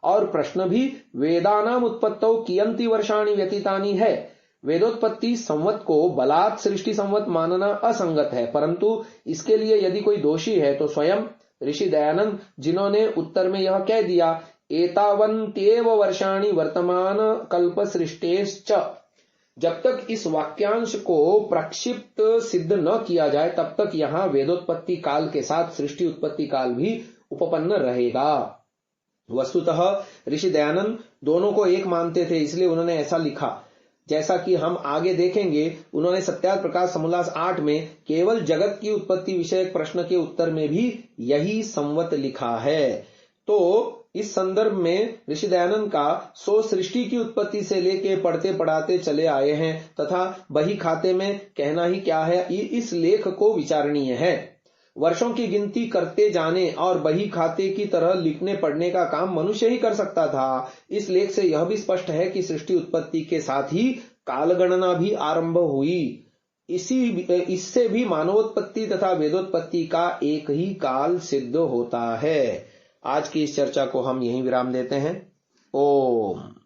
और प्रश्न भी वेदानाम उत्पत्तौ कियंति वर्षाणि व्यतीतानि है। वेदोत्पत्ति संवत को बलात् सृष्टि संवत मानना असंगत है, परंतु इसके लिए यदि कोई दोषी है तो स्वयं ऋषि दयानंद, जिन्होंने उत्तर में यह कह दिया एतावन्त्येव वर्षाणि वर्तमान कल्प सृष्टेश्च, जब तक इस वाक्यांश को प्रक्षिप्त सिद्ध न किया जाए तब तक यहाँ वेदोत्पत्ति काल के साथ सृष्टि उत्पत्ति काल भी उपपन्न रहेगा। वस्तुतः ऋषि दयानंद दोनों को एक मानते थे, इसलिए उन्होंने ऐसा लिखा। जैसा कि हम आगे देखेंगे, उन्होंने सत्यार्थ प्रकाश समुल्लास 8 में केवल जगत की उत्पत्ति विषयक प्रश्न के उत्तर में भी यही संवत लिखा है। तो इस संदर्भ में ऋषि दयानंद का सो सृष्टि की उत्पत्ति से लेके पढ़ते पढ़ाते चले आए हैं तथा बही खाते में कहना ही क्या है, इस लेख को विचारणीय है। वर्षों की गिनती करते जाने और बही खाते की तरह लिखने पढ़ने का काम मनुष्य ही कर सकता था। इस लेख से यह भी स्पष्ट है कि सृष्टि उत्पत्ति के साथ ही कालगणना भी आरंभ हुई। इससे भी मानवोत्पत्ति तथा वेदोत्पत्ति का एक ही काल सिद्ध होता है। आज की इस चर्चा को हम यहीं विराम देते हैं। ओम।